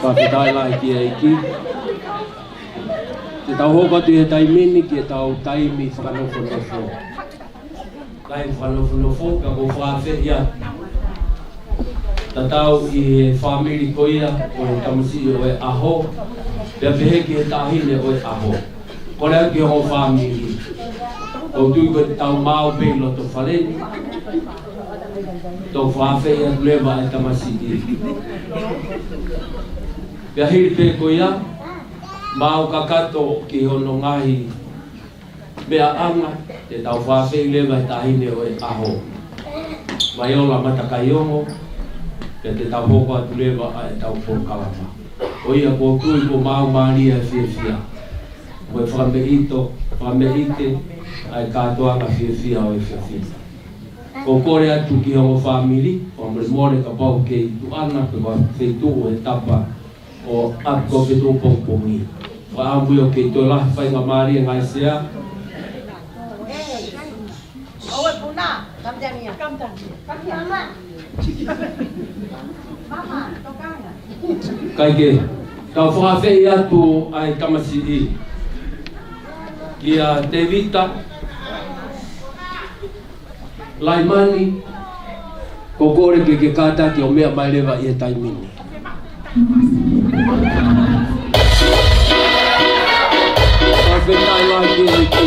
Whawhetai lai ki eiki. Te tau hokatu he taimini ki e tau taimi whakanofo. Lai whanofo ka ko whawhe ia. Ta tau i he whamiri koia o he tamusi o e aho. Pea pehe ki he tahine o e aho. Kore ki ho whamiri. O tui ko te tau mau pei loto whaleni. Tau whawhe ia tulewa e tamasi i. Pea hiri pe koia. Mau kakato ki hono ngahi mea anga te tau whawhi lewa e tahine o e aho. Maiola Matakaiongo te tau hoko atu lewa e tau pōkalama. O ia ko kui ko mau maria e whiawhia. Ko e whameite ai kātoanga whiawhia o e whiawhia. Ko kore atu ki hongo whamiri o more ka pau ke i tuana pe wa Fetu'u e tapa o ako Fetu'u Pongipongi. Wa amui o kei toi lahi whainga maari e ngai sea. Oe puna, kamtania. Mama. Mama, tokanga. Kai ke, tau whawhei atu ai tamasi i. Kia Tevita, Laimani, ko kore ke kāta ki o mea mai lewa i e taimini. Whawhetai lai ki eiki.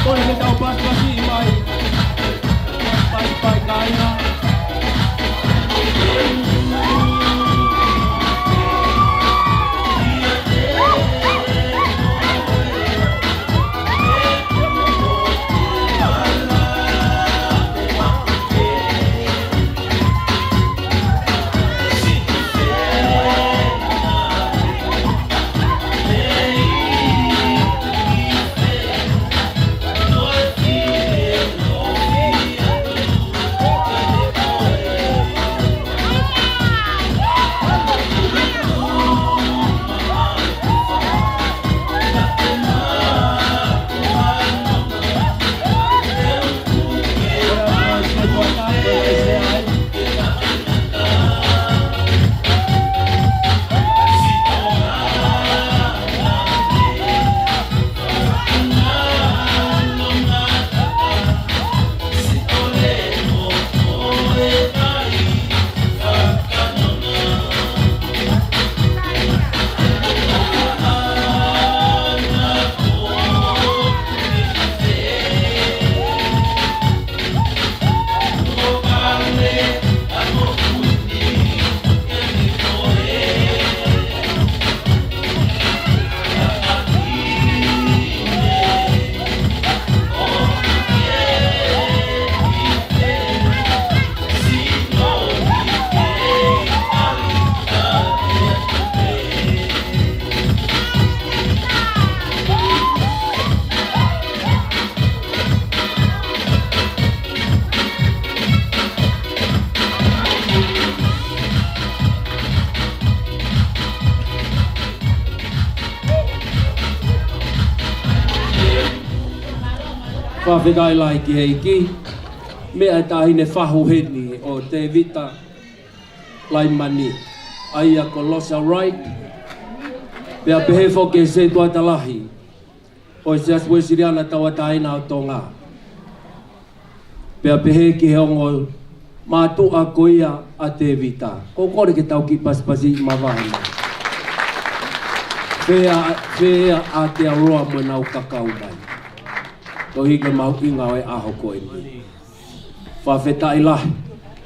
Kore ke tau pasi i mai. Pai kaina. Whawhetai lai ki eiki. Mea e tahine whahuheni o Tevita, Laimani. Aia ko losa right. Pea pehe whoke se tuata lahi. O se aswe siriana tawa taina o tonga. Pea pehe ki hongo mātua koia a Tevita. Ko kore ke tau ki paspasi i mawahana. Whea a te aroa mo nau kakau mai. Ko hike mau inga o e aho koe ni. Whawhetai lahi.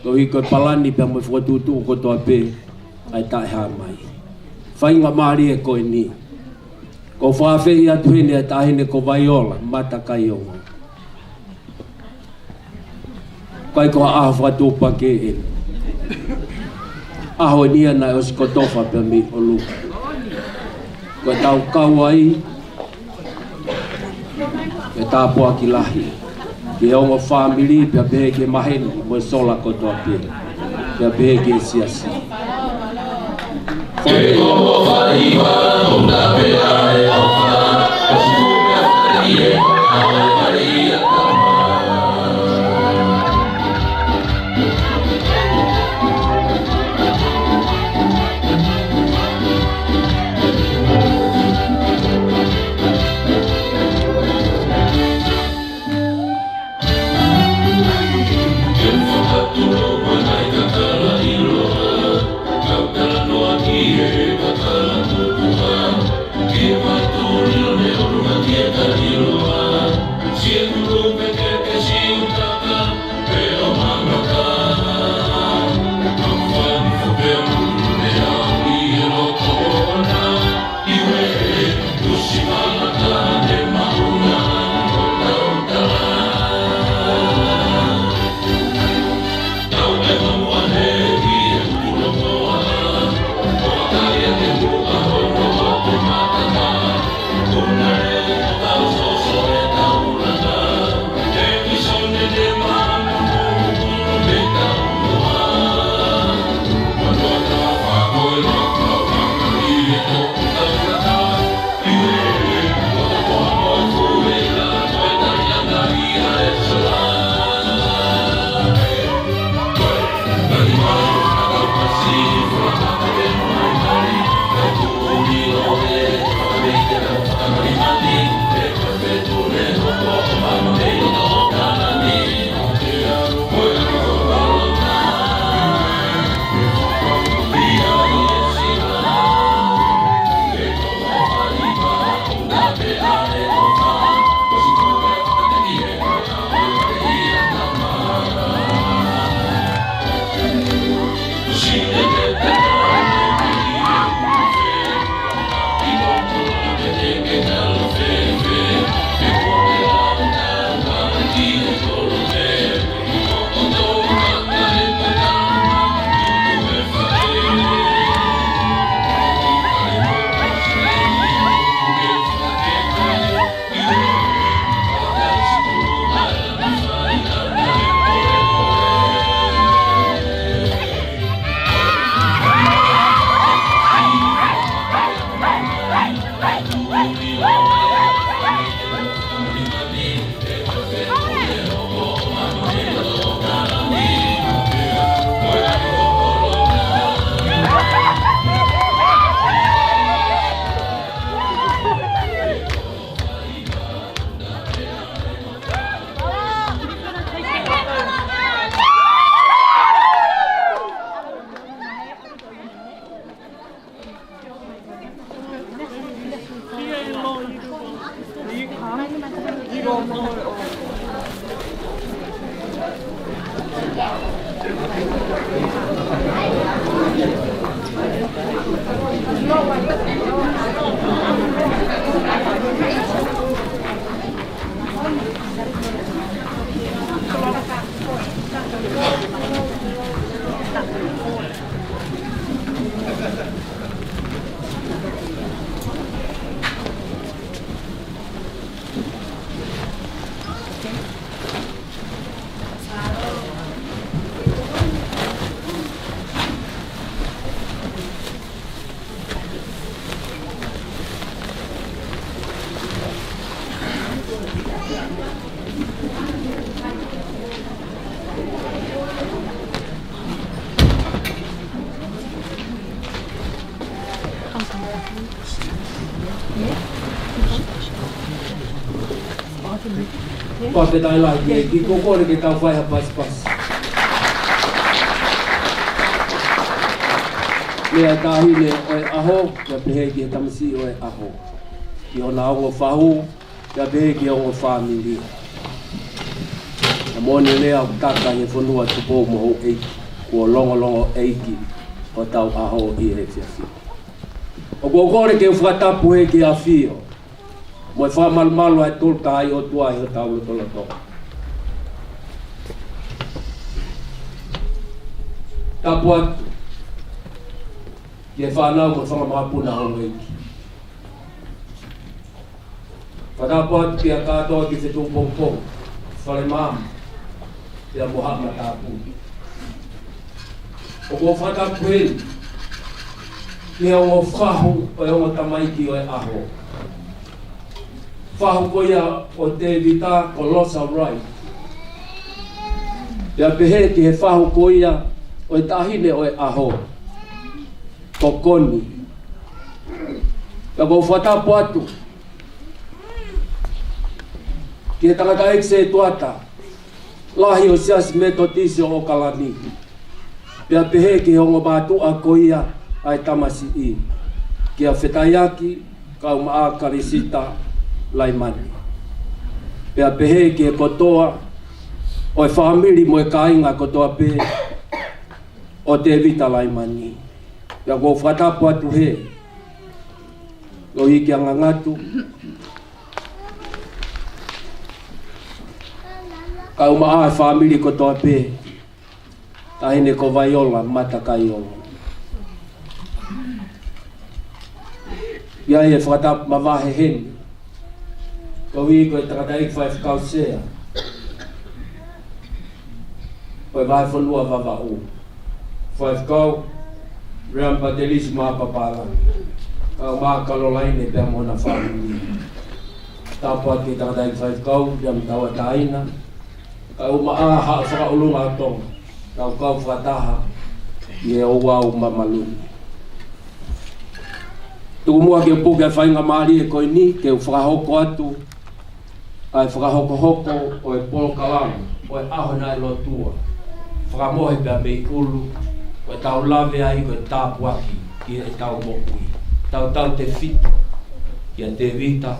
Ko hike palani pia mo whatutu ko toa pe. Ai tae ha mai. Whainga maari e koe ni. Ko whawhei atu hene e tahine ko Vaiola, Matakaiongo. Kai ko aho whatupa ke e. Aho ni ana o siko tofa pia mi o luka. Ko tau kauai. E tāpua ki lahi. Ki ongo whamiri pia pehe ke maheni mo sola ko toa pe. Pia pehe ke siasi. Ke kongo whaiwa o na pea e ofa. Kasi kumea whaie, awe maria kama. Pate tai lai ki kokore ke tau whai pas. Lea tahine oe aho, ya pehe ki e tamisi oe aho. Ki ona ongo whahu, ya pehe ki ongo whamiri. Na mone lea o kaka he whanua tupo moho eiki, kua longo eiki o tau aho i he whiawhi. O kokore ke whatapu he ki a whio. Moi wha malmalo ai tolka ai o tua i o tau lo tolo. Tapu atu. Ie whanau mo whanga mapuna hongo iki. Whatapu atu ki a katoa ki Fetu'u Pongipongi. Whale mamu. Ia mohama tapu. O ko whatapu hei. Ki a o whahu o e ongo tamaiki o e aho. Whahu koia o Tevita colossal right. Ia pehe ki he whahu koia o e tahine o e aho. Kokoni. Ia ko whatapu atu. Ki he tangata ekse e tuata. Lahi o siasi metotisi o kalani. Ia pehe ki he ongo mātua koia ai tamasi i. Ki a whetaiaki, kau maa karisita, Laimani. Pea pehe ki e kotoa, o e whamiri mo e kainga kotoa pe, o Tevita Laimani. Pea ko whatapu atu he, o hiki a ngangatu, kau maa e whamiri kotoa pe, tahine ko Vaiola, Matakaiongo. Ia e whatapu mawahe heni. Ko wi ko takatai fai kausea. Ko vai fonua vavau. Fai kau rampa delis ma papala. Kau ma kalolaine pe mona famili. Tapa ki takatai fai kau jam tawa taina. Kau ma ha sa ulunga tong. Kau fataha ye o wau mamalu. Tu mua ke puga fai nga mari e koini ke whakahoko atu. Ai whakahoko o e polo kalangu, o e aho nai lotua. Whakamohe pia mei ulu, o e tau lave ai ko e tāpuaki ki e tau mokui. Tau te whitu, ki a Tevita,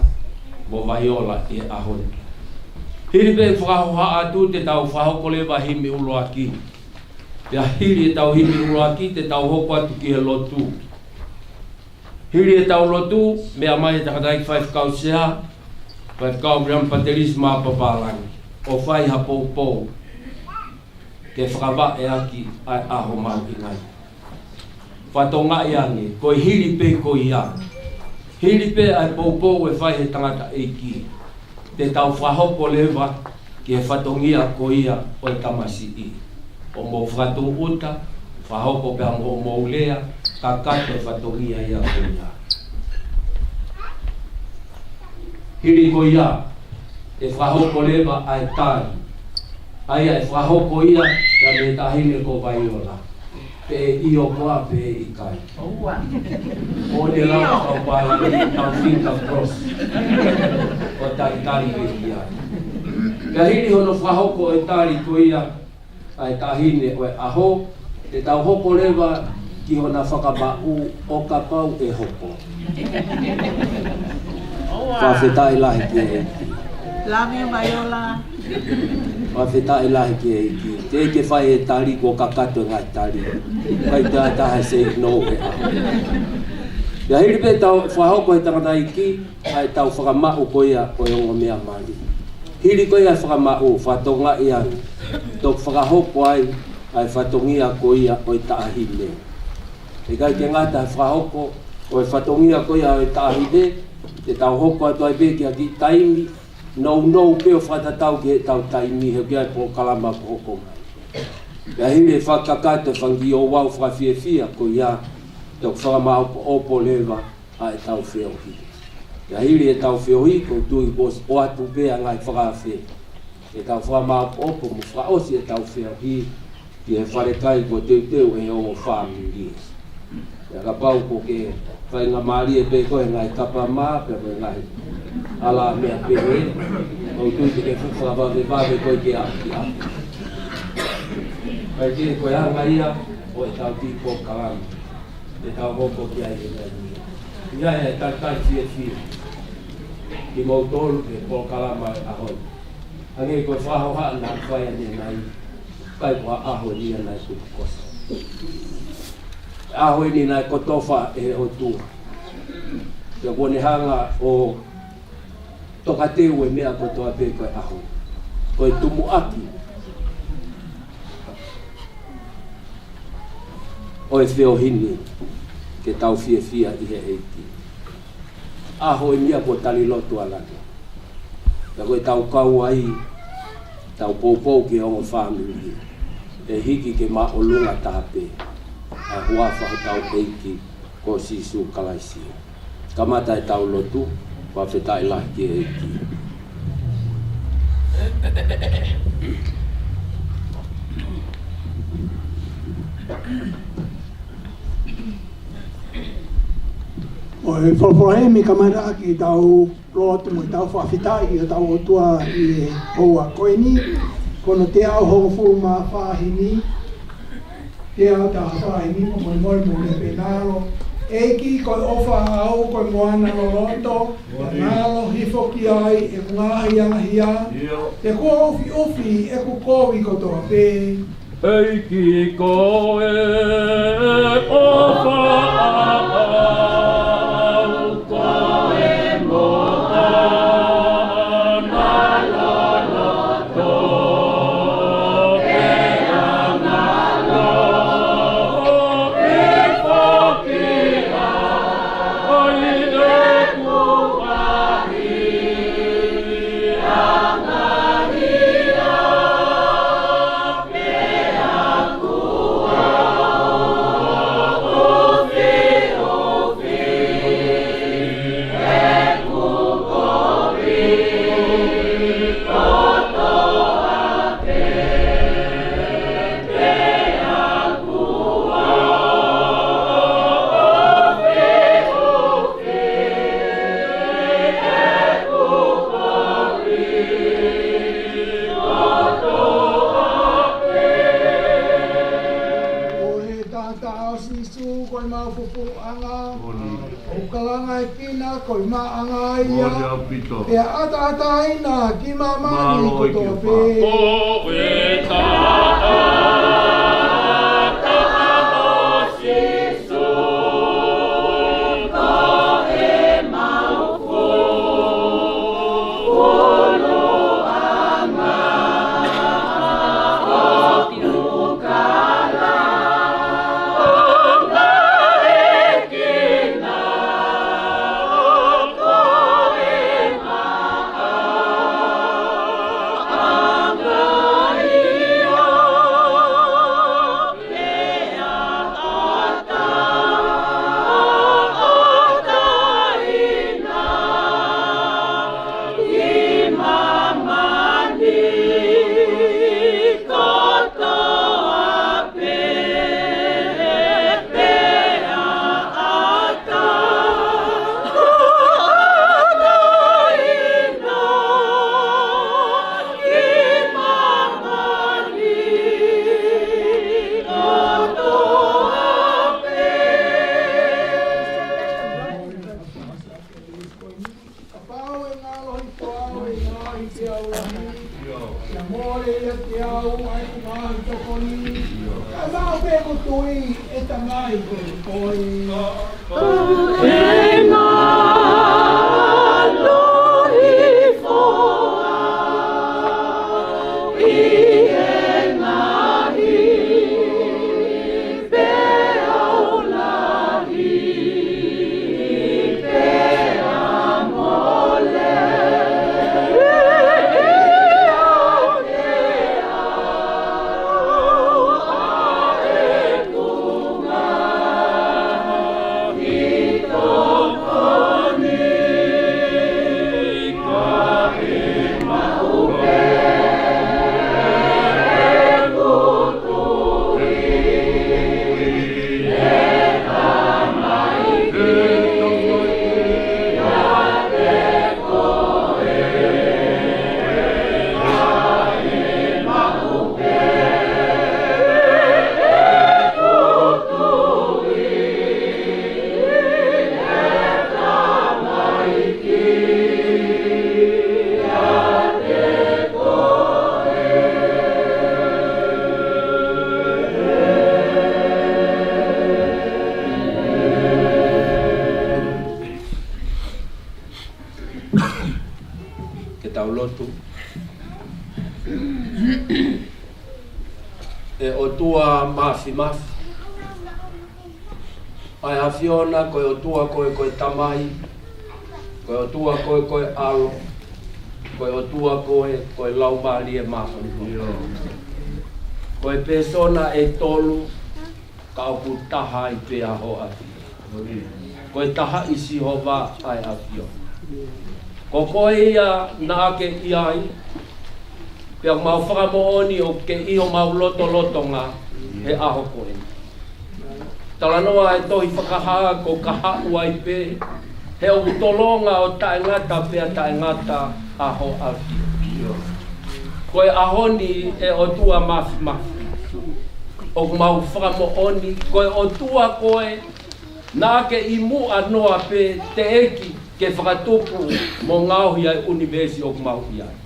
mo Vaiola i e aho. Hiri pe whakahoha atu te tau whahoko lewa himi ulo aki. Pia hiri e tau himi ulo aki te tau hoko atu ki he lotu. Hiri e tau lotu, mea mai e takatai whaifkau sea, vai kau rampa telis ma papalangi o fai ha pou ke whakawa e aki ai aho mau i ngai. Whatonga i ange, ko hiri pe ko ia. Hiri pe ai pou e whai he tangata eiki. Te tau whahoko lewa ki he whatongia ko ia o i tamasi i. O mo whatung uta, whahoko pe ango o moulea, ka kato e whatongia ia ko ia. Hiri ko ia, e whahoko lewa ai tai. Ai e whahoko ia, ka me tahine ko Vaiola. Pe i o koa pe i kai. O ne lau kau pai, tau finger cross. O tai tari pe ia. Ka hiri hono whahoko e tari ko ia, ai tahine o e aho, te tau hoko lewa ki hona whakabau o ka pau e hoko. Whawhetai lahi ki e. Lami Maiola. Whawheta e lahi ki e iki. Te ke whai e tari ko kakato ngai tari. Kai tā taha se no ke a. Ia hiri pe tau whahoko he tangata iki, ai tau whakamau ko ia o ongo mea mali. Hiri ko ia whakamau, whatonga ia. Tok whakahoko ai whatongia ko ia o i taahine. E kai ke ngata whahoko, o e whatongia ko ia o i taahine, te tau hoko atu ai pe ki a ki taimi, no peo whatatau ki he tau taimi he kia po kalama po hoko mai. Ia hiri e whakakato whangi o wau whawhiawhia ko ia tok whakamau po opo lewa a e tau whiohi. Ia hiri e tau whiohi ko tui o atu pea ngai whakawhi. E tau whakamau po opo mo whaosi e tau whiohi ki he wharekai ko teu e o whamiri. Ia ka pau ko ke whainga maari e pe koe ngai kapa maa pe koe ngai ala mea pehe. O tui te ke whakawhawe koe ke aki aki. Kai ke koe hanga ia o e tau tipo kalama. E tau hoko ki ai e ngai. Ia e tai fie. Ki mau tolu ke po kalama e ahoi. Hange koe whahoha na whaia ni nai. Kai koa ahoi ni nai kukosa. Ahoi ni nai kotofa e o tua. Ia kone hanga o tokateu e mea kotoa pe koe ahoi. Koe tumu aki. O e whio hini ke tau fia i he eiti. Aho e mia ko tali lotu alaki. Ia koe tau kau ai, tau poupou ki ongo whamiri. E hiki ke ma o lunga tahape. A huafa ho tau eiti ko sisu kalaisia. Kamata e tau lotu, whawheta i lahi ki eiti. O e whawhahemi ka mara ki tau lotu mo tau whawhitai o tau o tua i e hoa koe ni. Kono te au hongo fu ma whahini. Te au ta whahini mo Moimoi mo le penalo. Eiki koe ofa au koe moana no loto. Ngalo hifo ki ai e ngahi ahia. Te ko ofi e ku kowi kotoa pe. Eiki koe ofa Pea ata aina ki mamani kotoa pe. Ai te au na mole ia te au ai ku mahi tokoni ka mau peko tui e tamai koi e o tua mafi ai hafiona koe o tua koe tamai koe o tua koe alo koe o tua koe laumari e mafi koe persona e tolu ka oku taha i pe aho afi koe taha i sihova ai hafiona ko koe ia na ake iai pia mau whakamooni o ke iho mau loto ngā he aho koe. Talanoa e tohi whakahaa ko kaha uai pe he o tolonga o taengata pia taengata aho afi. Koe ahoni e o tua mafi. O mau whakamooni koe o tua koe nā ke imu anoa pe te eki ke whakatupu mo ngauhi ai universi o ngauhi ai.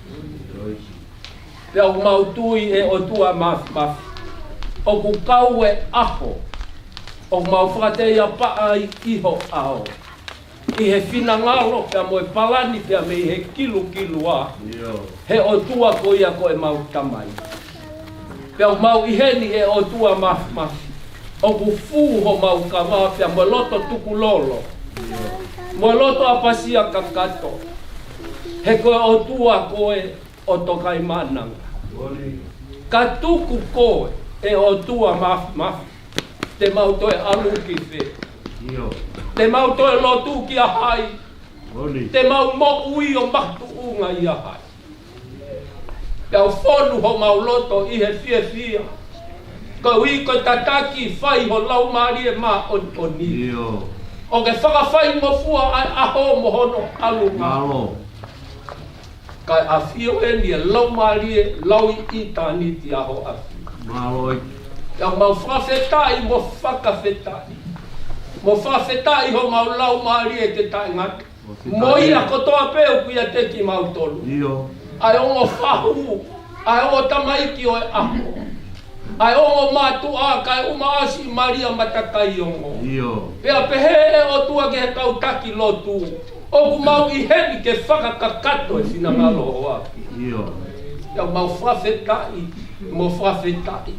Pea o mautui e o tua mafi. O ku kau e aho. O mau whakatei a paa i iho ao. I he whina ngalo pea mo e palani pea me i he kilu a. He o tua ko ia ko e mau tamai. Pea o mau iheni e o tua mafi. O ku fuho mau kawa pea mo loto tuku lolo. Mo loto apasia kakato. He koe o tua koe o Tokaimana. Ka tuku koe e o tua mafi. Te mau toe alu ki whe. Te mau toe lotu ki a hai. Te mau mo ui o matu unga i a hai. Pea o whonu ho mau loto i he fia. Ka ui ko tataki whai ho laumari e ma o ni. O ke whakawhai mo fua ai aho mo hono alu ngā. Kai a fio e ni e laumari e laui i tani ti aho afi. Ia mau whawhetai mo whakawhetai. Mo whawhetai ho mau laumari e te taingata. Mo ia kotoa peo kuia te ki mau tolu. Ai ongo whahu, ai ongo tamaiki o e aho. Ai ongo mātu a kai umaasi Maria Matakaiongo. Pea pehe e o tua ke he kautaki lotu. O ku mau i heni ke whakakakato e whina ngalo o aki. Ia mau whawhetai, mo whawhetai.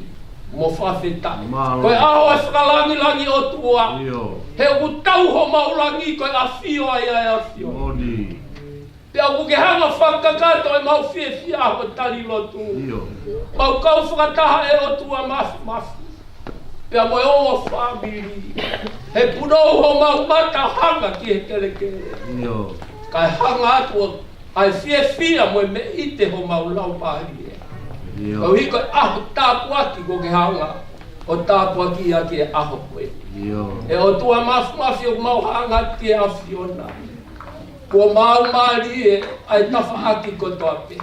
Koe aho e whakalangi o tua. He o tau ho maulangi koe a fio ai a fio. Pea o ke hanga whakakato e mau fia aho tali lotu. Mau kau whakataha e o tua mafi. Pea mo e o whamiri. He punou ho mau mata hanga ki he kere. Kai hanga atu ai fia mo e me ite ho mau lau pari e. O hiko aho tāpu aki ko ke hanga. O tāpu aki aki e aho koe. E o tua mafi o mau hanga ki e awhiona. Kua mau maari e ai tawha aki ko toa pe.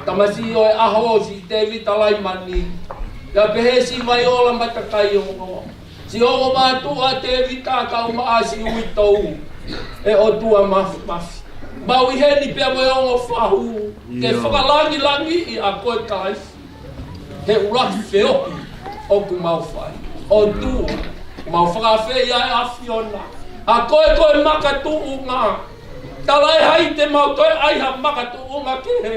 Tamasi o e aho si Tevita Laimani. Ia pehe si mai ola Matakaiongo. Si ongo mātua Tevita ka umaasi ui tau. E o tua mafi. Mau I heni pia mo ongo whahu. Ke whakalangi I a koe kaisi. He uraki wheohi o ku mau whai. O tua. Mau whakawhei ai a whiona. A koe makatu ngā. Talai hai te mau koe ai ha makatu ngā ke he.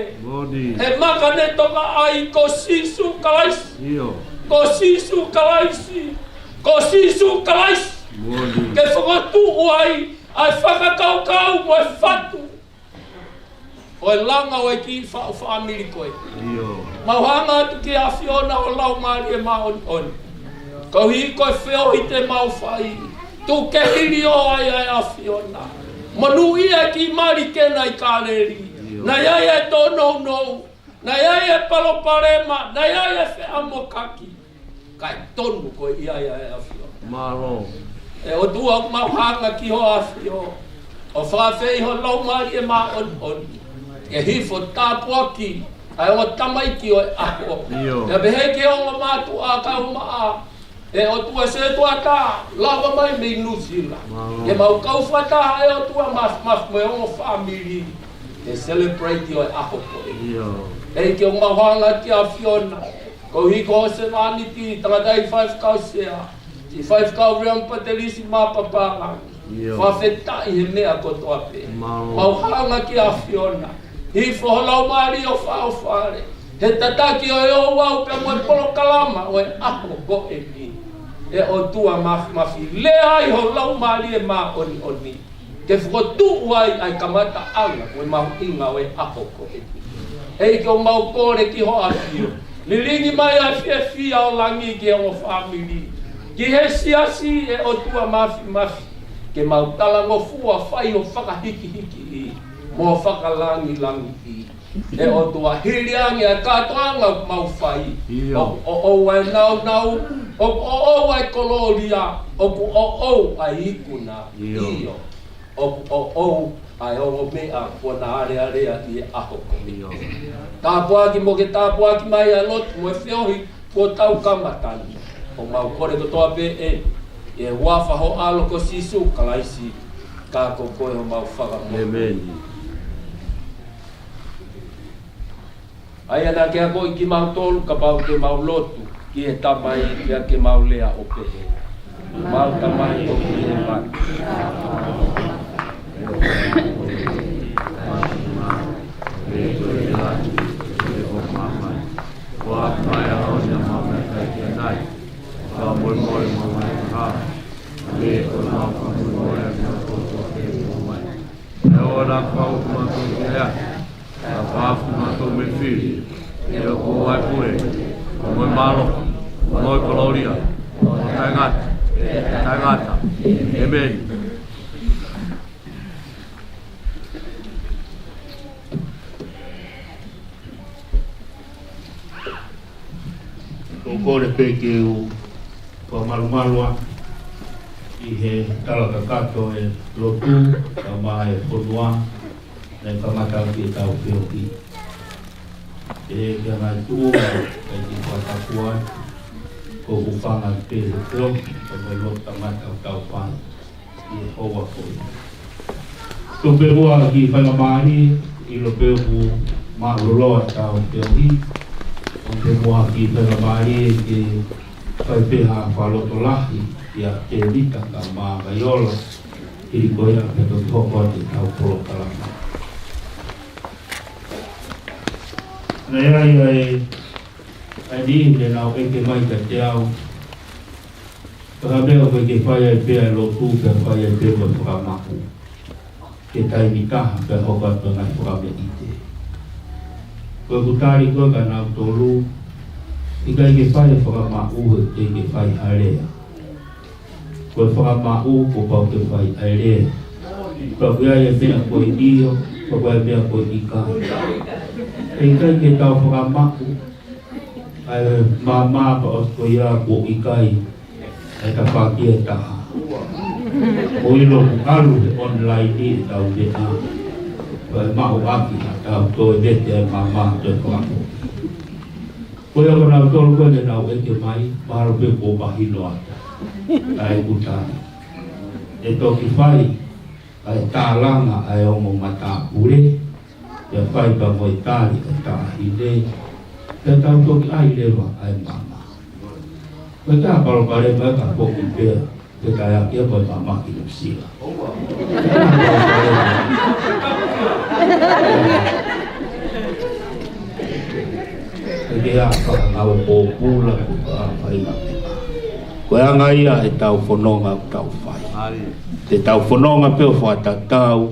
He maka ne toka ai ko sisu kalaisi. Ko sisu kalaisi. Ko sisu kalaisi. Ke whakatu ai whakakaukau mo e whatu. O e langa o e ki whaamiri koe. Mau hanga atu ki a whiona o Laimani e maoni. Ko hi koe wheo I te mau whai. Tu ke hiri o ai a whiona. Manu ia ki mari kena I kāleri. Na iai e tōnou nou. Na iai e paloparema. Na iai e whea mokaki. Kai tonu koe iai a whiona. Maro. E o tua mau hanga ki ho a whio. O whawhei ho Laimani e maoni. E hifo tāpuaki. Ai o tamaiki o e aho. E behe ke o mātu a kaumaa. E o tua se tua tā, lawa mai me Nusila. E mau kauwhata e o tua maf me o family. E celebrate o e aho koe. E ke o mahanga ki a whiona. Ko hiko o se maniti, tangatai 5 kau sea. I 5 kau ream patelisi mapapanga. Whawheta I he mea kotoa pe. Mau hanga ki a whiona. Hifo ho Laimani o whaofare. He tataki o e o wau pe mo e polo kalama o e aho ko e ni. E o tua mafi lea I ho Laimani e maoni. Ke whakotu ai kamata anga o e mahuinga o e aho ko e ni. Hei ke o mau kore ki ho a whio. Lilingi mai a fia o langi ki o family. Ki he siasi e o tua mafi. Ke mau talango fua whai o whakahiki I. Mo whakalangi I. E o tua hiriangi a katoanga mau whai. O ai nau. O ai koloria. O ai ikuna. Iyo. O ai o mea kona area I e aho koe. Tāpuaki mo ke tāpuaki mai a lot mo e whiohi ko tau kamatani. O mau kore kotoa pe e wafa ho alo ko sisu kalaisi. Ka koe ho mau whakamoa. Amen. Ai ana ke ako ki mau tolu ka pau ke mau lotu ki e tamai ki ke mau lea o pehe. Mau tamai o ki e mai. Amen. Kore peke o malumalua I he talakakato e lotu ka mai whonua ne kamata ki tau whiohi. E kia ngai tua kai ki whatakua ko uwhanga pere whiohi ka mai lota mata o tau whanga I e hoa koe. Ko pehua ki whangamani I lo pehu mauloloa tau whiohi. O te moa ki Tevita ke whaipeha whalotolahi I a Tevita ka Matakaiongo I koea pe to toko te tau polo kalama. Nei ai ni le nau eke mai ka te au. Whakamea koe ke whai ai pea lotu pe whai ai pea koe whakamaku. Ke taimikaha pe hoka pe ngai whakamea ite. Koe kutari koe ka nau tolu I kai ke whai whakamau te ke whai harea. Koe whakamau ko pau ke whai harea. Koe kia e mea koe io, koe mea koe ika. E kai ke tau whakamau ai mama pa os ko ia ko ikai ai ka whaki e taha. O ilo alu te online I tau te a. Koe mahu aki ha tau toi vete ai mama toi whakamu. Koe ako nau tolu koe ne nau eke mai, mahalo pe ko mahino ata. Ai kutani. E toki whai, ai tālanga ai ongo mata pure, e whai pa moi tāri e tāhine, e tau toki ai lewa ai mama. Koe tā parokare mai ka poki pēr, te kai a kia koe mama ki nusila. E ke a whakangau pōpula ku ka whaina pēr. Koe anga ia e tau whanonga ku tau whai. Te tau whanonga pēr whatatau,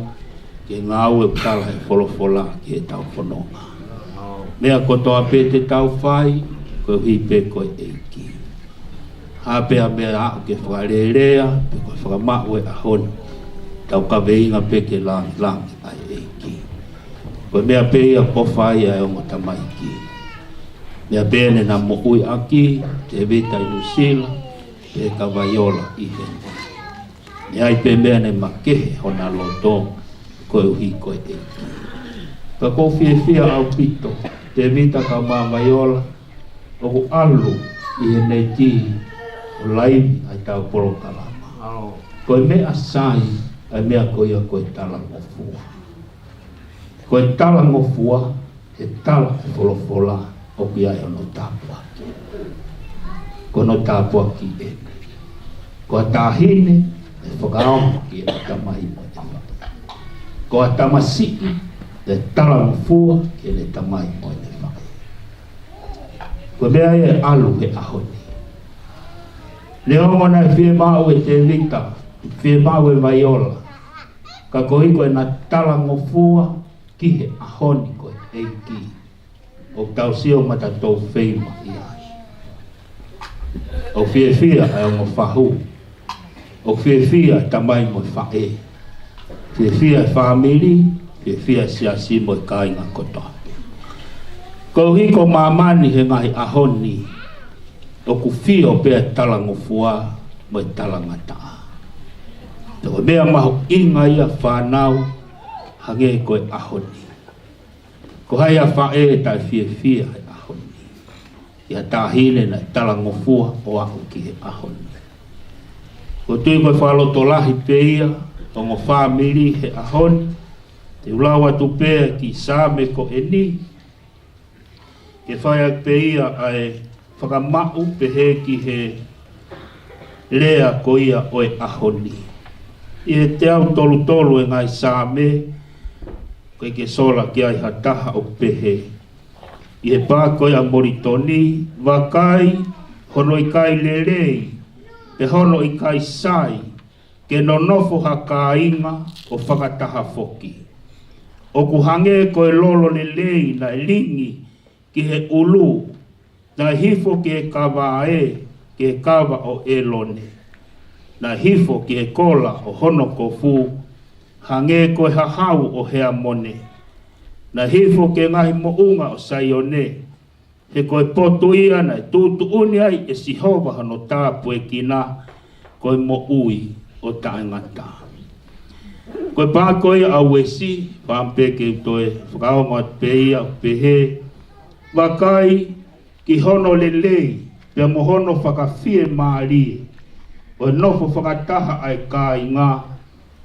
ke ngau e kala e wholofola ki e tau whanonga. Mea kotoa pē te tau whai, koe hui pē koe eiki. Hapea mea au ke whakarerea, pe koe whakamau e ahon, tau ka veinga pe ke langi ai eiki. Koe mea pe ia kowhai ai ongo tamaiki. Mea bene na mo ui aki, Tevita i Nusila, pe ka vaiola i heno. Mea ai pe mea ne makehe hona loto, koe uhi koe eiki. Ka kofie fia au pito, Tevita ka maa vaiola, oku alu i henei tihi, o laimi ai tau polo kalama. Koe mea sai, ai mea koe koe tala ngofua. Koe tala ngofua, e tala e folofola, o ki ai ono tāpua ki. Kono tāpua ki ene. Koa tāhine, e whakaonga ki e tamai mo e whai. Koa tamasiki, e tala ngofua, ki e tamai mo e whai. Koe mea e alu he ahoni. Leo ngona e whie mau e Tevita, whie mau e vaiola. Ka koe koe na tala ngofua ki he ahoni koe eiki. O tau sio mata tau wheima i ai. O whie ai o ngofwahu. O whie tamai mo i whae. Whie e whamiri, whie siasi mo i kāinga kotape. Ko hiko mamani he ngahi ahoni. O ku fio pea talangofua mo talangataa. Toko mea mahu inga ia whanau hange koe ahoni. Ko hai a whae tai fia he ahoni. Ia tāhine na talangofua o ahu ki he ahoni. Ko tui koe whalotolahi peia o ngo whamiri he ahoni. Te ulawa tu pea ki same ko eni. Ke whaia peia ai whakamau pehe ki he lea ko ia oe ahoni. I he te au tolu e ngai sāme, koe ke sola ki ai hataha o pehe. I he pā koe a moritoni, wakai, hono i kai lerei, pe hono i kai sai, ke nonofo haka inga o whakataha foki. O kuhange koe lolo lelei na lingi ki he ulu, na hifo ki e kawa ki e kawa o elone. Na hifo ki e kola o hono kofu, hange koe hahau o hea mone. Na hifo ki e ngahi mounga o saione, he koe potu ia na e tutu uniai e sihova hano tāpu e kina, koe mo ui o taengata. Koe pā koe au esi, pāmpeke utoe, whakaonga peia o pehe, wakai, ki hono lelei, pia mo hono whakawhie maari, o nofo whakataha ai kai ngā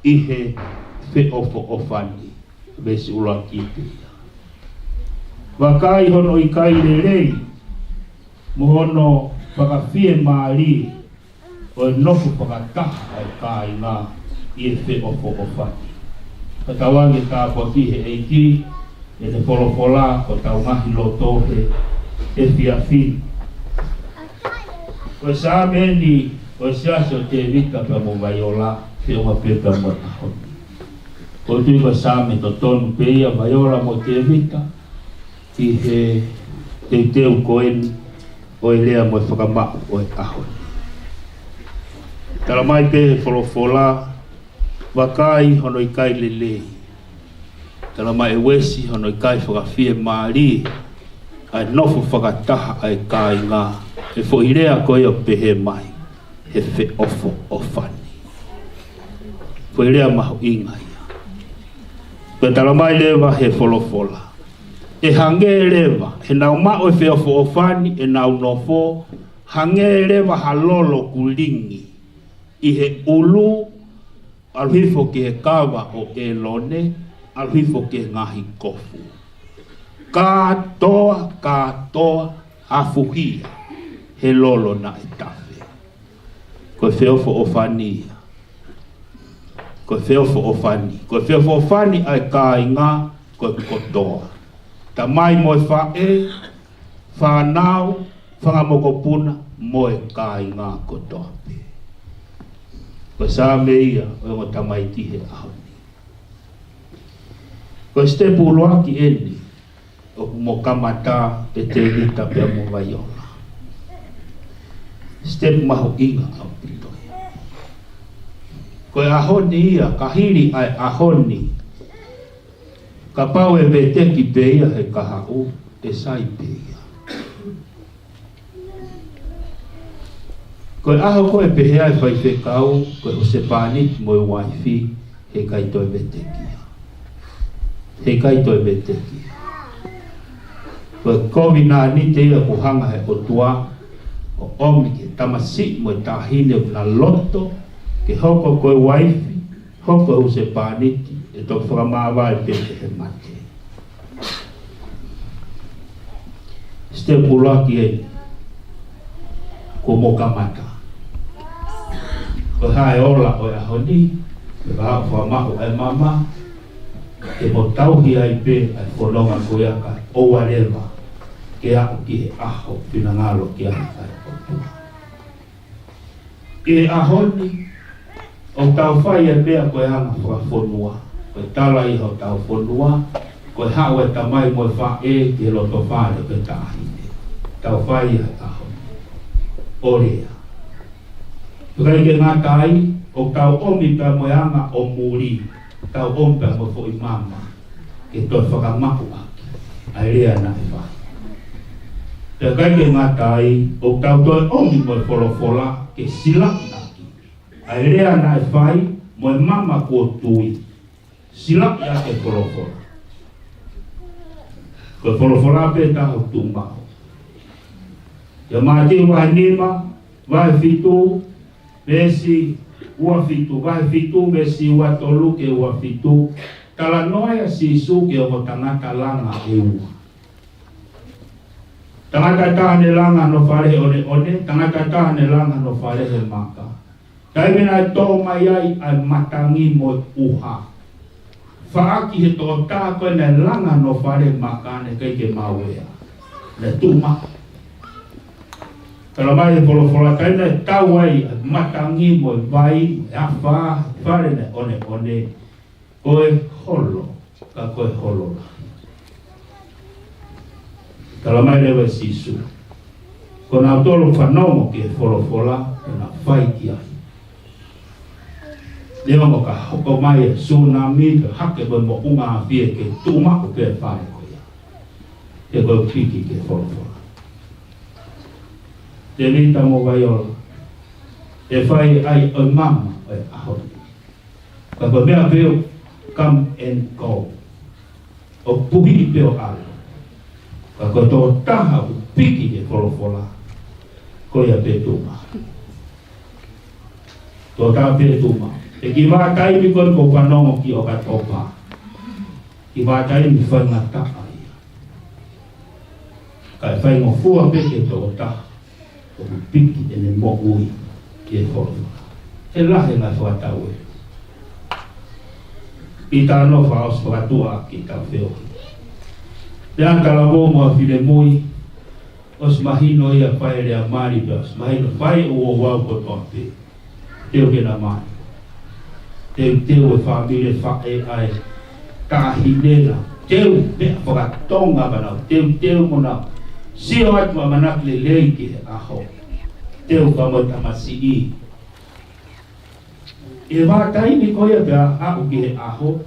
ihe whiofo ofani, besi ula ki pia. Wakai hono i kai lelei, mo hono whakawhie maari, o nofo whakataha ai kai ngā ihe whiofo ofani. Katawangi tāpua ki he eiki, e te polofola ko tau ngahi lotohe, e fiafi. Koe sāmeni, koe siaso Tevita pa mo vaiola, te oma pepa mo ahoni. Koe tui koe sāme to tonu peia vaiola mo Tevita, ki he teu koen, o e lea mo e whakamau o e ahoni. Tala mai pe wholofola, wakai hono i kai lelei. Tala mai e wesi hono i kai whakawhie maari, ai nofo whakataha ai kai ngā, e whoirea koe o pehe mai, he whiofo ofani. Whoirea maho inga ia. Koe tala mai lewa he wholofola. E hange lewa, he nau mao e whiofo ofani, e nau nofo, hange lewa halolo kulingi, i he ulu, alhifo ke kawa o e lone, alhifo ke ngahi kofu. Katoa afuhia he lolo na e tafe. Ko feofo o fania. Ko feofo o fani. Ko feofo o fani ai ka inga ko kotoa. Ta mai mo fa e, fa nau, fa mokopuna mo e ka inga kotoa. Ko sa meia o ngo tamaiti he ahoni. Ko ste pulua ki eni o mo kamata te Tevita pe mo vaiola. Step maho inga au pitoe. Ko ahoni ia, kahiri ai ahoni. Ka pau e veteki peia he kahau e sai peia. Ko aho ko e pehea e whai whekau, ko e se pānit mo e waifi he kaito e veteki. He kaito e veteki. Ko e kovi nā ni te ia ko hanga he o tua, o omi ke tamasi mo e tahine na loto, ke hoko ko e waifi, hoko e se pāniti, e tō whakamāwa e pete he mate. Ste pulaki e, ko mokamata. Ko hae ola o e ahoni, e waha whamahu e mama, ke mo tauhi ai pe ai whanonga koe aka o wareva, ke ako ki he aho pina ngalo ki aka e kotua. E ahoni, o tau whai e mea koe anga whakafonua, koe tala i ho tau fonua, koe hao e tamai mo e wha e ke loto whare koe tahine. Tau whai e ahoni. Orea. Tukai ke ngā tai, o tau omi pia mo e anga o muri, tau omi pia mo fo i mama, ke toi whakamaku aki, ai rea na e whai. Tukai ke ngā tai, o tau toi omi mo e wholofola, ke silak aki, ai rea na e whai, mo e mama kua tui, silak ia ke wholofola. Koe wholofola pe taho tūmau. Ia māti wahe nima, wahe fitu, mesi ua fitu, wahe fitu, mesi ua tolu ke ua fitu, tala noia si su ke o tangata langa e ua. Tangata tahane langa no wharehe one, tangata tahane langa no wharehe maka. Taimena e tō mai ai ai matangi mo uha. Whaaki he tō tā koe ne langa no wharehe maka ne kei ke mawea. Ne tūma. Kalau mai polo-polo kaina tau ai matangi mo vai afa fare ne one koe holo ka koe holo. Kalau mai lewe sisu. Kona tolo fanomo ke polo-pola na vai ki ai. Lewa mo ka hoko mai tsunami ke hake mo unga fie ke tuma ko ke fare ko ya. Ke ko piki ke polo-pola. Tevita mo vaiola. E whai ai o mama o e ahoni. Ka ko mea peo come and go. O puhi i peo alo. Ka ko tō taha u piki e wholofola. Ko ia pe tuma. Tō taha pe tuma. E ki wā taimi kon ko whanongo ki o ka topa. Ki wā taimi whaingata ai. Ka e whaingo fua peke tō taha. O piki e ne mo ui ki e wholofola. E lahe ngai whatau e. I tāno whaos whakatua ki tau wheo. Te antala wō mua while mui, os mahino ia whae rea mari pe os mahino whae o wau ko toa pe. Teo ke na mari. Teo e whamire whae ai kahinena. Teo mea whakatonga manau. Teo monau. Sio atu a manak le leike aho. Teo kamo tamasi i. E wā taimi koia pia hau ki he aho.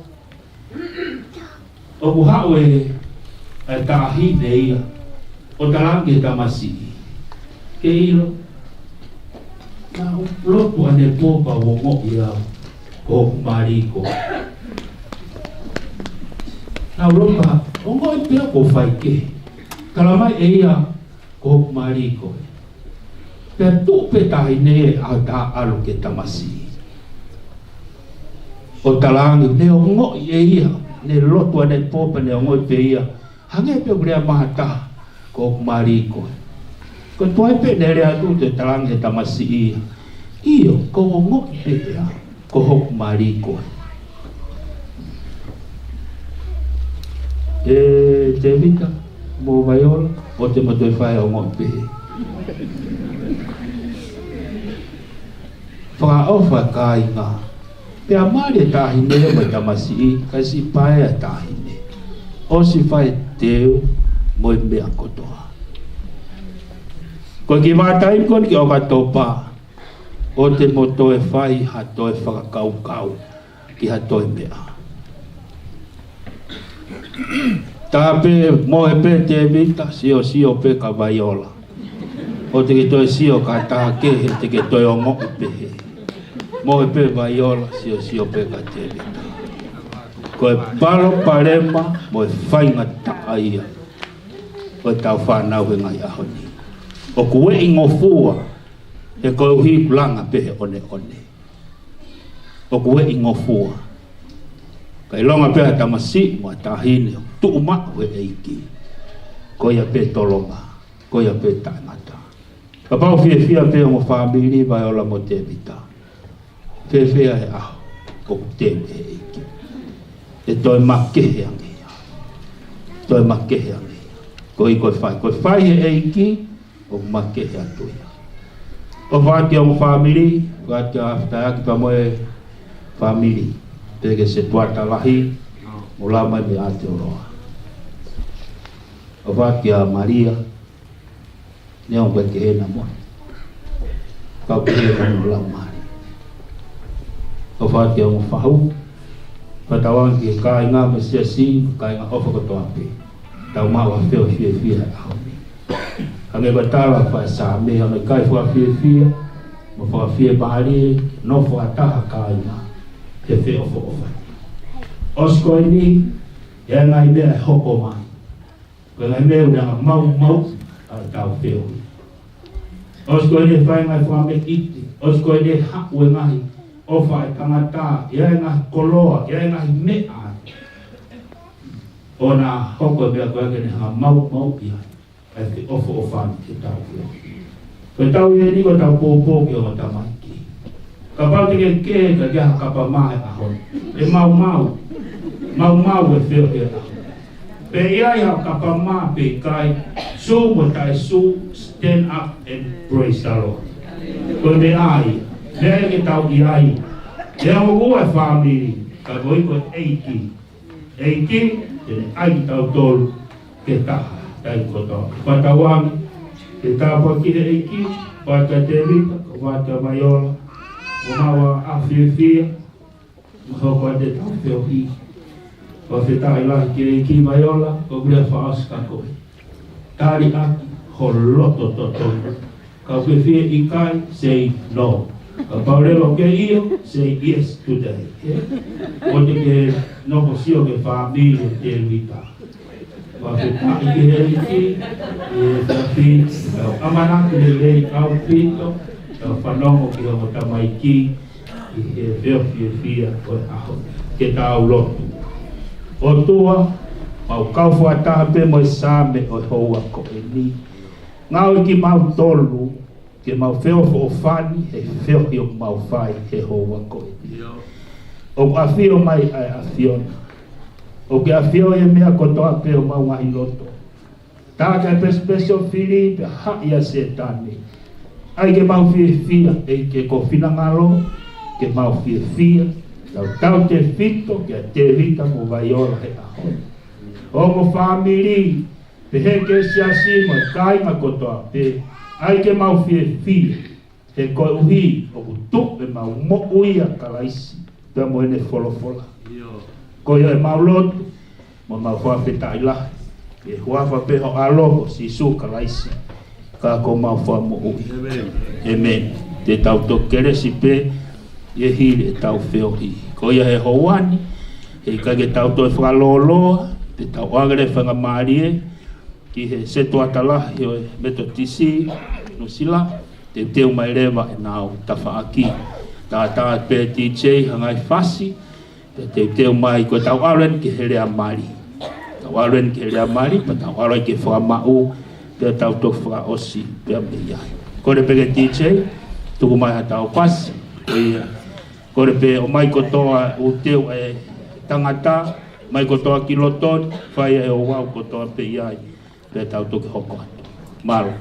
O ku hau e tahine ia. O talange tamasi i. Ke ilo. Na lotu ane popa wongo ia. Ko mariko. Na lopa. Ongo i pia ko whaike. Kalamai e ia ko mariko. Pe tupe tahine a ta alo ke tamasi. o talangi ne o ngoi e ia ne lotu ane popa ne o ngoi pe ia hange pe brea mahata ko kumari ko ko tuai pe ne rea tu te talangi he tamasi ia iyo ko o ngoi pe ia ko hoku mari ko Tevita mo vaiola o te matoi whae o ngoi pe whakaofa ka inga pea maari e tahine o mai tamasi i kasi pae a tahine o si whae teo mo i mea kotoa ko ki mātai kon ki o katopa o te moto e whai hato e whakakau kau ki hato e mea tāpe mo e pe Tevita sio pe ka vaiola o te ki toi sio ka tāke he te ki toi o ngoi pe he mo e pe vaiola sio pe ka Tevita ko e palo parema mo e whainga taaia o tau whanau he ngai ahoni o kue ingofua e ko uhi kulanga pe he one o kue ingofua kai longa pe tamasi mo tahine tu uma we eiki ko ia pe tolonga ko ia pe taimata papa o fia pe mo family vai ola mo Tevita fe e a o te eiki e toi makke ange toi makke ange ko i ko fai e eiki o makke atu o vai o family vai after aki pa mo family pege se tuata lahi mulama me ate oroa o vaki a Maria ne on weke hena mo ka pere no Laimani o vaki a fahu patawang ki ka inga me se si ka inga ofa ko toape tau ma wa feo fie a ame batala fa sa me ame kai fa fie mo fa fie bali no fa ta ka inga te feo fo oskoini ya ngai me hoko mai ko ngai me una mau a tau feo oskoini fai ngai fa me iti oskoini ha we ngai o fai tangata ya ngai koloa ya ngai me a ona hoko me ko ke ha mau pia e te ofo fan te tau feo ko tau ye ni ko tau po ki o tamai kapal te ke ka kapa mai a hon e mau e feo e pe ia kapa ma pe kai so mo tai so stand up and praise the Lord ko me ai le ke tau i ai e o family ka voi ko eiki te ai tau tol ke ta tai ko to patawang ke ta po ki eiki pa ka Tevita ko va ta maiola Mawa afia mahoko de tau feo hi o fetai la ki maiola o bia faas ka koe tari aki ho loto toto ka fia ikai say no ka paulelo ke iyo say yes today o te ke no posio ke family Tevita wa fetai ke heliki e fi amana ke le au pito whanongo ki o tamaiki i he fia o aho ke tau lotu o tua mau kauwha tape mo same o hoa ko e ni ngau ki mau tolu ke mau feo fo fani he feo ki o mau whai he hoa ko e ni o afio mai ai afiona o ke afio e mea ko toa pe o mau ngahi loto taka pe special Filipe ha ia setani ai ke mau fia e ke ko fina ngalo ke mau fia tau te fito ke Tevita mo vaiola he aho o mo family pe he ke siasi mo kai ma kotoa pe ai ke mau fia he ko uhi o tu e mau mo uia kalaisi pe mo ene folofola ko ia e mau lot mo mau fa fetai la e huafa pe ho alo si su kalaisi ka ko mau fa mo ui amen te tau to kere si pe ye hile tau feo hi ko ia he hoani e ka ke tau to whakalolo te tau agre whanga marie ki he seto atala he meto tisi no sila te teo mai rewa e nao tawha aki ta pe DJ hangai fasi te mai ko tau aren ke hele amari tau aren ke hele amari pa tau aren ke fra mau te tau to fra osi pe me ya ko le pege DJ tu mai ha tau pas ko le pe o mai ko toa o teu e tangata mai ko toa kiloton fai e o wau ko toa pe ya pe tau to ke hoko malo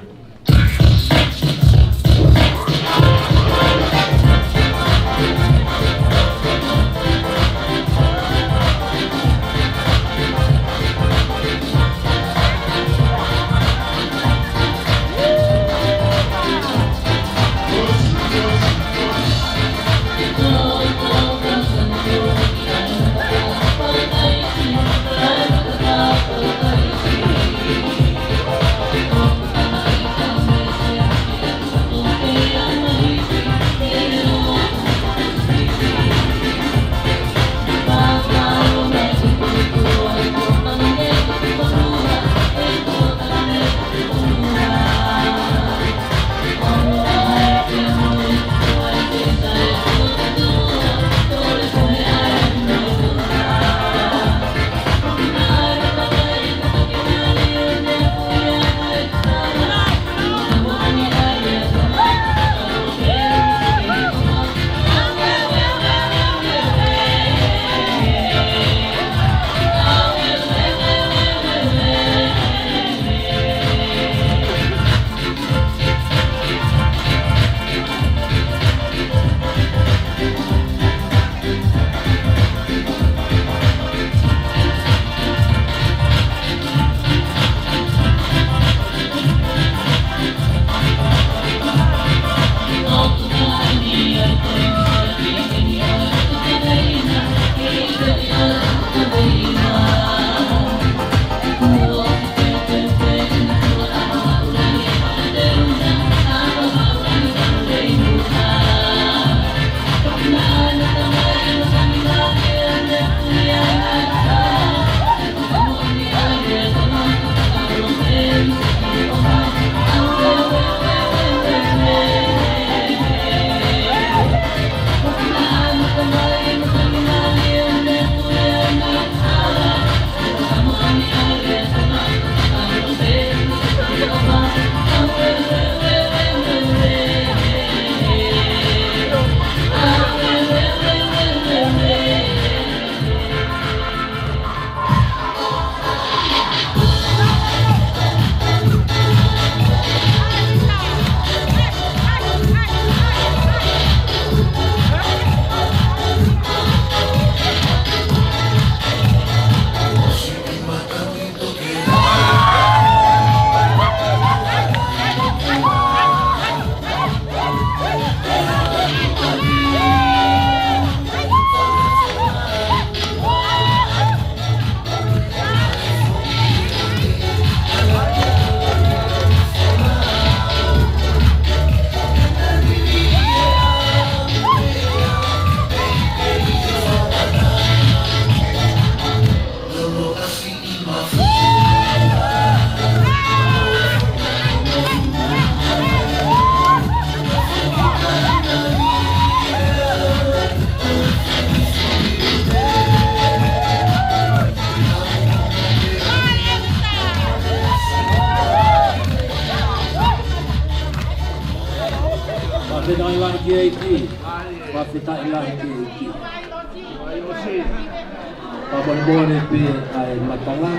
Pabon-bone pe ai matala.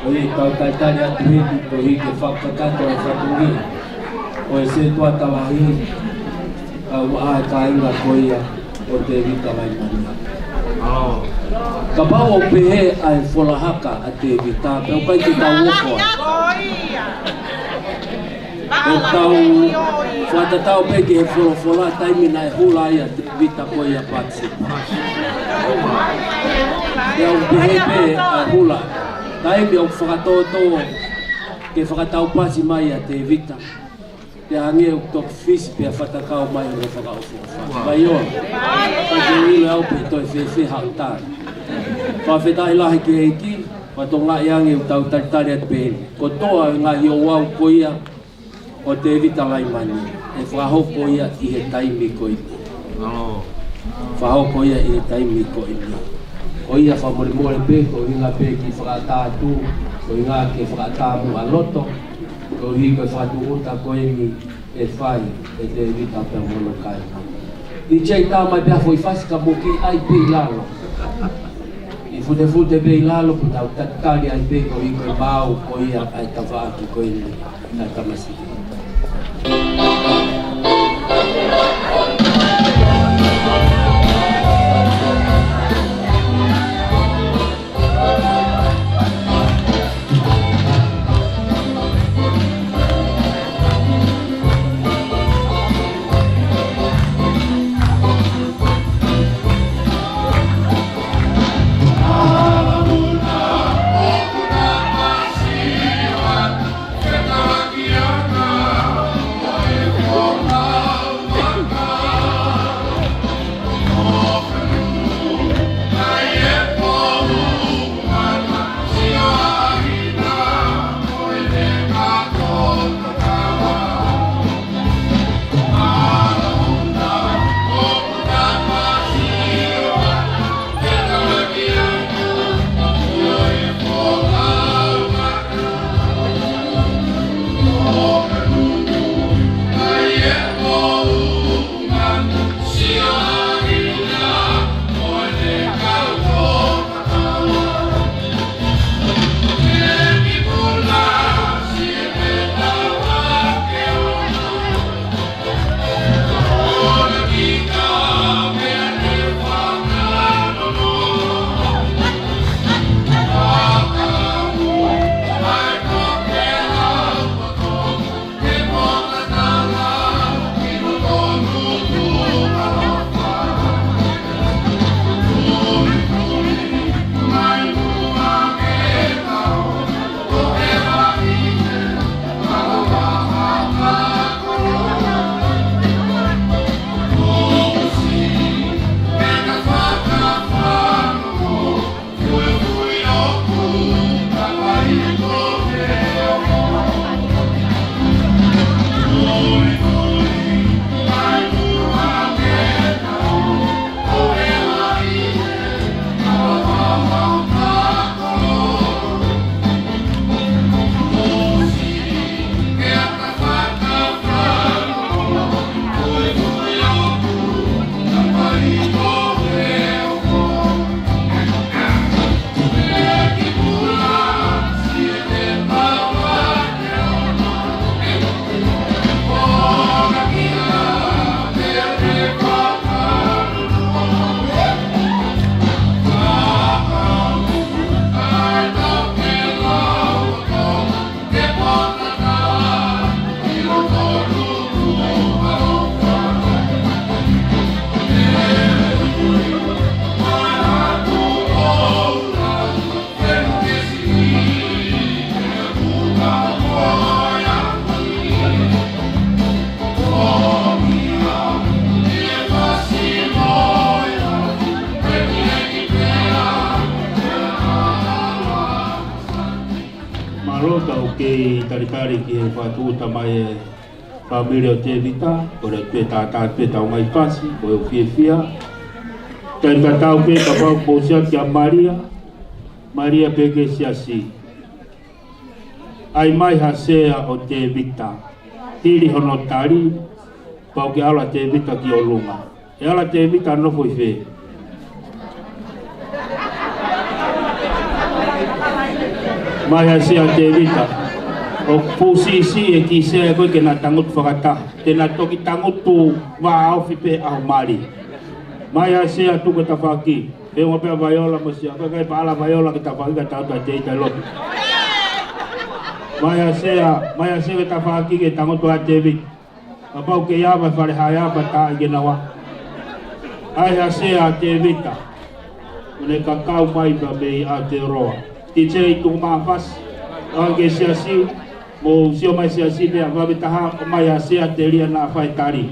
Oi tau taitari atu hiki to hiki whakakato e whatungi. Oi se tua tawahi ai kainga koia o Tevita Laimani. Ka pau o pehe ai wholahaka a Tevita, pe o kai te tau woko. E tau whatatau pe ki he whola taimina e hula ia Tevita koia patsi. E au pehe pe a hula. Taimi au whakatoto ke whakatau pasi mai a Tevita. Te hange o tok fisi pe a whatakau mai o whakaofofa. Mai o, ka te ilo au pe toi whewhi hautāri. Whawhetai lahi ki heiki, whatonga i ange o tau taritari at pēni. Ko toa ngā hi o wau koia o Tevita Laimani. E whahoko ia i he taimi koiti. Whahoko ia i taimi ko ina. O ia whamore more pe, ko inga pe ki whakatātu, ko inga ke whakatamu a loto, ko hi ko whatu uta ko ingi e whai e te vita pe mono kai. I chei tā mai pia fo i whasika mo ki ai pe i lalo. I fute pe i lalo, ko tau tatkari ai pe ko i ko i mau, ko ia ai ta whaaki ko ingi, ai ta masiki. Tarikari ki he whātua tamai e whamire o Tevita, ko re tue tātā tue tau mai pasi, ko e o whiawhia. Tari ka tau pe ka whau kōsia ki a Maria peke siasi. Ai mai hasea o Tevita, tiri hono tari, pau ki ala Tevita ki o lunga. E ala Tevita nofo i whee. Mai hasea Tevita. O pusisi e ki se koe ke na tangutu whakata. Tēnā toki tangutu wā awhi pe au mari. Mai a se atu ka tawhaki. E ngā pēr vaiola masia. Koe kai paala vaiola ka tawhaki ka tauta te ita lotu. Mai a se ka tawhaki ke tangutu a David. Ka pau ke iawa whare hai apa tā i gena wā. Ai a se a Tevita. Mune ka kau mai pa mei a te roa. Ti te i tu maa whas. Ange se a siu. Mo sio mai se asi de va betaha mai a se a teria na fai tari.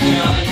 Thank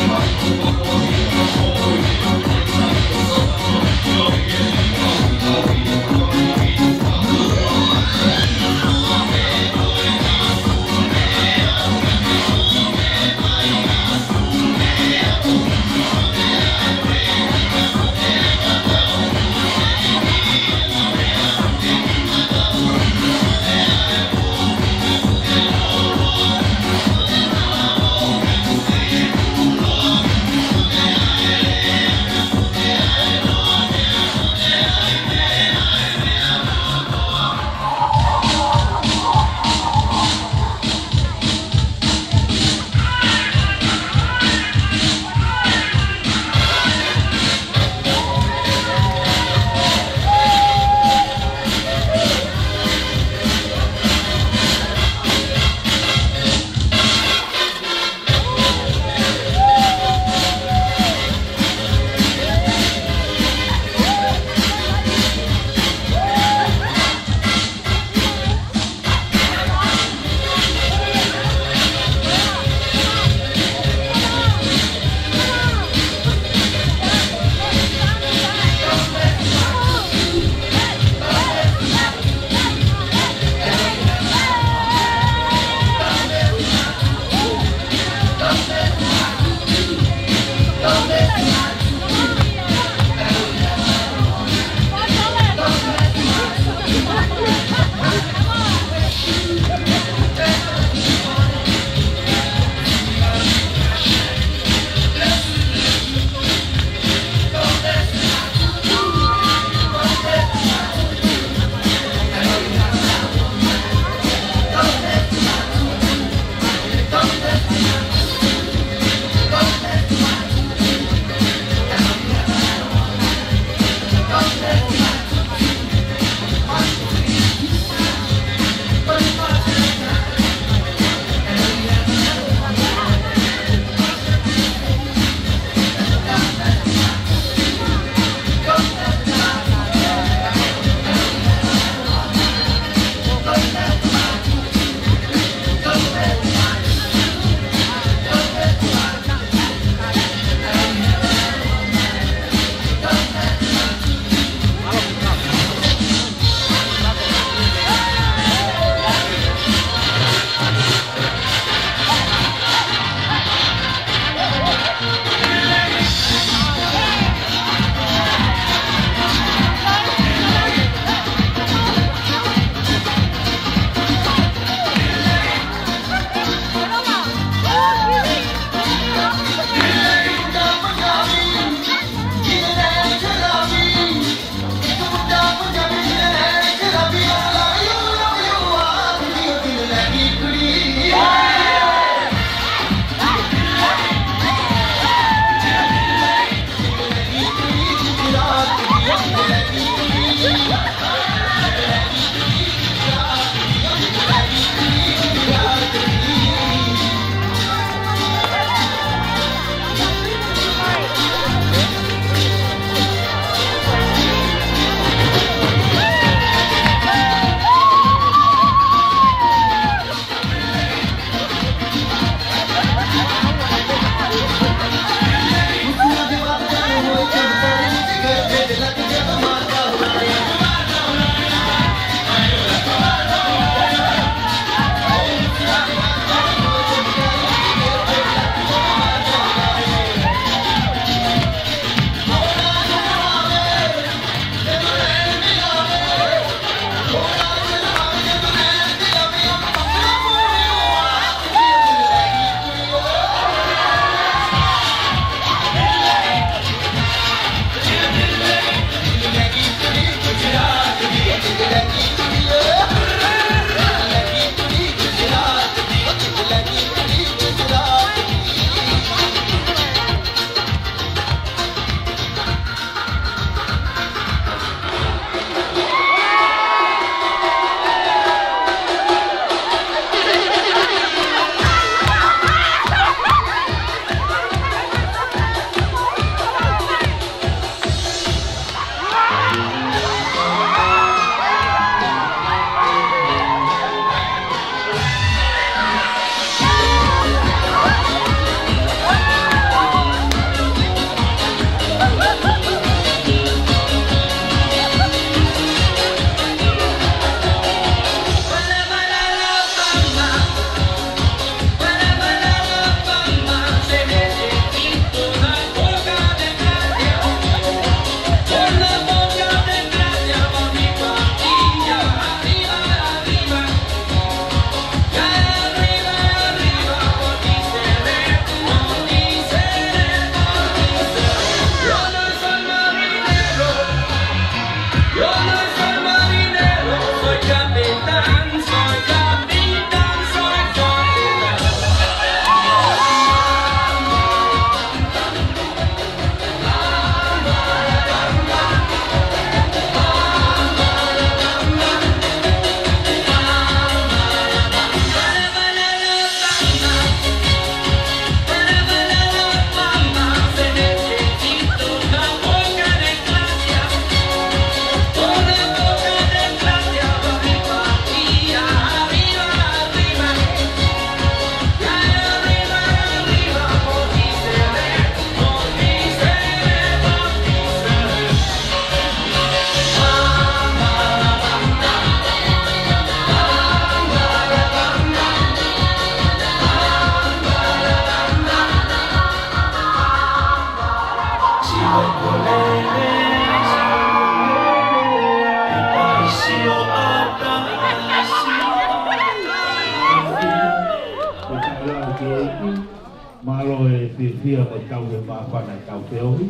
malo e fia mai tau e mawhana tau te ohi.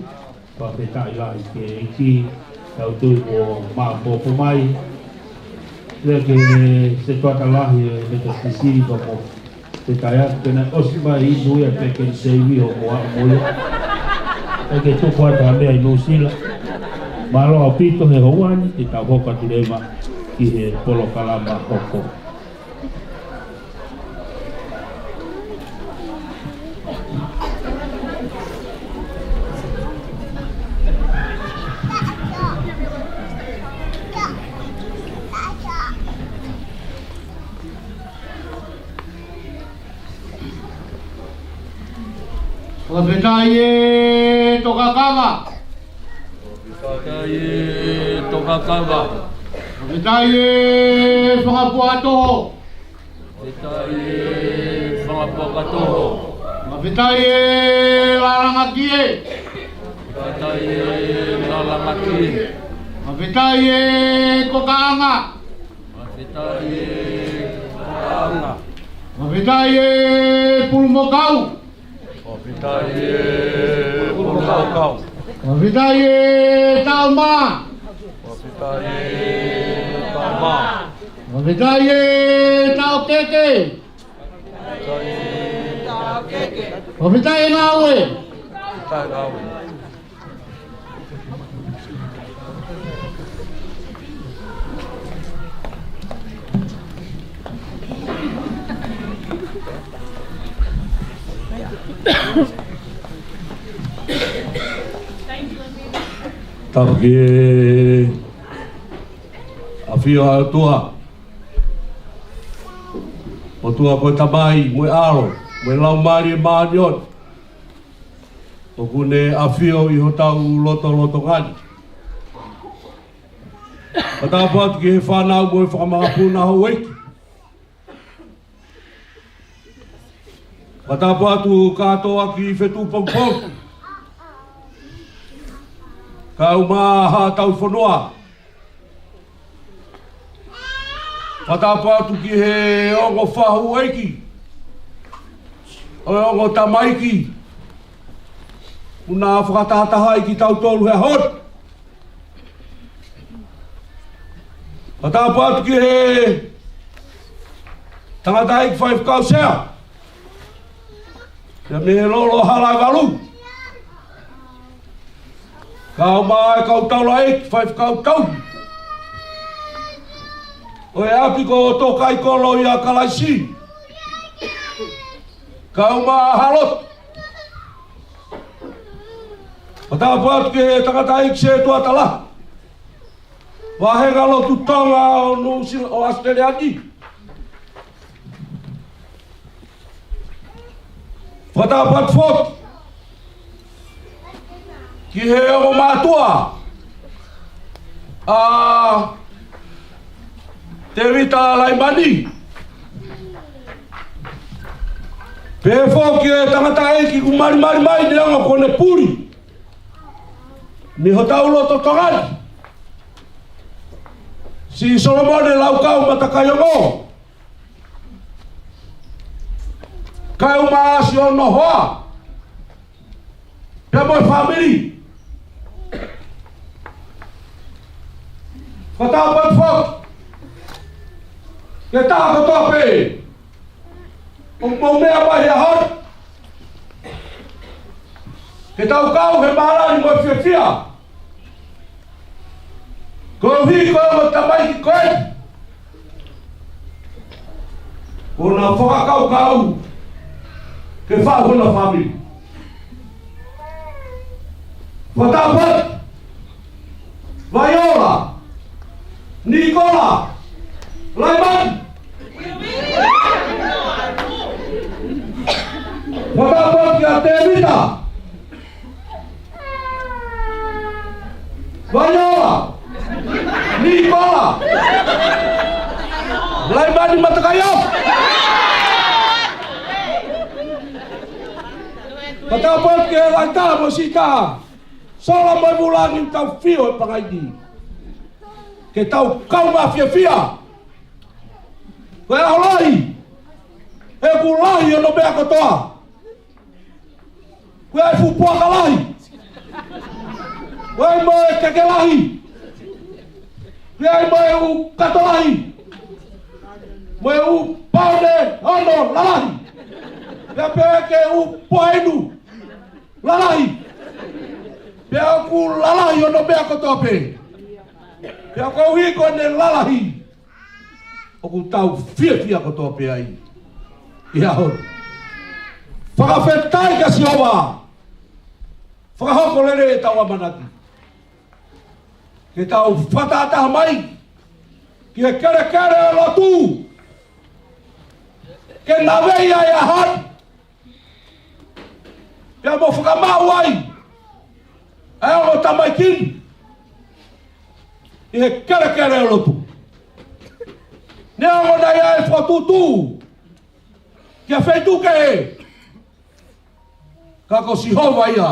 Pa te tai lai ke iki tau tui o mapopo mai. Lea ke se tuata lahi e me te sisiri kako te tai atu kena osi mai i nui a peke ni seiwi o moa moia. E ke tuku ata a mea i Nusila. Malo au pito he houani te tau hoka turema ki he polo kalama hoko. Wapetaye Tokakama. Wapetaye Tokakama. Wapetaye Whakapuatoho. Wapetaye Whakapuatoho. Wapetaye Larangakie. Wapetaye Larangakie. Wapetaye Kokaanga. Wapetaye Kokaanga. Wapetaye Pulmokau. Wapetaye Pulmokau. Wapetaye Talma. Wapetaye Talma. Wapetaye Taukeke. Wapetaye Ngawe. Wapetaye Ngawe. Taki a fio a tua. O tua koe tamai, moe aro, moe Laimani e maaniot. O kune a fio i ho tau loto ngani. O tā pātu ki he whanau moe whakamahapuna hau eiki. O tā pātu katoa ki Fetu'u Pongipongi. Ka umaha tau whanua. Whatapatu ki he ongo whahu eiki. O ongo tamaiki. Una whakatataha ki tau tolu he hot. Whatapatu ki he tangata eiki whai whakausea. Te me he lolo halai walu. Ka umaha e kau taula eiki whai whakautau. O e api ko Tokaikolo i a kalaisi. Ka uma halot. O tā pātu ki he tangata eiki se tuatala. Wahenga lotu tonga o Australiani. O tā pātu fot. Ki he o mātua. Tevita Laimani. Pefo ki e tangata eiki ku mari mai ni anga kone puri. Ni ho tau loto tongani. Si Solomone laukau Matakaiongo. Kai uma asi ono hoa. Pe moi family. Fatau pat fok. Ke tā katoa pe. O mea mai a hot. Ke tau kau he marani mo fia. Ko vi ko mo tamai ki koe. Ko na whaka kau. Ke wha hona family. Whatapat. Viola. Nicole. Laimani. Matapot ki a Tevita. Paula. Nicole. Laimani Matakaiongo. Matapot ki a Latu mo sita. Sola mo bulangin tau fio e pangaidi. Ke tau kau ma fia. Koe aholai, He ku lahi ono mea kotoa. Koe ai fupua ka lahi. Koe ai moe keke lahi. Koe ai moe u kato lahi. Moe u paone ono lalahi. Pea pea ke u poainu lalahi. Pea ku lalahi ono mea kotoa pe. Pea kou hiko ne lalahi. O ku tau fia kotoa pe ai. Ia hon. Whakawhetai ka si owa. Whakahoko lere e tau amanaki. Ke tau whatataha mai. Ki e kere o Latu. Ke nawei ai a han. Pea mo whakamau ai. Ai o tamaikin. I he kere o Latu. Nea ngona ia e whatutu. Kia Fetu'u ke e. Kako si hova ia.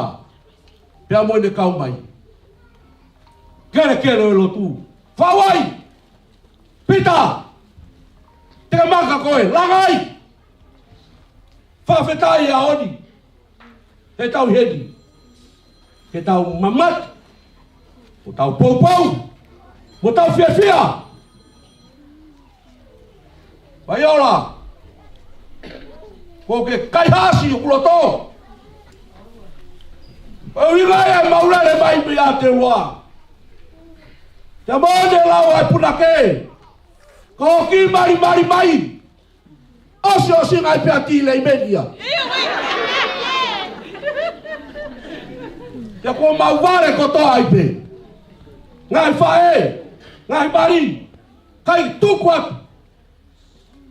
Pea moine kau mai. Kere o Latu. Whawai. Pita. Te maka koe. Langai. Whawhetai a oni. He tau hedi. He tau mamat. O tau poupou. Mo tau fia. Vai ola. Ko ke kaihasi o kuloto. O inga e maulere mai mi a te ua. Te mone lau ai punake. Ko ki mari mai. Osi ngai pia ti Laimani. Te ko mauvare koto ai pe. Ngai fae. Ngai mari. Kai tukwat.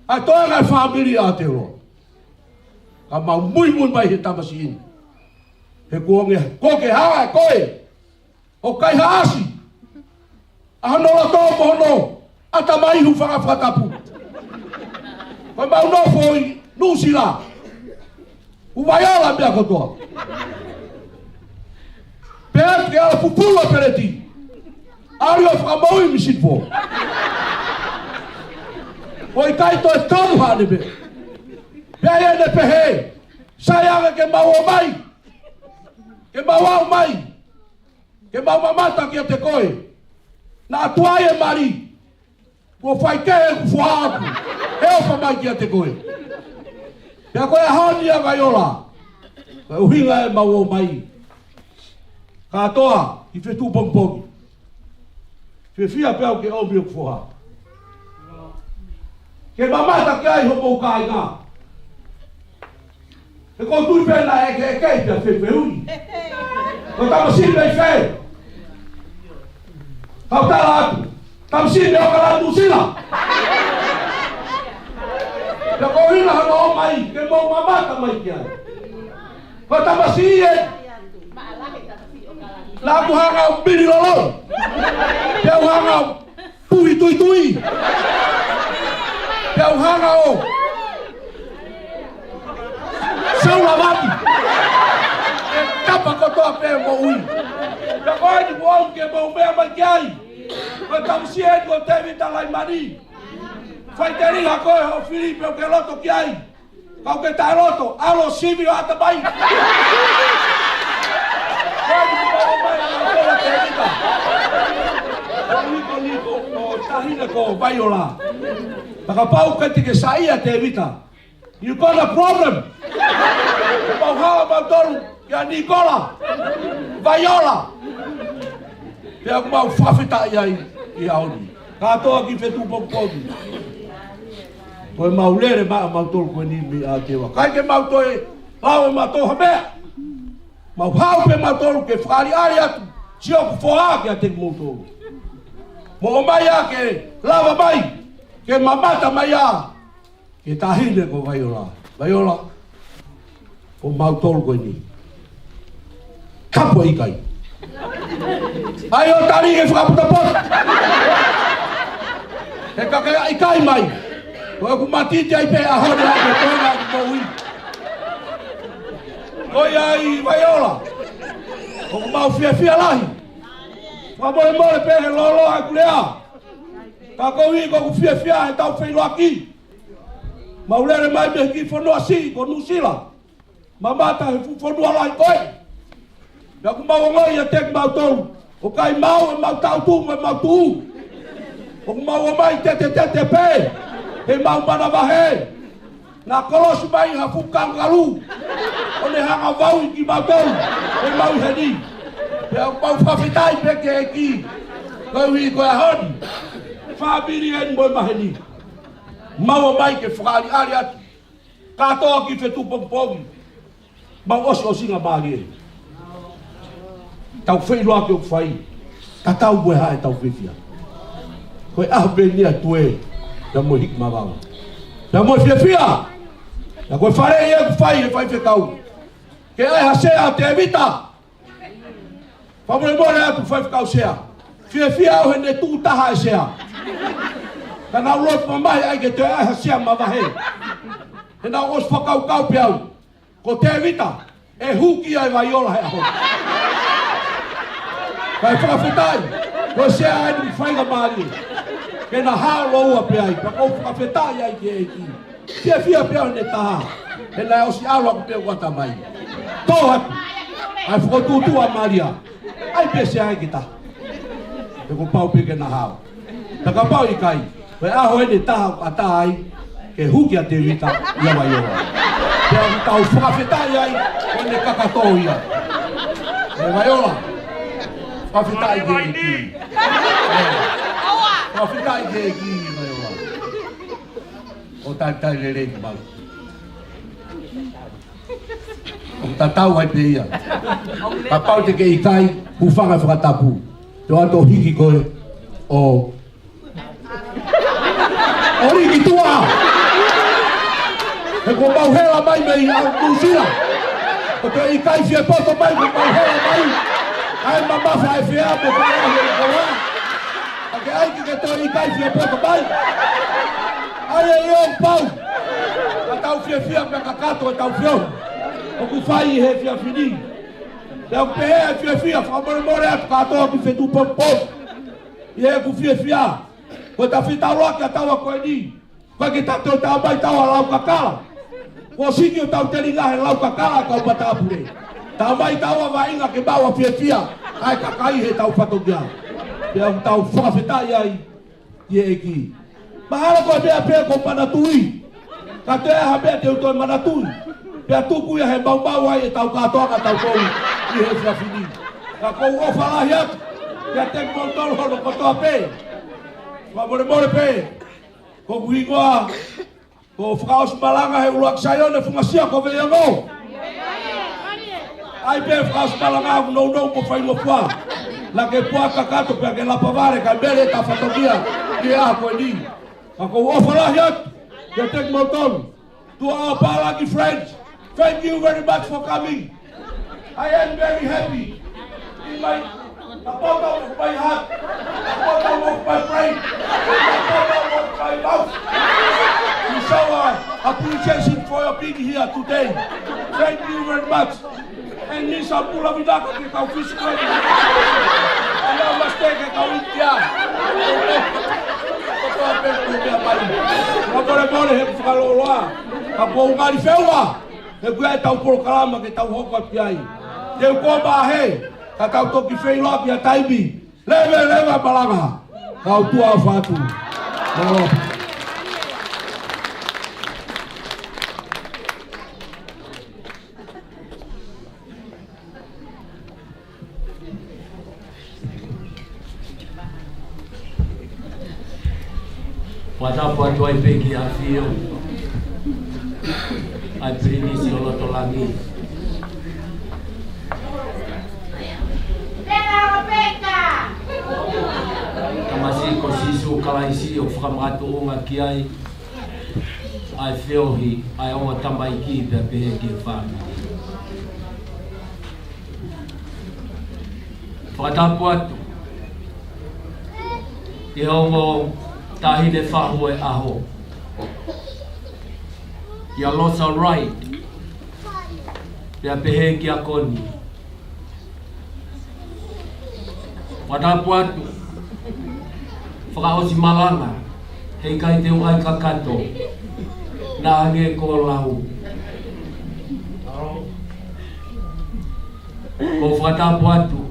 Ai toa ngai familia a te ua. Ka mau mui mai he tamasi. He koke hawa e koe. O kai haasi. Ahano la tō mohono. Ata mai hu whakawhatapu. Koe mau no foi nusila. Uwaiala mea kotoa. Pea ke ala pupula pereti. Ari o whakamaui misitpo. Koe kai to e tonu hane be. Pea e ne pehe. Saianga ke mau o mai. Ke mau au mai. Ke mau mamata ki a te koe. Na atuai e mari. Ko fai ke e kufuaaku. Heo pa mai ki a te koe. Pea koe haoni a gaiola. Koe uhinga e mau o mai. Katoa ki Fetu'u Pongipongi. Fia pea ke omi o kufuha. Ke mamata ki ai hopo kai ngā. E ko tui pena e ke pia Fetu'u. Ko tamasini mei fe. Kau tala atu. Tamasini o kalatu sila. Te ko hina hana o mai. Ke mau mamata mai ki ai. Ko tamasini e. Laku hanga o biri lolo. Pea hanga o pui tui. Pea hanga o saula vati. E tapa kotoa pe mo ui. Pea koe ni mo au ke mo mea mai ki ai. Ko tamsi e ko Tevita Laimani. Fai te ringa koe o Filipe o ke loto ki ai. Kau ke tae loto. Alo simi o ata mai. Liko tahina ko vaiola. Takapau kati ke saia Tevita. You got a problem. Mau hawa mau tolu ya Nicole. Vaiola. Pea mau whawhita iai i aoni. Katoa ki Fetu'u Pongipongi. Koe mau lere mau tolu koe ni mi a tewa. Kai ke mau toe lau e mau toha mea. Mau hau pe mau tolu ke whakari ari atu. Sio ku whoa ke a te moutou. Mo mai a ke lava mai. Ke mamata mai a. Ke tahine ko vaiola. Vaiola. O mau tolu koe ni. Kapua ikai. Ai o tari ke whakaputapota. He kakea ikai mai. Koe ku matiti ai pe ahone a ke toina ki koui. Koe ai vaiola. O ku mau fia lahi. Wa more pe he lolo ai kulea. Ka koui ko ku fia e tau whailo aki. Maulere mai me ki whanua si, ko nusila. Mamata he whanua lai koe. Ia ku mau ngai a tek mau tolu. O kai mau e mau tau tu me mau tu. O ku mau mai te pe. He mau mana wahe. Nā kolosu mai ha fukangaru. O ne hanga wau ki mau tolu. He mau heni. Ia ku mau whawhitai peke e ki. Koe hui koe honi. Whabiri en moi maheni. Mau mai ke whakari ari atu. Katoa ki Fetu'u Pongipongi. Mau osi singa maari e. Tau whairua ke o whai. Ka tau bue hae tau whiwhia. Koe ahape nia tue. Ia mo hik mawanga. Ia mo whiwhia. Ia koe whare e ku whai e whai whekau. Ke ai ha sea Tevita. Whamore more atu whai whekau sea. Whiwhia o hene tū taha e sea. Ka nau lot mamai ai ke te ai ha sea mawahe. He nau os whakau kau piau. Ko Tevita e huki ai vaiola he aho. Kai whakawhetai, ko sea ai ni whainga maari. Ke na hao loua pe ai, pa kou whakawhetai ai ke eki. Whia pe au ne taha, he na osi awa ku pe wata mai. Tō hatu, ai whakatutua maaria, ai pe sea ai ki ta. Te ko pau pe ke na hao. Taka pau i kai, koe aho e ne taha a ta ai, ke huki a Tevita ia vaiola. Te au tau whakawhetai ai, ko ne kakatō ia. E vaiola. Whawhitai ke eki. Whawhitai ke eki mai oa. O tai lere ki mau. O tatau ai pe ia. Ka pau te ke i kai, hufanga whakatapu. Te ato hiki koe o... O riki tua! E ko mau hela mai mei au nusila. O te i kai fie poto mai, ko mau hela mai. Ai mamma fai fia po para he kola. Ake ai ki to i kai fia po mai. Ai e pau. A tau fia pe kakato e tau fio. O ku fai he fia fini. Te o pe fia fa more at kato ki Fetu'u Pongipongi. Ye ku fia. Ko ta fita roka tau ko ni. Ko ki ta to ta mai tau lau kakala. Ko siki tau telinga he lau kakala ka pata pure. Tau mai tau wa inga ke bawa fia. Ai kakai he tau whatogia. Pea tau whakawhetai ai. Ie eki. Mahalo koe pea ko manatui. Ka te aha pea te utoi manatui. Pea tuku ia he mau ai e tau katoanga tau kou. I he whiawhini. Ka kou ofalahi atu. Pea te moutoro hono kotoa pe. Whamore pe. Ko kuhingoa. Ko whakaosu malanga he uruak sayone fungasia ko veiongo. Ai pe faz malanga no po fai lo qua. La ke poa kakato pe ke la pavare ka bere ta fatogia. Ki a ko ni. Ka ko ofala hiat. Ke tek moton. To our Paula friends. Thank you very much for coming. I am very happy. In my bottom of my heart, bottom of my brain, bottom of my mouth. We show our appreciation for your being here today. Thank you very much. And this is pula vida que kau fisco. Não mistake que kau intia. Toto ape tu dia pai. Agora he falo lá. Acabou ngari feua. E gua tau por kalama que tau hoko piai. Teu ko ba he. Ka kau toki fei lá pia taibi. Leva balanga. Kau tua fatu. Watapo atu ai peki a fio. Ai prinisi o loto langi. Kamasi ko sisu kalaisi o whakamatu o ngā ki ai. Ai whiohi, ai onga tamai ki pia pehe ki whāna. Whakatapu atu. I hongo tahi le whahu e aho. Ia losa right. Pia pehe ki a koni. Watapu atu. Whakahosi malanga. Hei kai te uai kakato. na nge ko lau. Ko whata puatu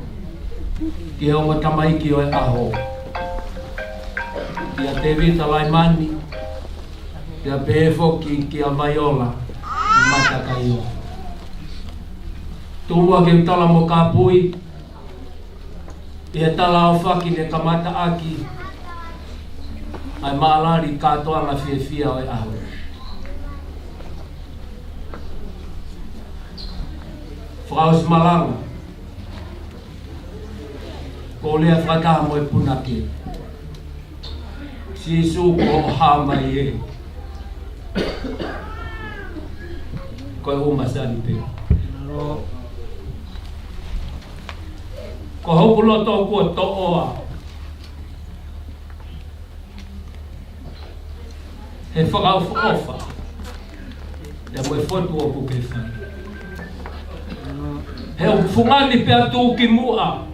ki o matamai ki o e aho. Ia Tevita Laimani, ia pehefoki ki a Vaiola, Matakaiongo. Tua ke tala mo ka pui, ia tala o whaki ne kamata aki, ai maalari katoa nga whiawhia o e aho. Whaos malanga, ko lea whataha mo e punake. Sisu ko hama ye. Ko e umasani pe. Ko hokulo to ko to oa. He whakau ofa. Ia mo e fotu o ku ke whai. He o fungani pe atu ki mua.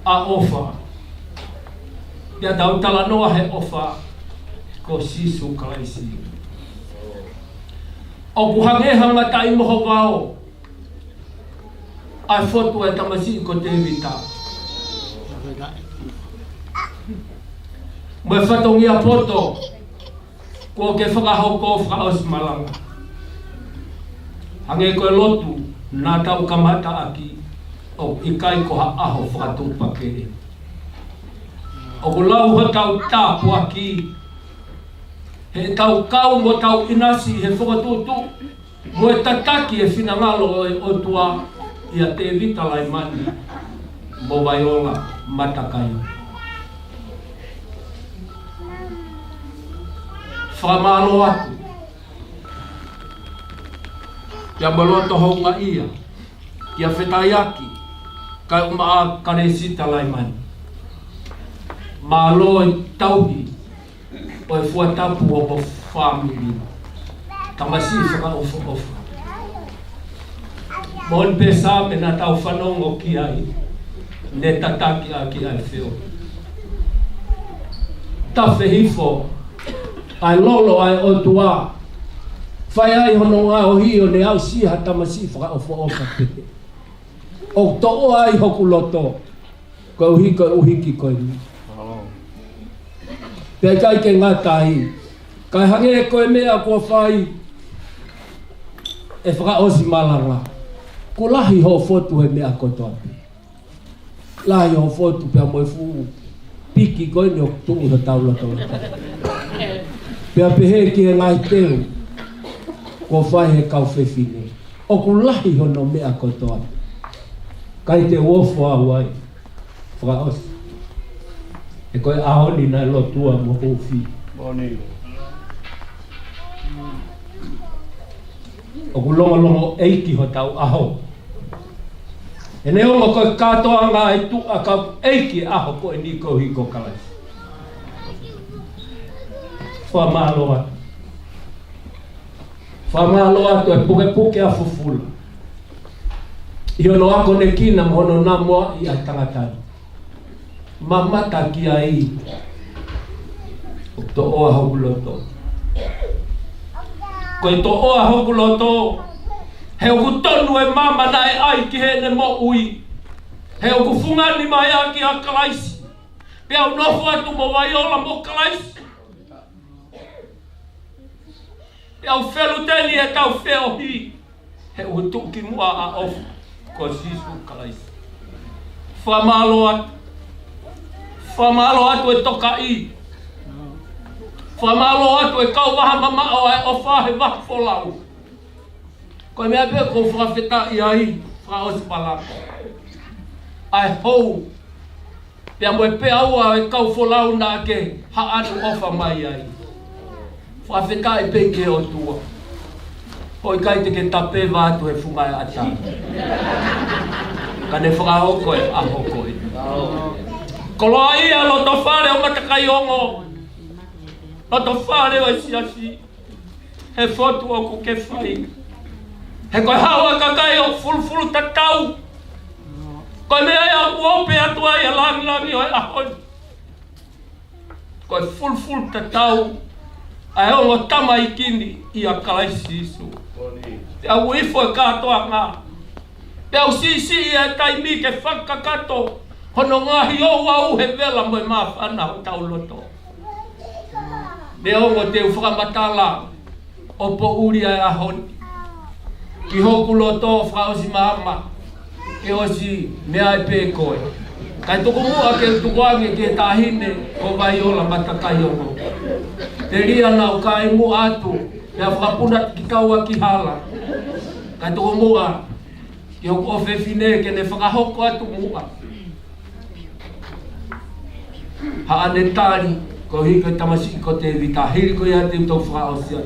A ofa. Ia tau tala noa he ofa ko sisu kalaisi. O kuhangehanga tai moho wao. Ai fotu e tamasi ko Tevita. Mo e whatongia poto ko ke whakahau ko whakaos malanga. Hange ko e lotu nā tau kamata aki o ikai ko ha aho whakatupa ke. O ko lau ha tau tāpu aki. He tau kau mo tau inasi he whakatutu. Mo e tataki e whinangalo o tua ia Tevita Laimani. Mo Vaiola Matakaiongo. Whamalo atu. Ia maloto honga ia. Ia whetaiaki. Kai umaa karesita Laimani. Malo e tauhi. O e fuatapu o po family. Tamasi whaka ofa. Mon pesa me na tau whanongo ki ai. Ne tataki a ki ai whio. Ta whehifo. Ai lolo ai o tua. Whai ai hono ngā o hio ne au siha tamasi whaka ofa pete. O to'o ai hoku loto. Ko uhiki koe ni. Pea kai ke ngātahi. Kai hange e koe mea kua whai. E whaka osi malanga. Ko lahi ho fotu he mea kotoa. Lahi ho fotu pea moe fu. Piki koe ni o tungu ha taula taula. Pea pehe ki he ngai teo. Ko whai he kau whewhine. O ko lahi hono mea kotoa. Kai te wofo au ai. Whaka osi. E koe ahoni nai lotua mo hofi. Boni. O ku longo eiki ho tau aho. E ne ongo koe katoa ngā e tu a kau eiki aho ko e niko hiko kalai. Whamalo atu. Whamalo atu e puke a fufula. I ono ako ne kina mono nā moa i a tangatani. Mamata ki ai. O to oa hokuloto. Koe to oa hokuloto. He oku tonu e mama na e ai ki he ne mo ui. He oku fungani mai a ki a kalaisi. Pea unofo atu mo Vaiola mo kalaisi. Pea u whelu teni e tau wheo hi. He oku tuki mua a ofu. Ko sisu kalaisi. Whamalo atu. Whamalo atu e toka i. Whamalo atu e kau waha mamao e ofa he waha wholau. Koe mea pia ko whawheta i ai, whaospala. Ai hou. Pia moe pia ua e kau wholau na ke haanu ofa mai ai. Whawheta i peke o tua. Hoi kai te ke tape vātu e whungai ata. Ka ne whakahoko e ahoko e. Koloa ia loto whare o Matakaiongo. Loto whare o siasi. He fotu o ku ke whai. He koe hawa kakai o fulfulu tatau. Koe mea ia uope atua ia langi o e ahon. Koe fulfulu tatau. Ai ongo tama ikini ia kalaisisu. Te au ifo e katoa ngā. Te au sisi ia taimi ke whakakato. Hono ngahi o au he vela mo e mawhana o tau loto. Te ongo te whakamatala o po uri ai ahoni. Ki hoku loto whakaosi maama. Ke osi mea e pē koe. Kai toko mua ke tukuange ke tahine o Vaiola Matakaiongo. Te ria nau ka ingu atu, mea whakapuna ki kaua ki hala. Kai toko mua, ki hoku o whewhine ke ne whakahoko atu mua. Haane tari, ko hiko tamasi ko Tevita, hiri ko ia te utau whakaosia.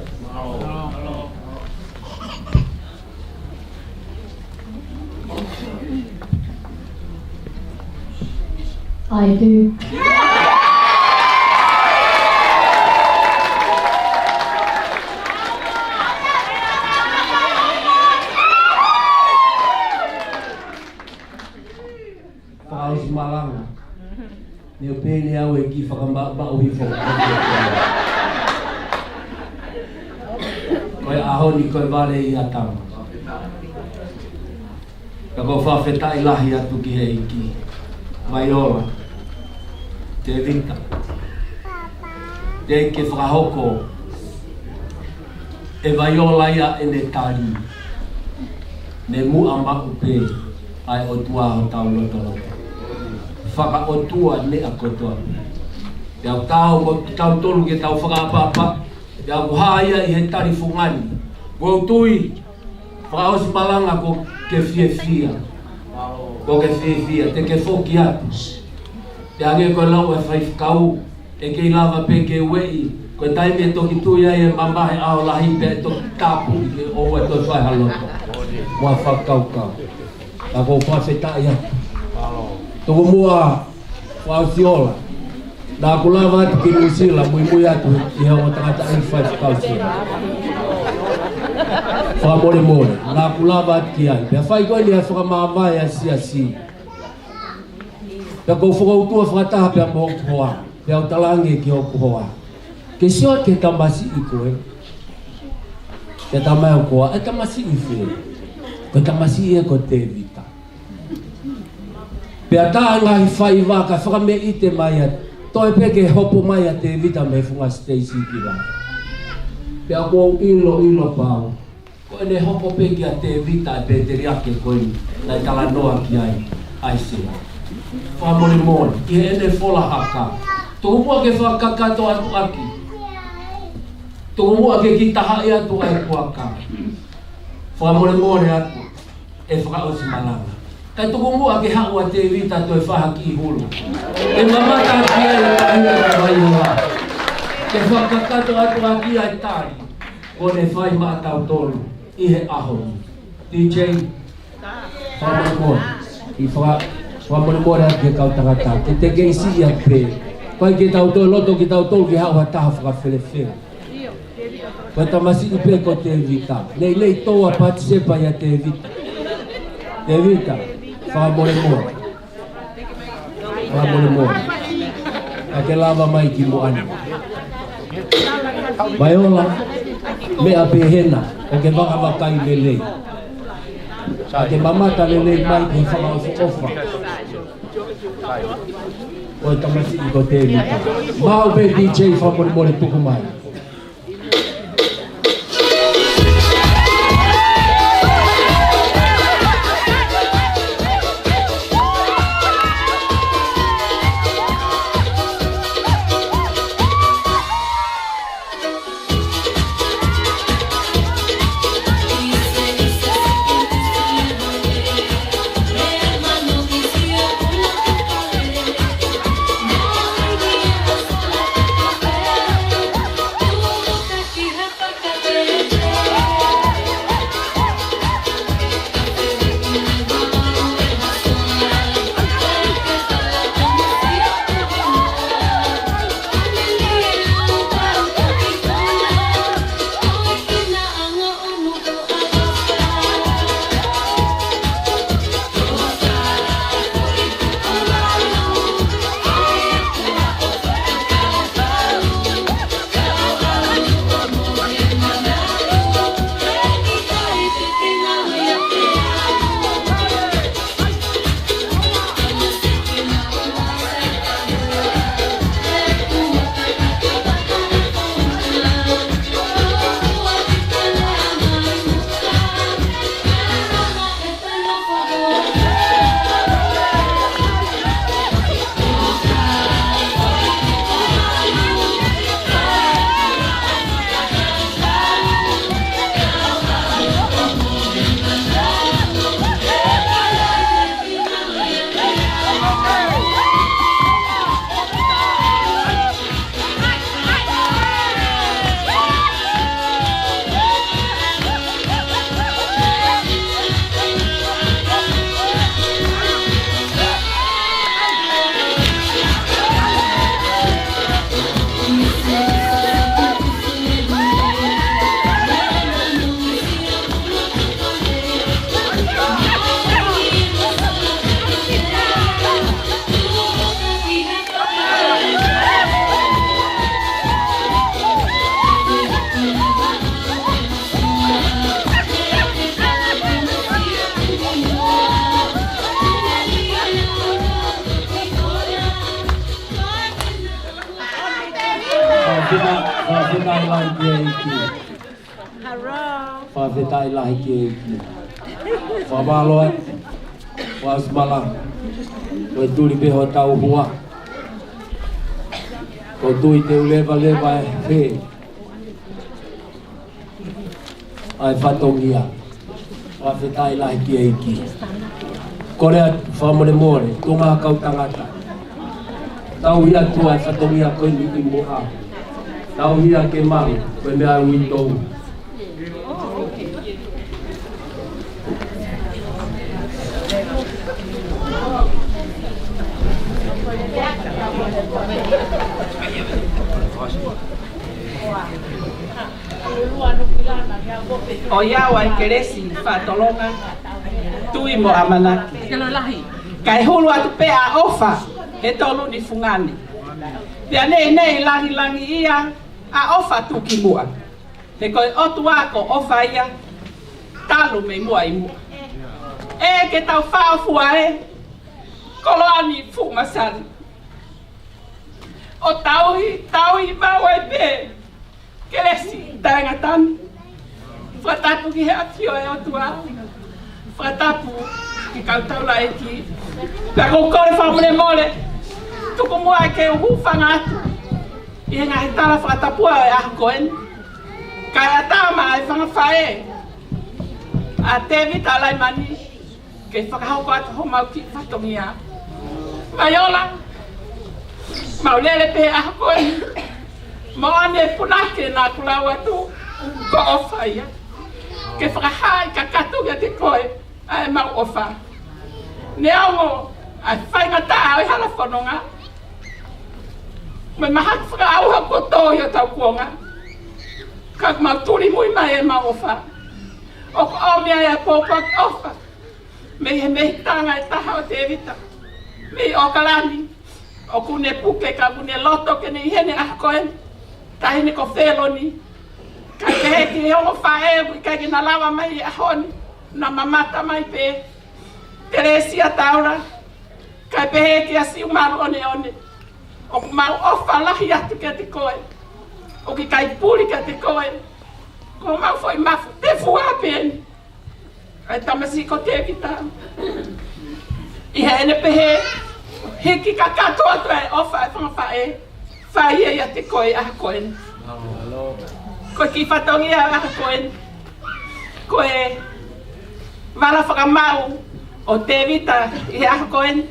I do. Paula Malanga. Neu pene au e ki whakamau hifo. Koe ahoni koe vare I atama. Ka ko whawhetai lahi atu ki he iki. Vaiola, Tevita, te ke whakahoko e Vaiola ia e ne tari, ne mua maku pē ai o tua ho tau loto. Whaka o tua ne a kotoa. Te au tau mo tau tolu ke tau whakapapa, te au haia I he tari whungani. Ko tui, whakaosi malanga ko ke fia. Ko ke fia, te ke foki atu. Te ange koe lau e whaifkau, e kei lava pe ke wei, koe taimi e toki tui ai e mamahe ao lahi pe e toki tapu I ke oua e toi whai haloto. Mua whakau kau. Ta kou whawhetai atu. Toko mua whausiola. Nā ku lava atu ki Nisila, mui atu I hau tangata ai whaifkau. Whamore. Nā ku lava atu ki ai. Pea whai koe ni a whakamāwai a si. Pea kou whakautua whakataha pea mo hoku hoa. Pea o talange ki hoku hoa. Ke siot ke tamasi I koe. Ke tamai o koa, e tamasi I whee. Ko tamasi I e ko Tevita. Pea taa ngahi whai waka, whakame I te mai atu. Toi peke hopo mai a Tevita me whunga Stacy ki rā. Pea kou ilo pāu. Koe ne hopo peke a Tevita e pēteri ake koe nai tala noa ki ai sea. Whamore, ki he ene whola haka. Tōku mua ke whakakato atu aki. Tōku mua ke ki taha e atu ai kuaka. Whamore atu e whakaosi malanga. Kai tōku mua ke hau a Tevita toi whaha ki hulu. E mamata ki ai e kahina ka Vaiola. Ke whakakato atu aki ai tari. Kone whai mātau tolu. I he aho. DJ. Whamore. I whamore atu ke kau tangata. Ke te geisi I a pē. Pai ke tau toi loto ki tau tolu ki hau ha taha whakawhelewhele. Koe tamasi I pē ko Tevita. Nei toa pati sepa I a Tevita. Tevita. Whamore. A ke lava mai ki moani. Vaiola, mea pehena, o ke wakawakai lelei. A ke mamata lelei mai ki whakaofu ofa. Koe tamasi I ko Tevita. Mau pe DJ Whamore tuku mai. lai kia iki. Whawhetai lai kia iki. Whawaloa. Wazmala. Koe tuli peho tau hua. Ko tui te ulewa lewa e he. Ai whatongia. Whawhetai lai kia iki. Korea whamore more, tunga kau tangata. Tau hia tua e whatongia koe ni i moa. Tau hia ke mahi, koe mea window. O iawa i keresi whatolonga tui mo amanaki. Kai hulu atu pea ofa he tolu ni fungani. Pea nei langi ia a ofa tuki mua. He koe otu ako ofa ia talu me mua i mua. E ke tau whaafua e koloani fumasani. O tauhi maua e pe keresi taengatani. Whatapu ki he atio e otu ako. Whatapu ki kautaula e ki. Pea kukore whamure mole. Tuku mua e ke uhufanga atu. I he ngahi tala whatapua e aha koen. Kai atama e whangawhae. A Tevita Laimani. Ke whakahauko atu ho mau ki whatongia. Maiola. Maulele pe aha koen. Maone punake nā kulau atu. Ko ofa ia. Ke whakahai ka katuga te koe. Ai mau ofa. Ne aongo, ai whaingata au hala whanonga. Me mahak whakaauha koto ia tau kuonga. Ka mau turi mui mai e mau ofa. O ko o mea e pōpak ofa. Me he mehi tanga e taha o Tevita. Me o kalani. O kune puke ka kune loto ke ne ihene ah koen. Tahine ko wheloni. Ka pehe ki he ongo whae ka ki na lawa mai a honi. Na mamata mai pe. Teresia taura. Ka pehe ki a siu maru one. O mau ofa lahi atu ke te koe. O ki kai puri ke te koe. Ko mau foi mafu te fua peni. Ai tamasi ko Tevita. I he ene pehe. Hiki ka kato atu e ofa e whangawhae. Whaia ia te koe aha koen. Koe ki whatongia aha koen. Koe wala whakamau o Tevita i aha koen.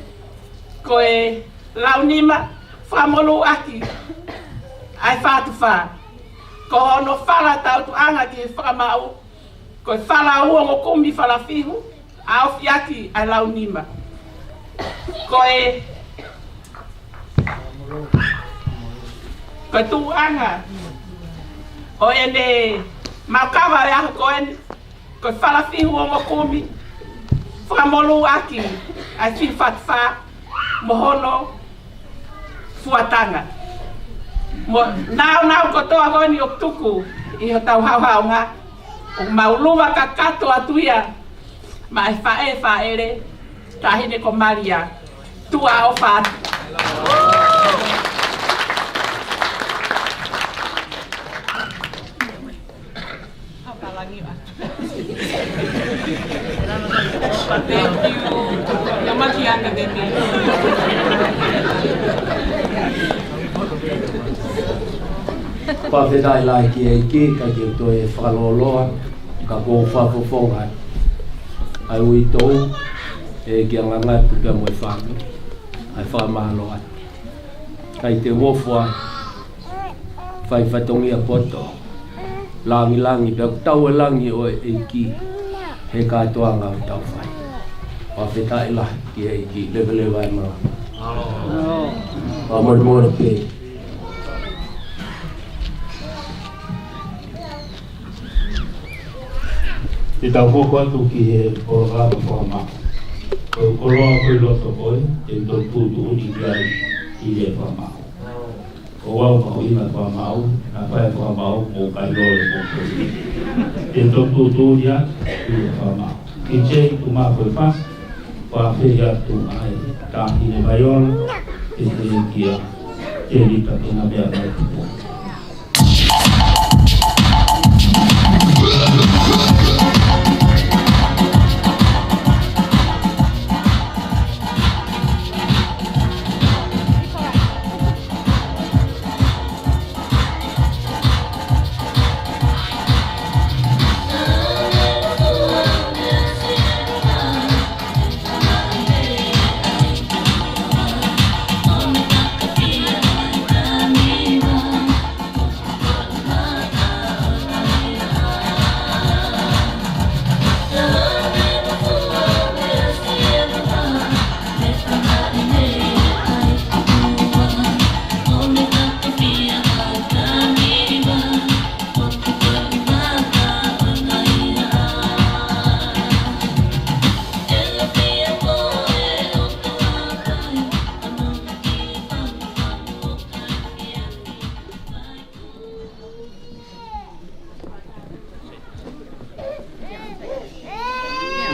Koe launima whamolu aki. Ai whatu wha. Ko hono whala tau tu anga ki whakamau. Koe whala uongo kumi whala fihu. A ofi aki ai launima. Koe tu anga o ene maukawa e aha koen koe whala fihu o ngokumi whamolu aki ai fi whatwha mohono fuatanga nau kotoa koeni o tuku i ho tau hauhaunga o mauluma ka kato atuia ma e whaere tahine ko Maria tua o whatu. Thank you. You're much younger than me. Whawhetai lai ki e ki, ka ki to e whakaloloa, ka kō whafofonga. Ai ui tōu, e ki angangatu pia mo e whami, ai whamahalo atu. Kai te wofua, whai whatongia poto, langi, pia tau e langi o e ki, he kātoanga o tau whai. Whawhetai lai ki e ki, lewa e maa. Mora pe. Te tau hoko atu ki he o rāpa whakamau. Ko koroa koe loto koe, te tō pūtu uni kai i he whakamau. Ko wau ka hoina whakamau, na whaia whakamau o kai lore mo koe. Te tō pūtu uni i he whakamau. Ki che tu mā koe wha, whawhi atu ai tāhine maiola, te te kia, te rita ki nga mea mai tupo.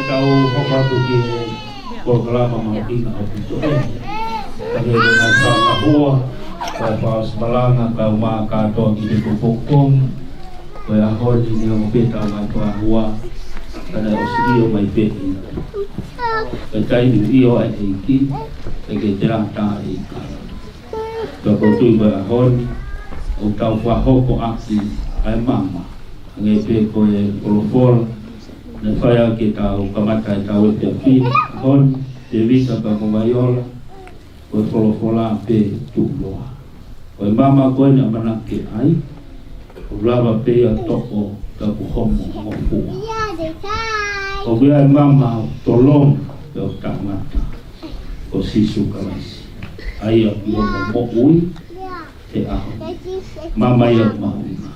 tau hokatu ki ko kalama mau ina o pito e. Kage na sa hua, ka paus balanga ka uma ka to ki te kupokong. Ko ya holi ni o pita mai to hua. Kada o sio mai pe. Ka tai ni io ai ki, ke te rata ai ka. Ka ko tu ba holi, o tau fa hoko aki ai mama. Ngai pe ko e kolofol. Na whaya ke tau kamata e tau e te api, hon, Tevita ka Moimoi, ko e wholofola pe tūloa. Ko e mama koe na manake ai, ko rawa pe a toko ka kuhomo ngofua. Ko bea e mama tolong pe o tamata, ko sisu kalaisi. Ai a piona mo ui, te aho. Mama ia maunga.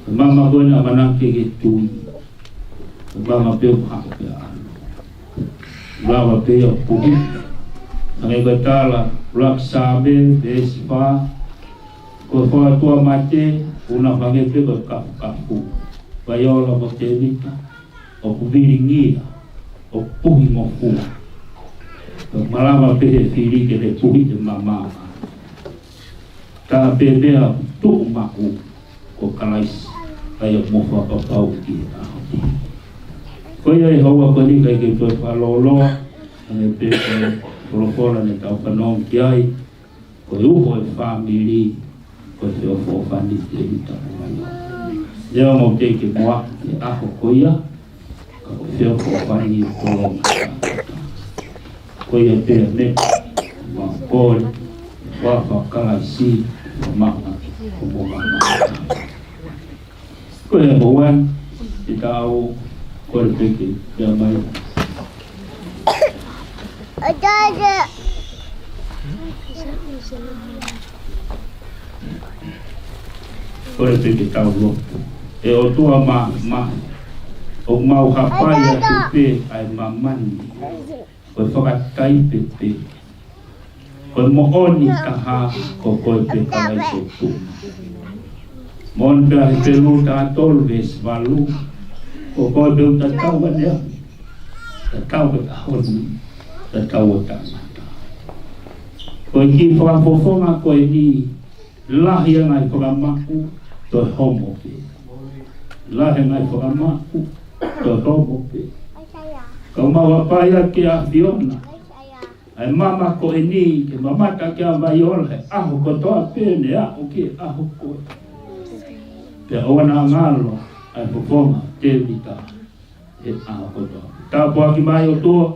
Ko mama koe na manake ke tui. Mama pe hako pe anu. Rawa pe o puhi. Nangai katala, rak sabe, bespa. Ko wha tua mate, una whange pe ko kafu. Vaiola mo Tevita, o kuviringia, o puhi mo fua. Malama pe he whiri ke le puhi te mamama. Tā pe mea tu maku, ko kalaisi. Ai o mofa papau ki aho. Koe ai haua koe ni kai ke koe whaloloa, ane pe koe wholofora ne tau whanong ki ai, koe uho e whamiri, koe whio whofani te hita kumani. Leo mau te ke moa ke aho koia, ka koe whio whofani kolonga. Koe ai pe me, ma koe, wafa kalaisi, ma maa, kumo maa. Koe ai hauan, te tau, koe peke, pia mai. Koe peke tau lopu. E o tua ma, o mau hapai a tupe ai mamani. Koe whakatai pepe. Koe mooni taha ko koe peka lai sotu. Mon pia he pelu ta tolves valu. Ko koe beu ta tau wanea, ta tau ka honi, ta tau o tangata. Koe ki whakafofonga koe ni lahi ngai whakamaku to homo pe. Lahi ngai whakamaku to homo pe. Kau maua paia ke a Fiona. Ai mama ko e ni, ke mamata ke a Vaiola, aho ko toa pene, aho ke aho koe. Pe oana ngalo, ai fofonga. Tevita e aho kotoa. Tā puaki mai o tua,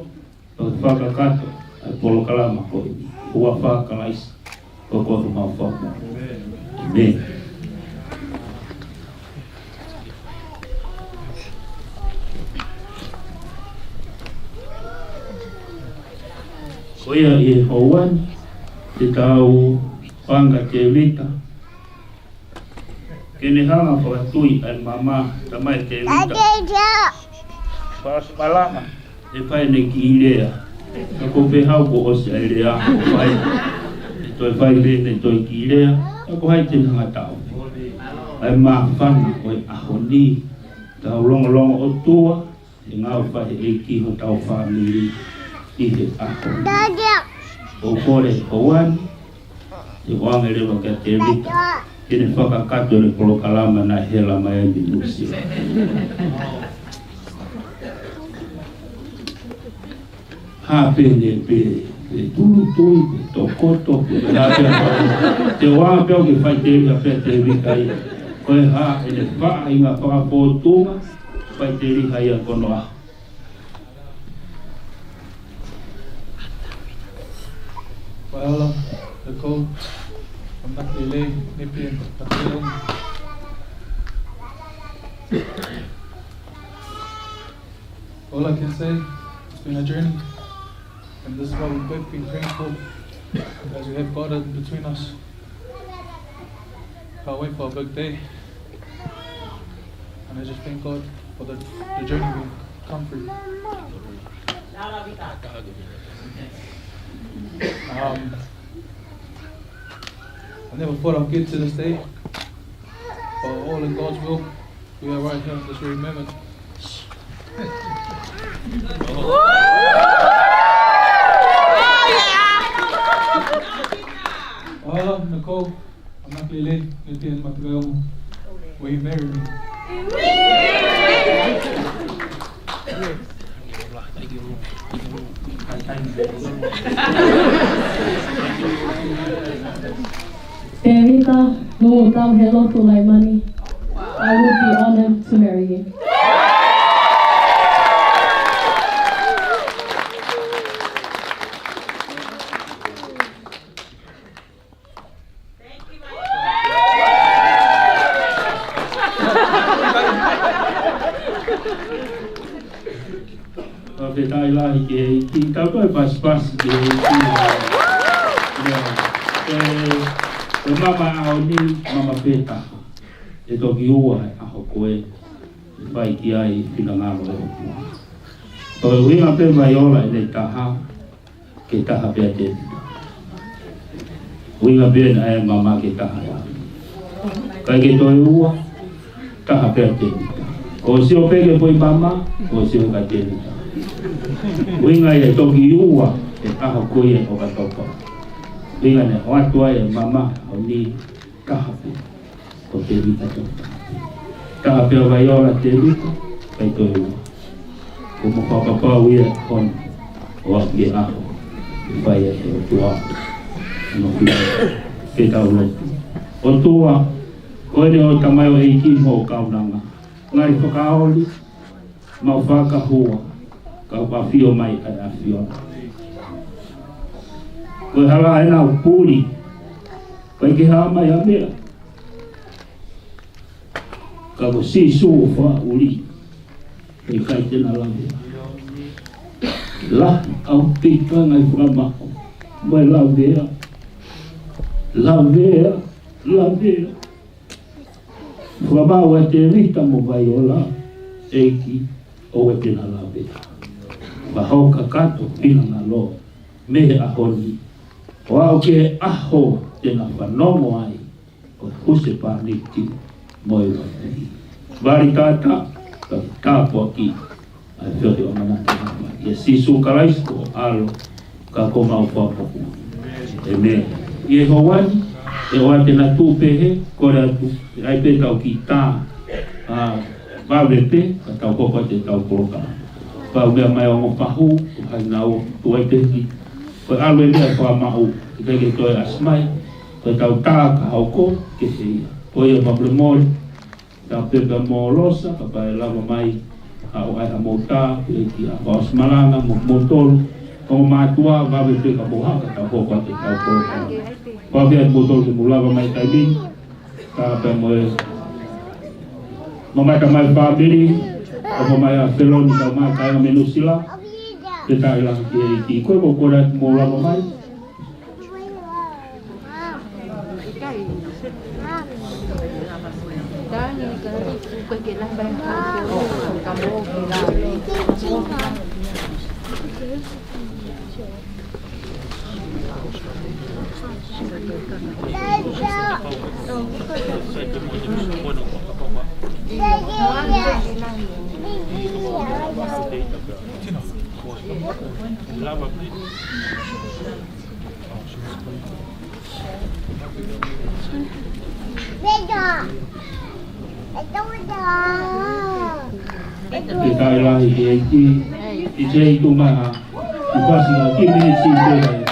o te whakakato, ai polo kalama koe ni. Ua whakalaisi, ko koe mau whakmo. Amen. Koia e hauan, te tau whanga Tevita. Kene hanga whakatui ai mama tamai Tevita. Pas palama e whai ne ki ilea. Ako pe hau ko osi ai lea. E toi whai le toi ki ilea. Ako hai te hanga tau. Ai maa whana o e ahoni. Tau longa o tua. E ngau whai e ki ho tau whamiri. I he ahoni. O kore hauan. Te wanga lewa kia Tevita. Kene whakakato le polo kalama na hela mai ai minusi. Ha pene pe tulu tui, pe tokoto, pe te wā peo ke whai te ria pe te rikai. Koe ha e le wha inga whakapōtunga, whai te rikai a kono aho. Paula, Nicole, Matakaiongo. All I can say, it's been a journey, and this is what we've both been praying for, as we have God in between us. Can't wait for a big day, and I just thank God for the journey we've come through. I never thought I'd get to this day, but all in God's will, we are right here at this very moment. Paula, Nicole, anak Lily, Lily and Matakaiongo, will you marry me? Tevita, no tau hello to Laimani. I would be honored to marry you. Fetai lahi ki tau toi pas ki mama au ni mama peta e toki ua a koe vai ki ai pina ngalo e o winga pe vai ola e taha ke taha pe te winga pe na e mama ke taha ya kai ke toi ua taha pe te o si o pege poi mama o si o ka te winga e toki ua e taha koe o ka topa winga ne o atua e mama o ni taha pe o te vita topa taha pe o vai ola te vita kai toi ua o mo whakapau ia kon o aki aho vai e o tua no whia ke tau lotu o tua koe o tamai o eiki mo kaunanga ngai whakaoli mau whakahua ka whawhio mai ai a whiona. Koe hala e nau pūri, koe ke haa mai a mea. Ka ko si su o wha uri, e kai tena lawe. La au pika ngai whamaho, mai lawea, lawea, lawea. Whamau e te rita mo vai o la, eiki o e tena lawea. Mahau kakato pina na lo me ahoni o au ke aho tena whanomo ai o huse pāniti Moimoi vari tata ka tāpua ki ai whiori o manate nama ia sisu karaisko alo ka koma o whapaku e me i e hawani e o atena tūpehe kore atu ai pe tau ki tā wawepe ka tau koko te tau koroka pau mea mai o pahu hai nau tuai tehi ko alwe mea ko mau ke ke toi asmai ko tau ta ka hauko ke se ia ko ia mablemol ta pepe mo losa ka pai lava mai a o ai amota ke ki a os malanga mo motol ko matua va be ka boha ka ta ko te tau ko pa be motol ke mulava mai tai bin ta pe mo mai ka mai pa biri o mai a feloni ka mai ka menu sila te tai la ki ko ko ra mo la mai Kita ilahi ki ije itu mah dipasi lagi ni si dia.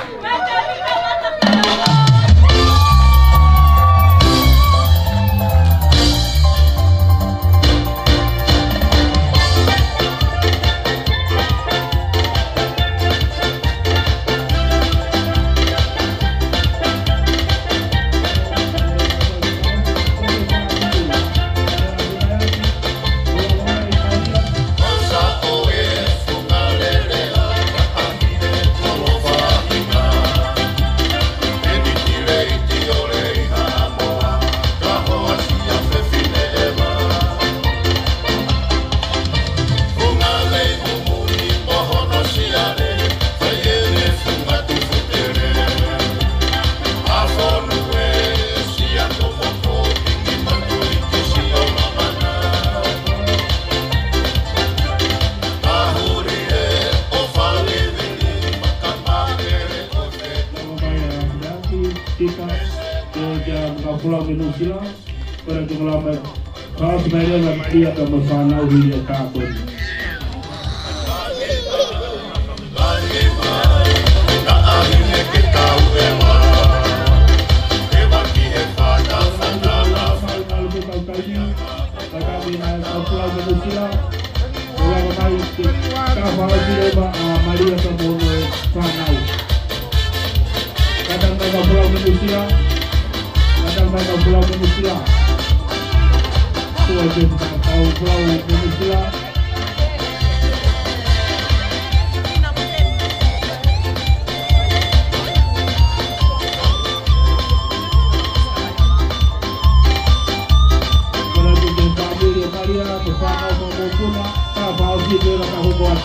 pulau minusila, pada kemulaman kalau sebenarnya Maria akan bersanau di takut. Maria kemono sanau. Kadang mereka pulau manusia, kadang mereka pulau manusia. Tuh aja kita tahu pulau manusia. Kalau kita family Maria bersama Moimoi, tak mau kita nak hubungan.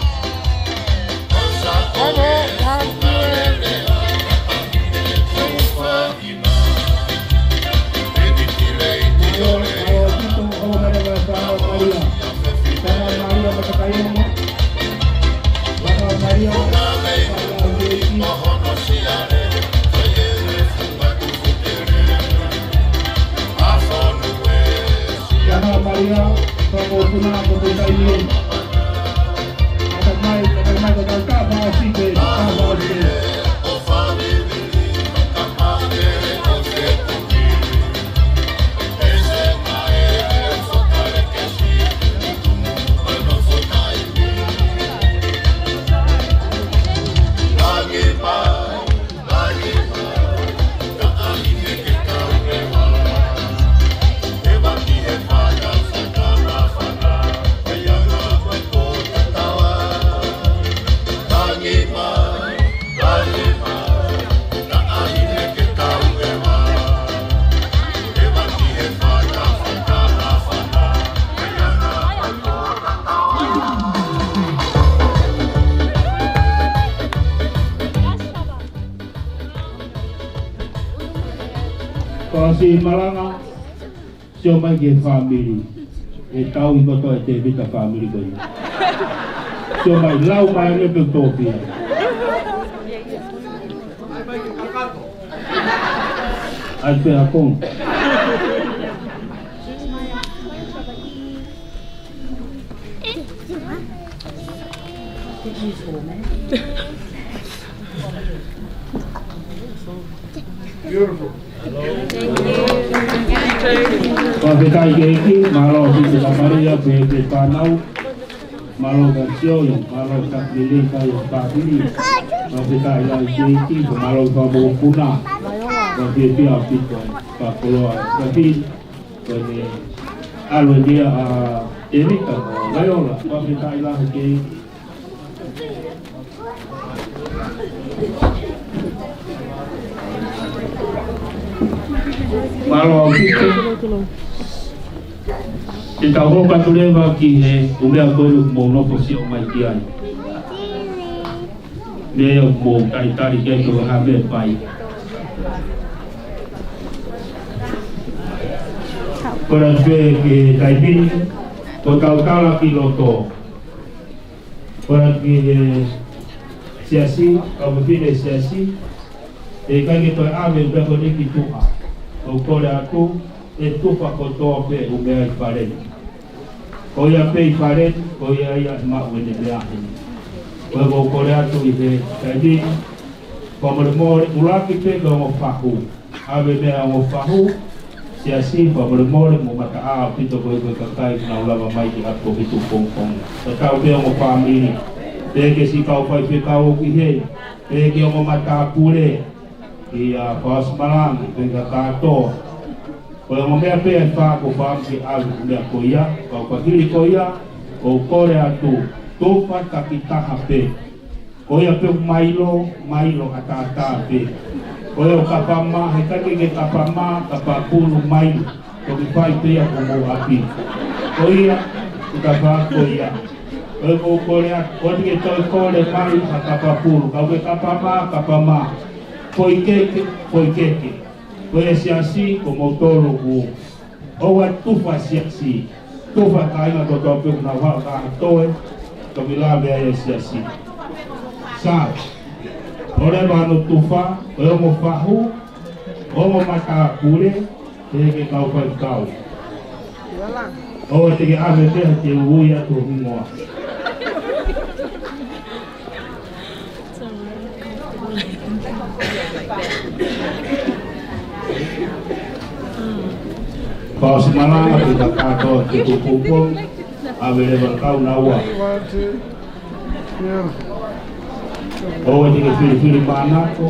Maria Matakaiongo, Maria Maria Pongipongi Pongipongi ada mai tak masih ke si malanga sio mai ke family e tau i moto e Tevita family ko sio mai lau mai ne pe topi ai pe akong beautiful. Kalau kita ini malu kita Maria bebe panau malu kasio yang malu tak pilih kaya tak pilih kalau kita ini malu kamu punah kalau dia api tak keluar tapi ini alu dia ini kan layola kalau kita ini Malo kita kita hoka tuleva ki he umea koru mo no posio mai kiai le mo kai tari ke ko have pai kora ke kai bin to kaukala ki loto kora ki siasi au bine siasi e kai ke to ave be ko ni ki tuha o kore aku e tufa ko tope o mea I whare. Ko ia pe I whare, ko ia ia ma wene mea hini. Ko e o kore atu I he kaidi, ko more ulaki pe ko o whahu. Awe mea o whahu, siasi ko more mo mata a pito ko e kakai na ulava mai ki hako hitu Pongipongi. Ko kau pe o family, pe ke si kau whai pe kau ki he, pe ke o mata pure, ki a pas malang pe kakato ko mo mea pe fa ko fa ki alu mea ko ia ko hili ko ia ko kore atu tofa takita hape ko ia pe mailo ata pe ko ia kapama he ka ke kapama kapapulu mailo ko ki fai pe ko mo api ko ia ka fa ko ia ko kore ko ke to kore mai kapapulu ka ke kapama Poikeke, ko e siasi ko motoro ku o wa tufa siasi tufa kainga to tope na wa ka toe to milave e siasi sa ore ba no tufa o mo fahu o mo mata pure Te kau pai kau. O te ke ame te ui atu hungoa. Kau semalanga kita katoa te kupupong, ame lewa kau naua. O te ke fili manako.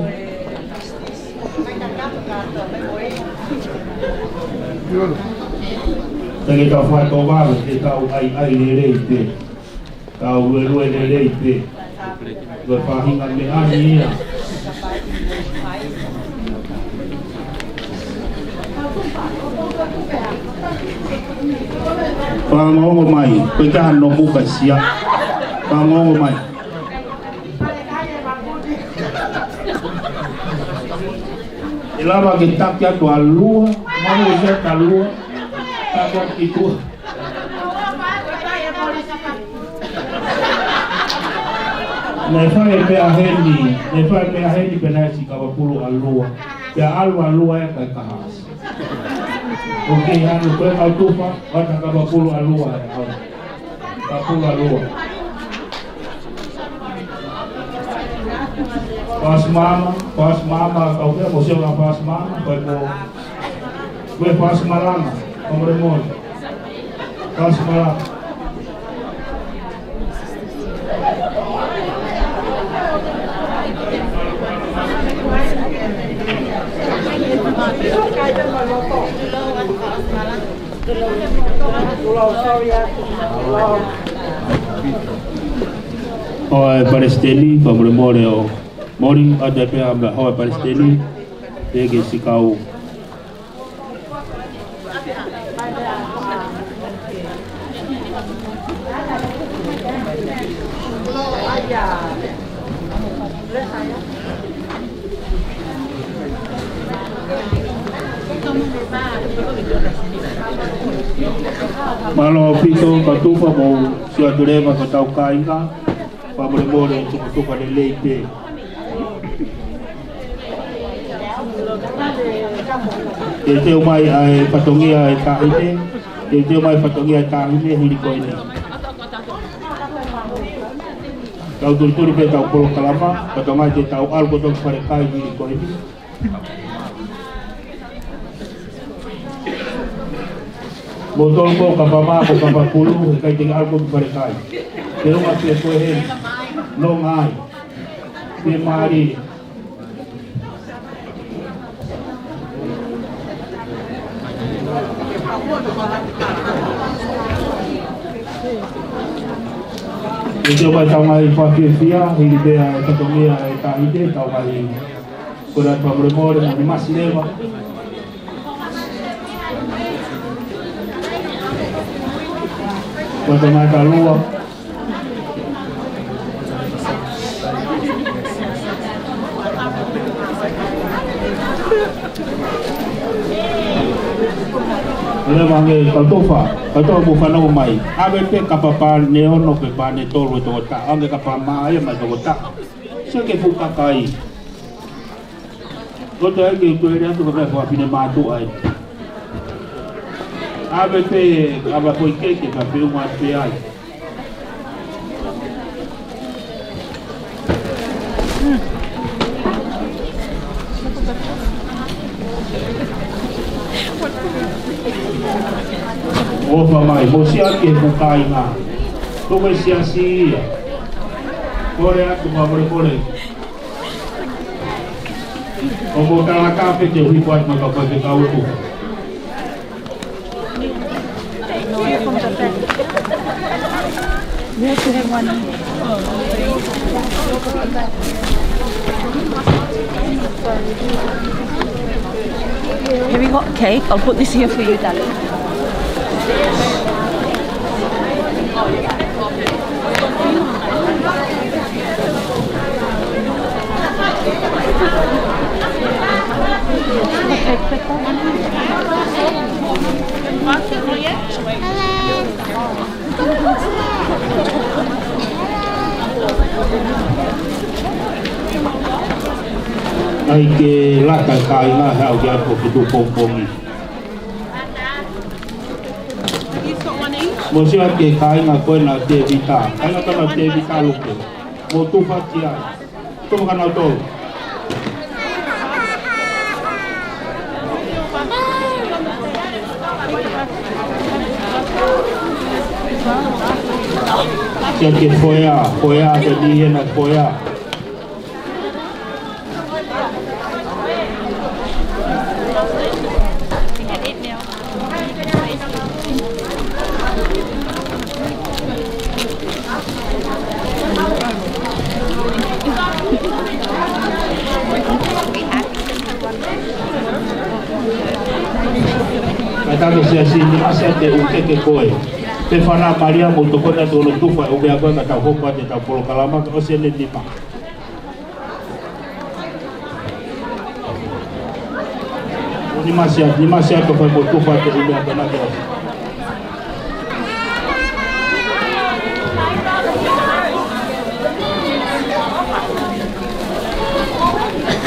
Tagi kau fai kau waru, te kau ai le te. Kau ue le te. Gue pahingan me ani ia. Pangongo mai, koe ka no muka sia. Pangongo mai. Ilava ke takia tu alua, mau se talua, takia itu. Nefai pe aheni penasi kapapulu alua. Ya alua ya kai kahas. Oke, anu koe kau tufa, wata kapapulu alua ya au. Kapapulu alua. Pas mama, kau kira posio ka pas mama, koe pas malanga, komremon. Pas malanga. Oi Palestini, como morreu, mori até pe amba oi Palestini, tege sikau. Malo pito katufa mo siya durema katau kainga pamremore tukutuka de leite teu mai ai patongia e tahine teu mai patongia e tahine hili ko ini kau turi pe kau polo kalama patonga te tau algo tok pare kai hili ko ini botol ko kapama ko kapapulu kay ting algo pare kai pero mas ke ko he no mai ke mari Ito ba tao mai pagkifia hindi ba katomia tahide tao mai kurat pamremore na mas leva quanto mais a lua leva nge katofa katofa bufana mai abete kapapa neono ke bane tolo to ta ange kapama ai mai to ta se ke fuka kai goto ai ke to era to ka fa fine matu ai abete aba ko ke ka pe uma pe ai Opa mai, você aqui bukai na. Tu vai se assim. Corre tu vai corre. Como tá na café te hui pode mas vai ficar o tu. Have you got cake? I'll put this here for you, darling. Ai ke lata kai na hau ke aku Fetu'u Pongipongi. Mosia ke kainga koe na Tevita. Kainga kana Tevita luke. Mo tufa tia. Toma kana tō. Tia ke foia te dihe na foia. Kata sia sini asia te uke ke koe. Te whana Maria mo toko na tōno tuwha o mea koe ka tau hopa te tau polo kalama o se ne tima. Ni masia to whai mo tuwha te o mea koe na te osi.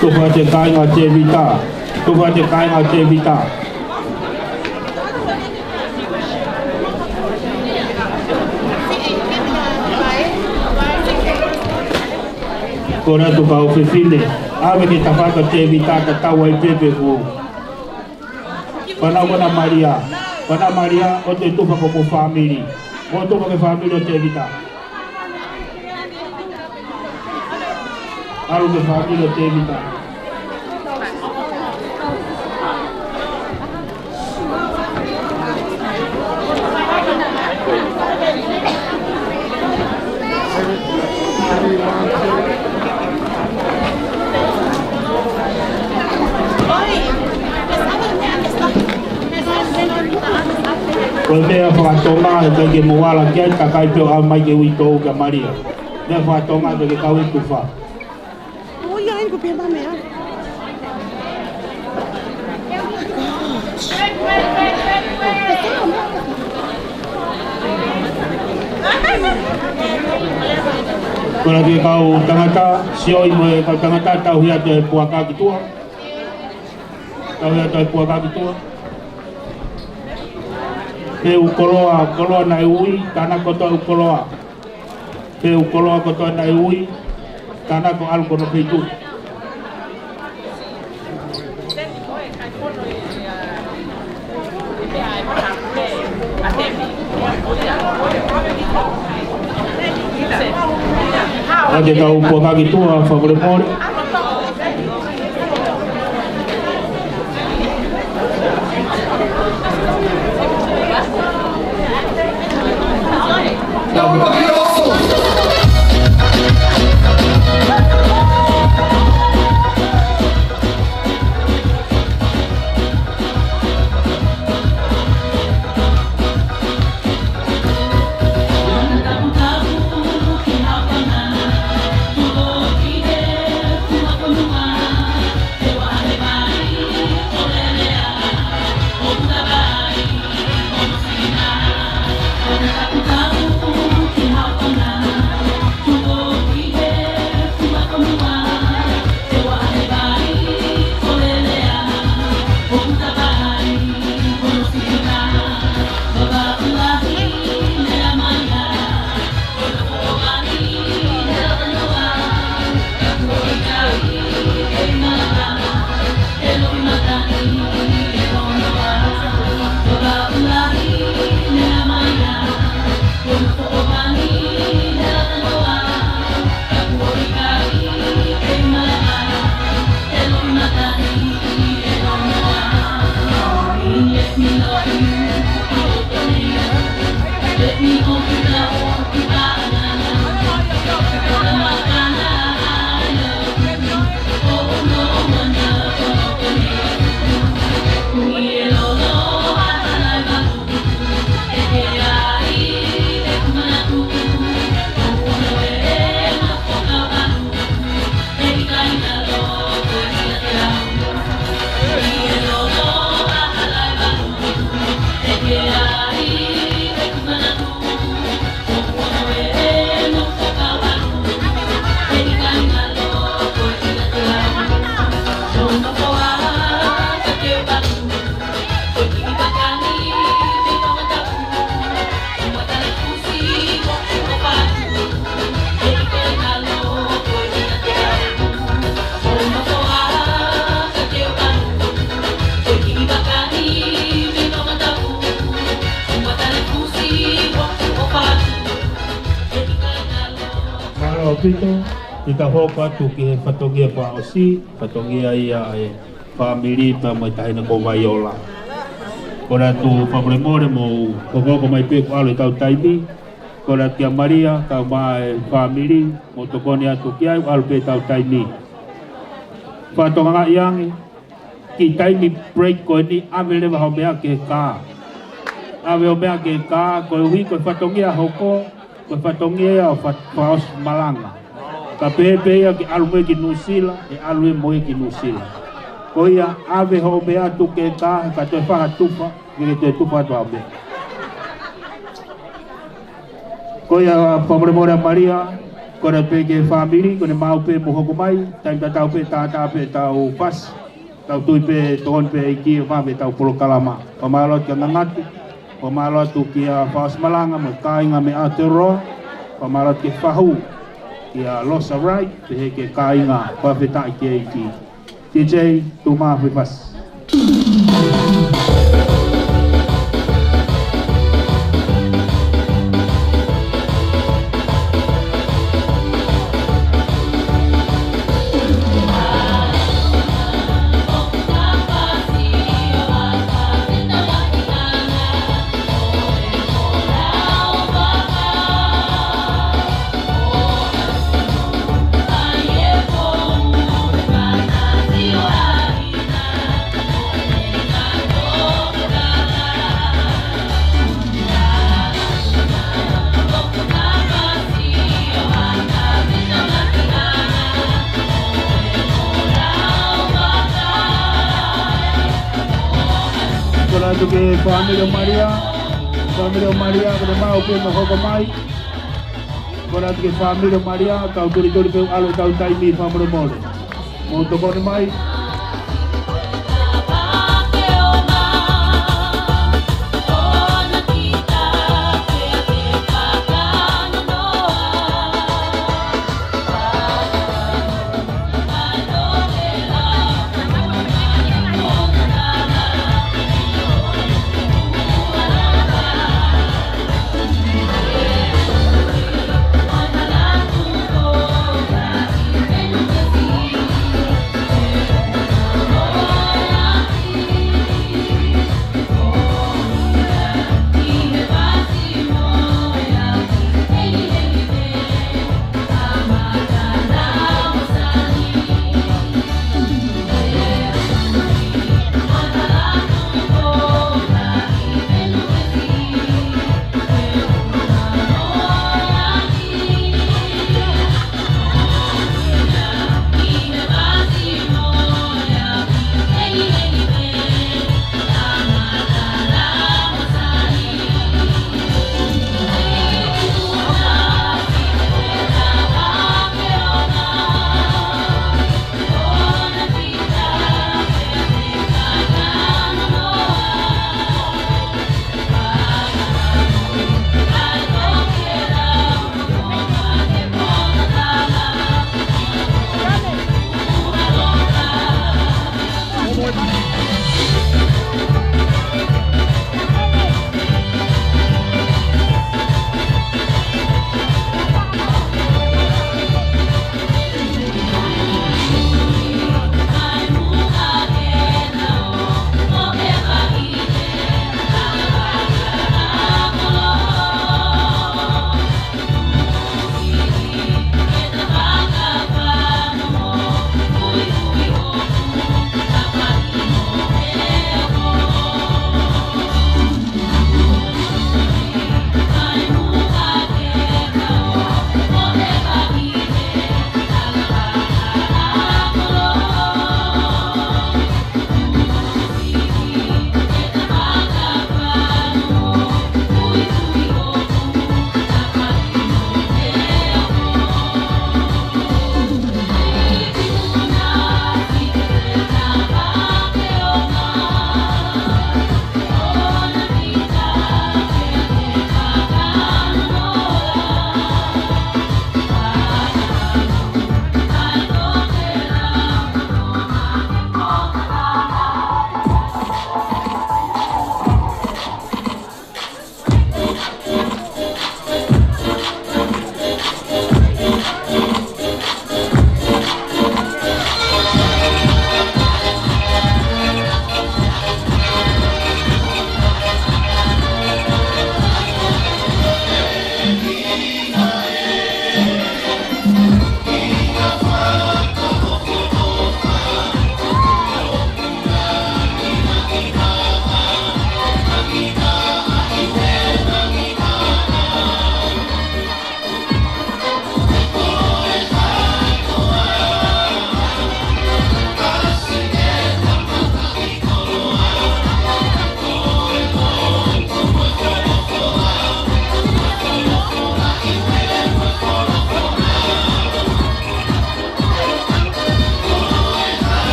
Tuwha te kainga Tevita. Tuwha te kainga Tevita. Kora tu kau fefine, ave ke tapaka Tevita ka tawa I pepe hu. Pana Maria, o te tupa ko po family. O tupa ke family o Tevita. Aru ke family o Tevita. Ko mea whakatonga e kai ke moala kia ka kai peo a mai ke wito o ka Maria. Mea whakatonga e ke kau e tuwha. Oh, ia ai ko pia mea. Kora ke kau tangata, sioi mo e kau tangata tau hia te puaka ki tua. Tau hia te puaka ki tua. Pe ukoloa nai ui, tana koto ukoloa. Pe ukoloa koto nai ui, tana ko alu kono Fetu'u. Ade kau puaka ki tua, favore more. Thank you. o pito, i ka hoka tu ki he whatongia pa o si, whatongia ia e whamiri pa mai tahina ko Vaiola. Kora tu whamoremore mo kokoko mai peko alo i tau taimi, kora tia Maria, tau mai whamiri, mo tokoni atu ki ai, alo pe tau taimi. Whatonga nga iangi, ki taimi break ko ni ame lewa hau mea ke kā. Ame o mea ke kā, koe hui koe whatongia hoko, koe whatongia o whaos malanga. Ka pepe ia ki alu ki nusila, e alu moe ki nusila. Ko ia ave ho mea tu ke kā, ka toe whaha tupa, ki te tupa atu ame. Ko ia whamoremore Maria, kore pe ke whamiri, kone mau pe mohoko mai, taim tau pe tātā pe tau pas, tau tui pe tohon pe iki o mawe tau polo kalama. Pamalot ka ngangatu, pamalot tu ki a whaos malanga, mo kāinga me Aotearoa, pamalot ke whahu, ki a Losa Rai, te he ke kāinga, whawhetai ki eiki. TJ, tu maa hui pas. Tu ke family Maria, kena mau pe mohoko mai. Kora tu ke family Maria, kau turi pe alo tau taimi whamoremore. Mo tokone mai.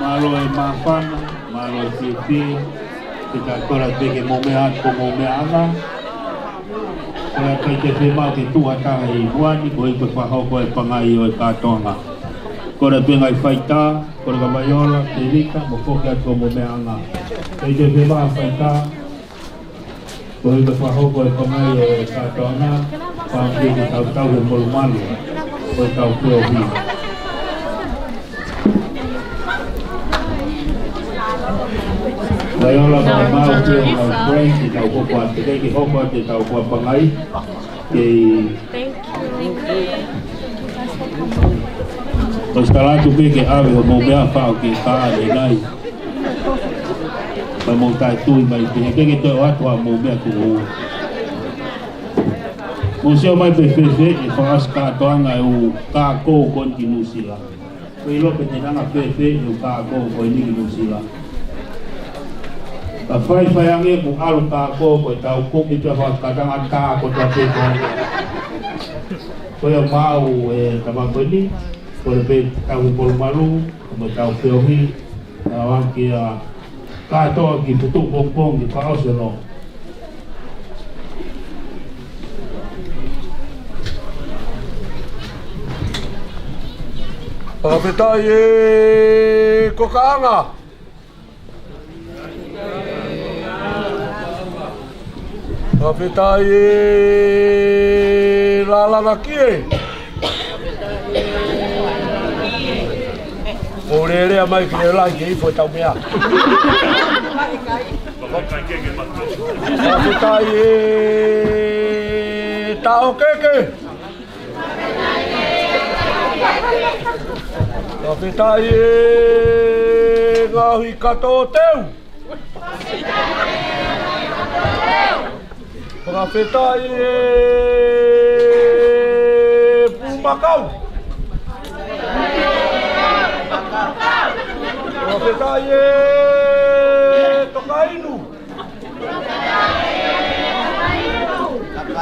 Malo e mafana, malo e fifi, kita kola teke momea ko momea anga. Kola kai te whema ke tuata i muani, ko i koe whahoko e pangai o e kātonga. Kola tuenga i whaita, kola ka maiola, Tevita, mo whoki atu o momea anga. Kai te whema whaita, ko i koe whahoko e pangai o e kātonga, whangi ke tau e molumalu, ko i tau peo hina. Laiola ka mau te o mau friend te tau koko a te kei hoko a te tau kua pangai kei o sta Latu peke awe o mou mea whao ke kāre nai pa mou tai tui mai pene keke te o atu a mou mea ku o mou seo mai pe whewhe e whaas kātoanga e o kā kou konti nusila koe lope te nanga whewhe e o kā kou koe niki nusila a whai ange mo alu kako ko tau kuki te whakatanga kako te peko koe o mau e tamakoni ko le pe tau i polumalu mo tau peohi na wanki a katoa ki Fetu'u Pongipongi whaosono Whakapetai e kokaanga Whakapetai e lalanga kie o rea mai ki le lai ki fo tau mea Whakapetai e tau keke Whakapetai e ngahi kato teu Whakapetai e pumakau Whakapetai e tokainu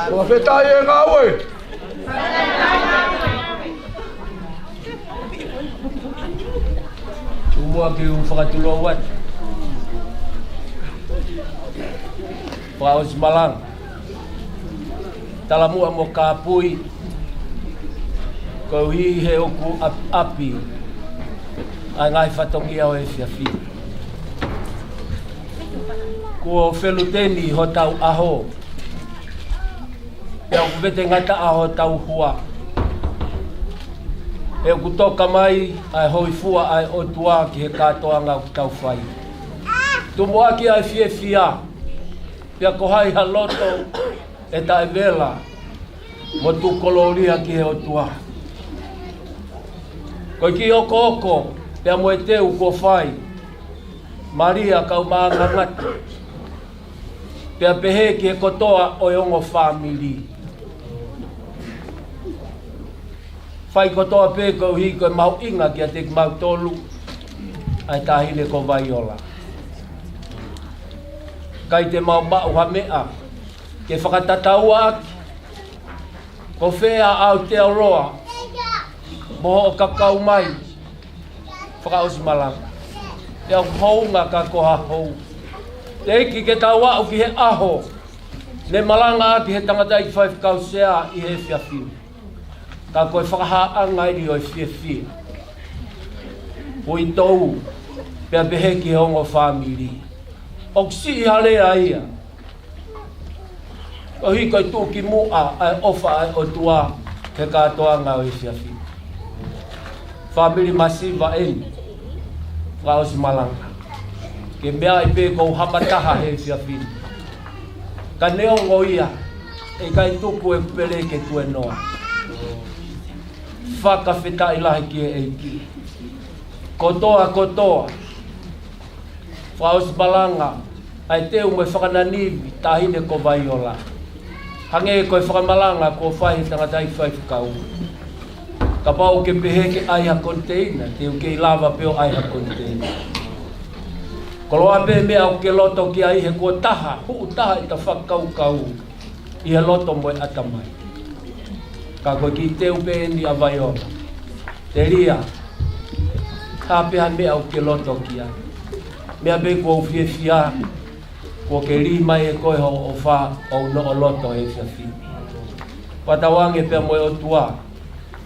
Whakapetai e ngawe Tumua ki whakatulo wat Praos malang Talamua mo kapui Kau hi he oku api Ai ngai whatongi au e whiawhi Kua wheluteni ho tau aho Pea ku vete ngata aho tau hua E kutoka mai ai hoifua ai otua ki he katoanga o tau whai. Tumu aki ai fia. Pia kohai ha loto e tae vela mo tukoloria ki he otua. Koi ki oko pia mo e teu ko whai. Maria kau maanga ngatu. Pia pehe ki he kotoa o ongo family. Whai kotoa pe ko hi ko mau inga ki a te mau tolu. Ai tahine ko vaiola. Kai te mau bau ha mea. Ke whakatataua aki. Ko whea au te aroa. Moho o kakau mai. Whakaosi malanga. Te au hounga ka koha hou. Te eki ke tau au ki he aho. Ne malanga aki he tangata i 5 kau sea i he whiawhiu. Ka koe whakahaanga iri o i whiawhia. Ui tou. Pea pehe ki hongo whamiri. O si halea ia. O hi koe tūki mua ai ofa ai o tua ke katoanga o i whiawhia. Whamiri masiva eni. Whaosi malanga. Ke mea i pe kou hamataha he whiawhia. Ka neongo ia. E kai tuku e pere ke tue noa. Whakawhita i lahi ki e eiki. Kotoa. Whaosi malanga. Ai teu me whakananiwi tahine ko vaiola. Hange koe whakamalanga ko whai tangatai whaifukau. Ka pau ke pehe ke aiha konteina. Teu ke i lava peo aiha konteina. Koloa pe mea o ke loto ki aihe ko taha. Huu taha i ta whakaukau. I he loto moe atamai. Ka koe ki teu pe ni a vaiola. Te ria. Ka peha mea o ke loto ki ai. Mea be ko fia. Ko ke rima e koe ho o wha o no o loto e whiawhi. Patawange pia moe o tua.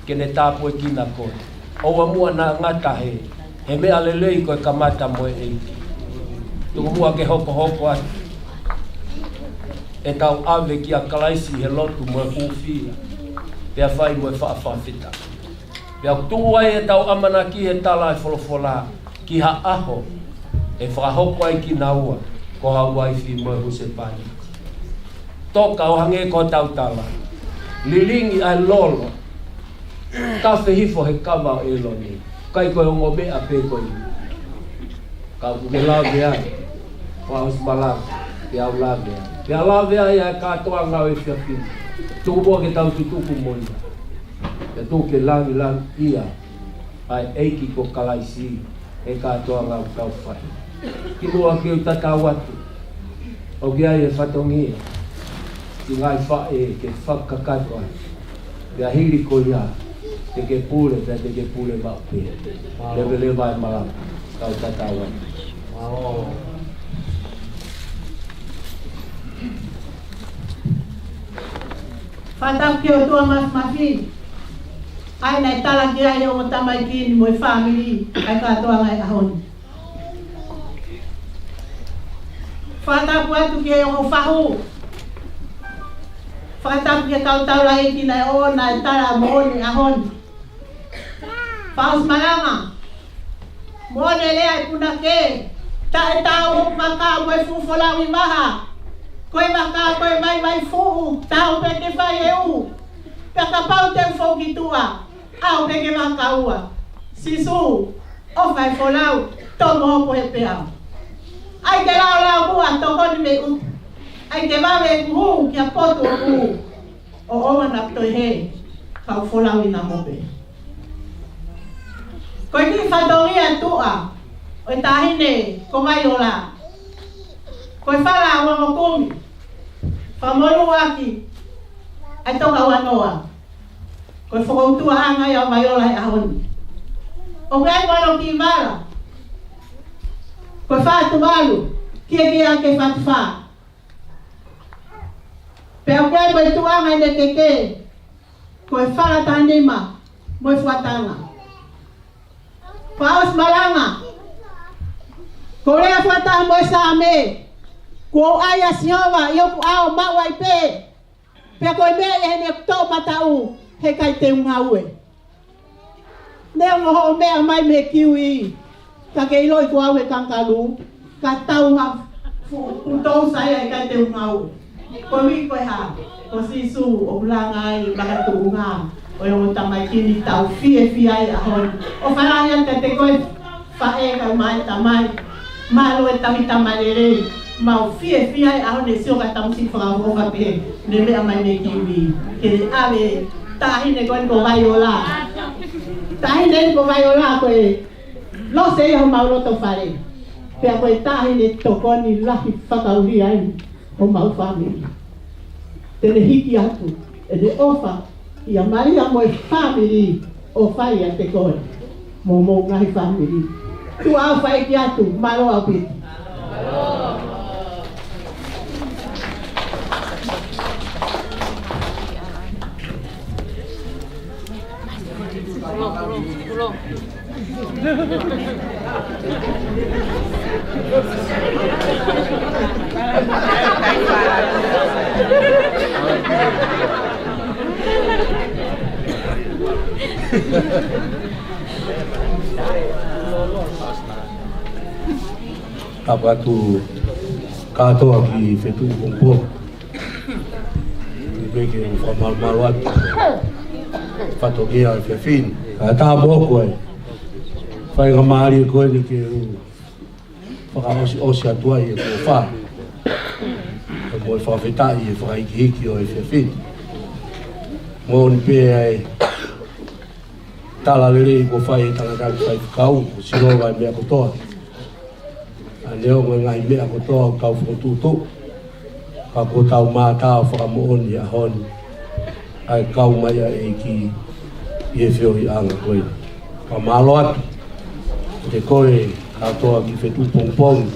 Ke ne tāpue kina koe. Oua mua na ngata he. He mea lelei koe kamata moe eiki. Tuku mua ke hoko ati. E tau ave ki a kalaisi he lotu moe hufia. Pia whai moe whaafawhita. Pia tuai e tau amana ki he tala e wholofola. Ki ha aho. E whahoko ai ki na ua. Ko hauai fi moe huse pani. Toka o hange ko tau tala. Lilingi ai lolo. Kafe hifo he kama e loni. Kai koe ongo mea pe koe. Ka kuke lawe ai. Wa os malang. Pia au lawe ai. Pia lawe ai ai katoa ngau e whiawhi. Tuku mua ke tau tuku moni. Pia tuke langi ia. Ai eiki ko kalaisi. E katoa ngau kau whai. Ki mua ki o tatau atu. O ki ai e whatongia. Ki ngai whae ke whakakato ai. Pia hiri ko ia. Te ke pule, te ke pule mau pia. Lewe vai malam. Kau tatau atu. Whatau ki o tua mafi. Ai nei tala ki ai o tamai ki ni moi family. Ai katoa ngai ahoni. Whatapu atu ki e o whahu. Whatapu ki e kautau la eki nei o nai tara mooni ahoni. Whaus malanga. Moone lea i puna ke. Ta e tau hup maka moe fufolau i maha. Koe maka koe mai fuu. Tau pe ke whai e u. Peka pau te ufo ki tua. Au pe ke maka ua. Sisu. O whai folau. Tomo hopo he peau. Ai te lau bua toko ni me u. Ai te mawe kuhu ki a poto u. O oma na ptoi he. Kau folau ina mope. Koe ki whatongia tua. O tahine ko mai ola. Koe whala ua mokumi. Whamonu aki. Ai toka ua noa. Koe whakautua hanga ia mai ola e ahoni. O kai wano ki mara. Koe whātu malu, kia kia ke whātu whā. Pea koe moe tuanga i ne keke, koe whara tānima, moe whatanga. Whaos malanga, ko rea whataha moe sā me, ko aia siova i oku ao maua i pē. Pea koe mea i hene tō matau, he kai te unga ue. Nea ngoho mea mai me kiwi. Ka ke iloi kua we kankalu. Ka tau ha utau saya ka te ngau. Ko mi ko ha. Ko sisu o ulangai baka tunga. O yung tamay kini tau fie ai ahon. O falayan ka te koe fae ka mai tamai. Malo e Tevita malere. Mau fie ai ahon e sio ka tamu si fravo ka pe. Ne me amai me kiwi. Ke ave tahi ne koe ko vaiola. Tahi ne ko vaiola koe. Lo se yo mau lo to fare. Pe a koe tahi ne tokoni lahi whakauri ai. O mau family. Tene hiki atu. E ne ofa. Ia Maria mo family o fai a te koe. Mo ngai family. Tu au fai ki atu. Malo au piti. Apa tu katoa ki Fetu'u Pongipongi. Beke mal fatogea fefin. Kata boko ai. Fai ngamari ko ni ke osi atua i ko fa. Ko fa feta i fa hiki o fefin. Mo ni pe ai tala lele ko fai tala ka fai kau sino vai me ko toa. Leo ngai me ako to kau fotutu ka ko tau mata fa mo on ya hon ai kau mai ai ki e fio i anga koi ka malot te koi ka to ki Fetu'u Pongipongi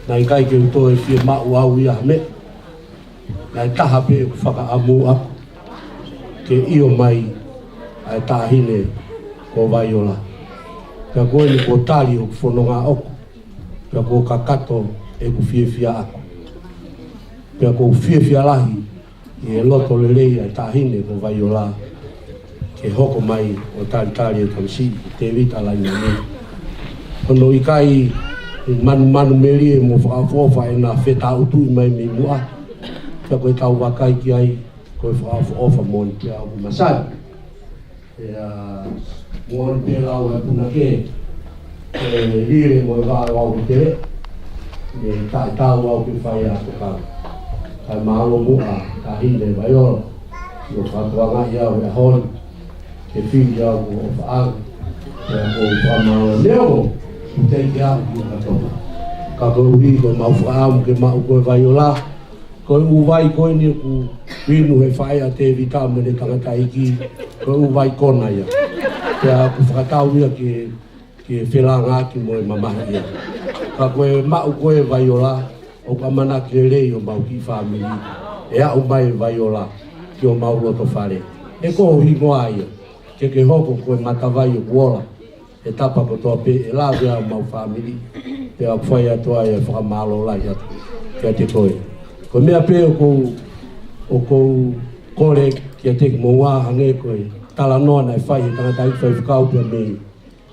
nai kai ke to e fi ma wa ya me nai ta hape fa ka amu ak ke io mai ai ta hine ko vaiola ka koi ni ko tali o fononga ok pia ko kakato e ku fia ako pia ko fia lahi e loto lelei ai tahine ko vaiola ke hoko mai o tali e tamsi Tevita Laimani ono ikai manu meri e mo whaafofa e na Fetu'u i mai me mua pia ko e tau wakai ki ai ko e whaafofa moni pia au masai e moni pia lau e puna ke hire mo va au te e tai tau au ki fai a ka kai malo mo a ka hine vai o no fa toanga ia o hon ke fi ia o fa o fa malo leo te ia ka to ka ko ri ko mau fa am ke mau ko vai ola ko u vai ko ni ku vinu e fai a Tevita me le tangata iki ko u vai kona ia ya ku fa tau ia ke whelanga ki mo e mamahi ia. Ka koe mau koe vaiola o ka mana ke rei o mau ki family. E au mai vaiola ki o mau loto whare. E ko hi ngoa ia. Ke hoko koe matawai o kuola. E tapa ko toa pe e la vea mau family. Te a whai atoa e whakamalo lai atu. Kia te koe. Ko mea pe o kou kore kia teki mo wā hange koe. Tala noa nai whai e tangata i whai whakau pia mei.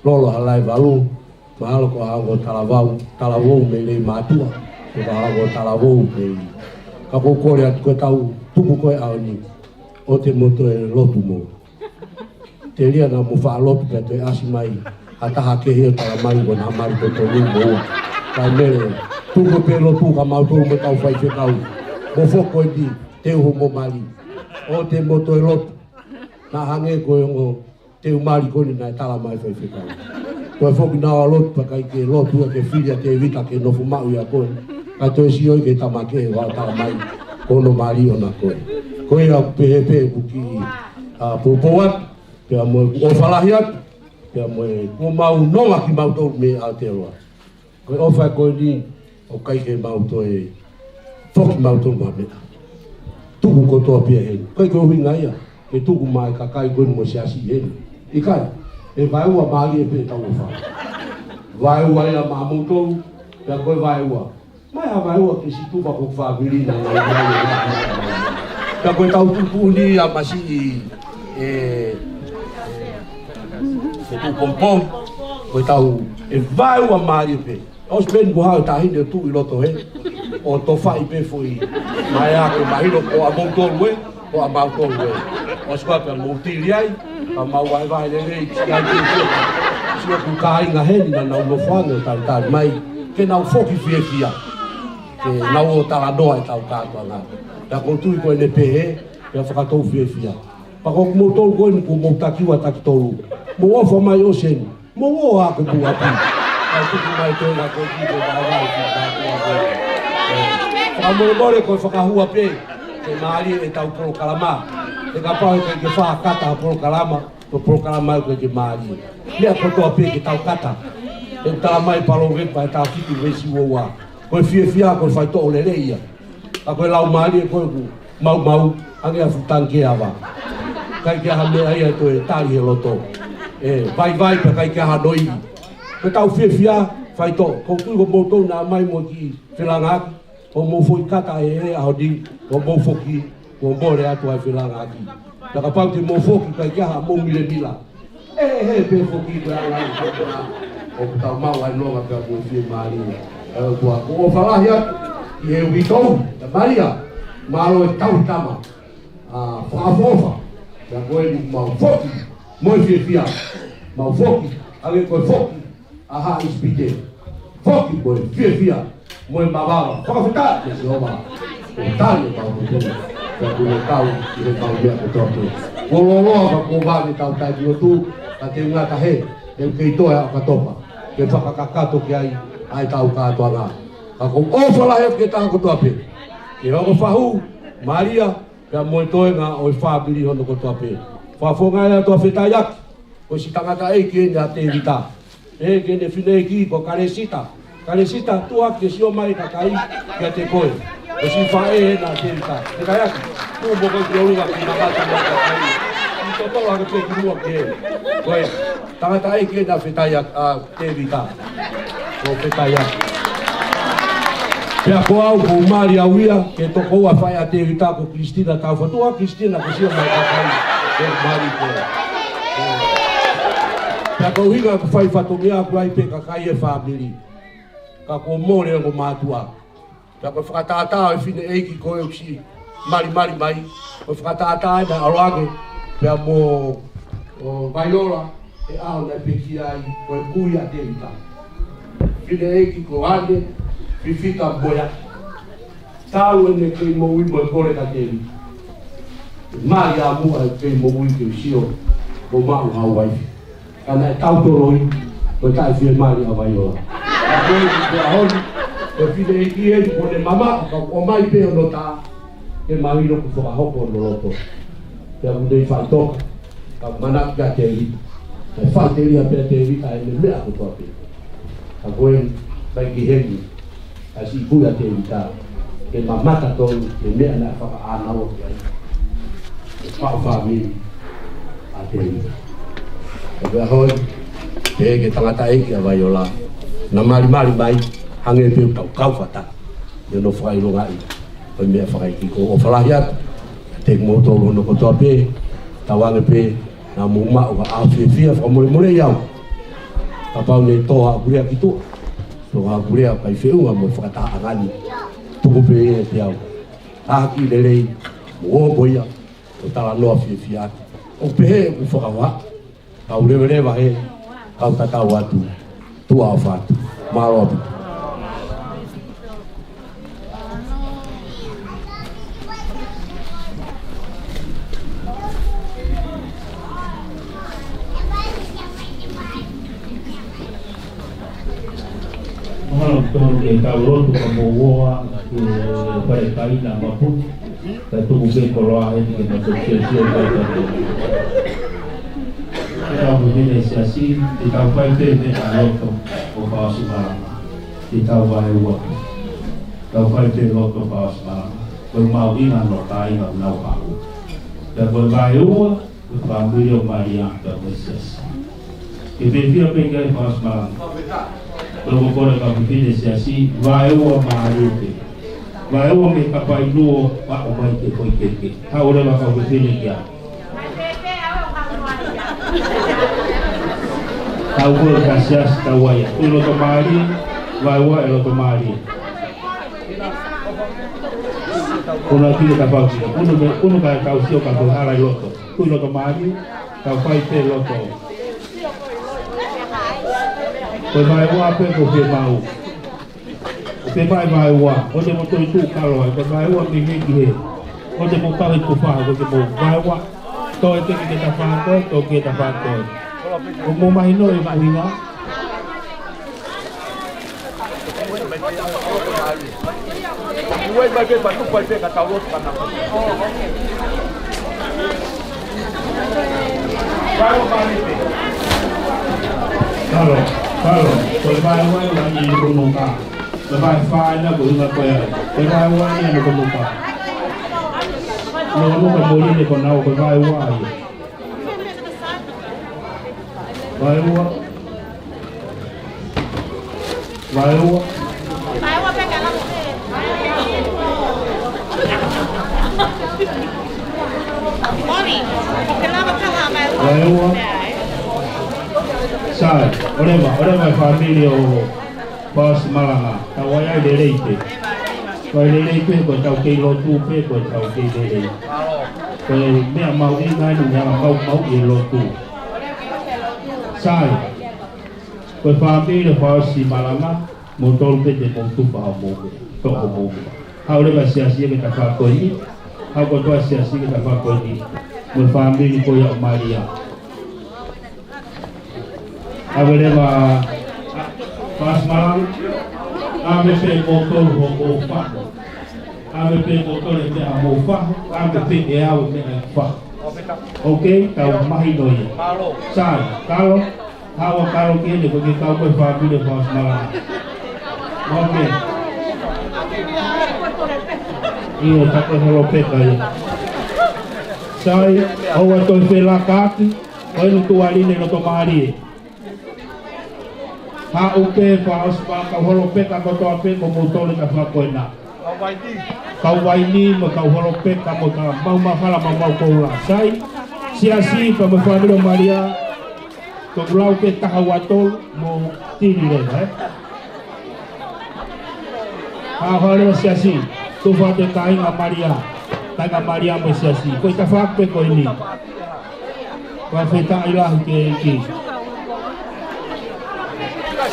Lolo halai valu, mahalo ko hango talavou me lei matua, ko hango talavou me ka ko kore atu ko tau tuku koe au ni, o te moto e lotu mo. Te lia na mo wha lotu pe te asi mai, ataha ke heo talamai ko na mari ko tonu mo. Kai mere, tuku pe lotu ka mautou me tau whai whekau, mo whoko e di, te uho mo mari, o te moto e lotu, na hange ko yongo, te umari koni nai tala mai whai whekau. Toi whoki nawa lotu pa kai ke lotu a ke whiria Tevita ke nofu mau ia koe. Kai toi si oi ke tamake e wao tala mai kono mari o na koe. Koe a pehe kuki popoat, pia moe o whalahiat, pia moe o mau nonga ki mau tau me Aotearoa. Koe o whai koe ni o kai ke mau toi whoki mau tau ma mea. Tuku kotoa pia heni. Koe ke ohi ngaia, ke tuku mai ka kai koe mo siasi heni. Ikai, e vai ua mali e pe tau wha. Vai ua ea mamutou, pia koe vai ua. Mai a vai ua ke si tupa ko whavirina na i mai e mai. Pia koe tau tupu ni a masi i Fetu'u Pongipongi, koe tau e vai ua mai pe. O spend go hau tahine tu I loto he. O to fai pe foi mai a ko mahilo ko a montolu e, ko a montolu e. O spa pe montili ai, a mau vai le le ai si ku kai nga heni na no lo fanga tal mai ke na foki fia. Ke na o tala doa tau ka nga. Da ko tu ko ne pe pe fa to fia. Pa ko mo tolu ko ni ko mo takiwa takitolu. Mo o fa mai o sen. Mo o a ko bua pi. Ai tu mai to na ko ki ko vai a mole ko whakahua pe ke maari e tau poro kalama e ka pau ke whakata poro kalama ko poro kalama ko ke maari lea kotoa pe ke tau kata e tala mai palo vepa e tau kiki wesi woa ko fia ko whai to ole leia a koe lau maari e koe ku mau ange a futan ke awa kai ke ha mea ia to e tali he loto e vai pe kai ke ha doi ko tau fia whai to ko tui ko motou na mai mo ki whelangaki o mo foi kata e a hodi o mo foki o mo le atu ai filanga aki da ka pau te mo foki kai ka mo mile mila he pe foki ko ala o ta ma wa no ma ka mo fi mari o fala ya e wi to da maria malo e tau tama a fofa da ko e mo foki mo fi mo foki ale ko foki aha ispite foki ko fi mo embababa, fita, esse homem, o talho para o jogo, para o local e o local de apotrope. O lolo para o vale tal tal de outro, até um atarre, eu que estou a catopa, que faca cacato que aí tal cato lá. A com o fala é que tá com tope. Que o fahu, Maria, que muito na o fabili no tope. Fa fonga a tua fita yak, o se tangata aí que na Tevita. E que define aqui com Karesita tua que se o mai kakai que te coi. O se fae na Tevita. Te kai tu bo ko yo lugar que na bata na kakai. Então tô lá que te rua que. Coi. Tangata aí que na fita yak a Tevita. O fita yak. Pea koau ko Maria uia ke toko a fai a Tevita ko Cristina tau fatua Cristina ko se o mai kakai. E mari ko. Pea ko hinga ko fai fatomia ko ai pe kakai e family. Ka ko more ko matua. Ka ko whakatata e whine eiki ko e uksi mari mai. Ko whakatata e na aroage pea mo Viola e ao na peki ai ko e kui a Tevita. Whine eiki ko ane whiwhita boia. Tau e ne kei mo ui mo e kore ka Tevita. Mari a mua e kei mo ui ke usio ko mau hawai. Kana e tau toroi ko tai whie mari a Viola. E fide e ki e ko ne mama o mai pe no ta e mai no ko fa hoko no loto te amu dei fa toka ka mana ga te ri e fa te ri a pe te ri ai le mea ko to pe ka goen bai ki heni a si pula te ri ta e mama ta to e mea na fa ana o e fa mi a te ri e ga hoi e ke tangata e ki a Viola na mari mai hange pe tau kau fata yo no fai lo ngai o me fai ki ko o fala ya te mo to lo no ko to pe tawange pe na mo ma o a fia fa mo ya papa ne to a buria ki tu so a buria kai feu mo fata angani tu ko pe te au a ki le le mo boia o tala no fia o pe o fa wa ka u le va e ka ta ka wa tu a fatu malo Tolu ke kaulotu ka moa ke pare kai na mapu ka tu ke koloa e ke na sosio ka ka mo dine asi te ka fai te ne aloto o ka sima te ka vai wa ka fai te loto ka sima ko mau ina no tai na na pa ka ko vai o ka mo Maria ka mesias e pe via pe ga pa sima Kalau kau nak bikin siasi, bayu mahari. Bayu me kapai dulu, pak omai ke koi ke. Tahu dah bakal bikin dia. Tau ko kasias tawaya. Ulo to mari, vai wa elo to mari. Kuna kile kapaki. Kuno ka kau sio ka ko hala loto. Ulo to mari, kau fai te loto. Ko vai wa pe ko pe mau. Pe vai wa. O te mo to tu kalo, ko vai wa mi ngi he. O te mo ka ku fa ko te mo vai wa. To te ki ta fa ko, to ki ta fa ko. O mo mai no e puina. Uwe vai ver para tu vai ver kata lot kana. Vai vai. Kalau vai wa ni ko no ka. Vai fa na ko na ko ya. Vai wa ni ko no ka. No no ka mo ni ko na ko vai wa. Vai wa. Vai wa. Vai. Sai, oreva família o pos malanga, tawaya deleite. Vai deleite ko tau ke lotu pe ko tau ke deleite. Ko me mau inga ni ya mau e lotu. Sai. Ko família pos malanga, motor pe de pontu pa mo. To mo. Haure va sia ke ta fa ko ni. Ha ko to sia ke ta fa ko ni. Mo família ko ya Maria. Aveleva pas malam ave pe motor ho fa ave pe motor e amo fa ave pe e au me fa okay tau mai noi sai kalau hawa kalau ke ni ko kau ko fa bi de pas malam okay io ta ko ho pe kai sai hawa to pe la kaki oi no tu ali ne no to mari ha uke fa ospa ka holo pe ka ko to pe ko motor ka fa ko na kau wai ni ma kau holo pe ka mo ka mau ma fala mau ko la sai si pa mo fa do Maria to blau ke ta hawatol mo tini le ha holo si to fa de kai nga Maria mo si ko ta fa pe ko ni wa feta ilah ke ki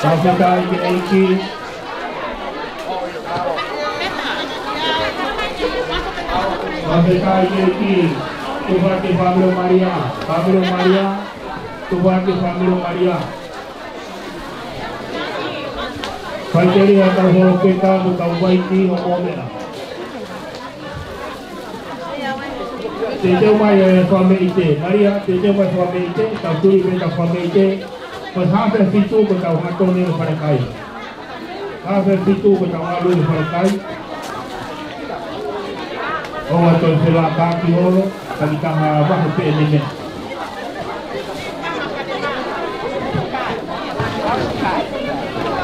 Sampai iki Tuhan ke família Maria, Tuhan ke família Maria. Vai ter até o pecado da Ubaiti o Omena. Teu mai família Maria, teu mai família, tau tui beta família. Mas hampir Fetu'u ko tau hatong ni para kai. Hampir Fetu'u ko tau alu para kai. O atong sila kaki holo, kami tama bahu pe ni.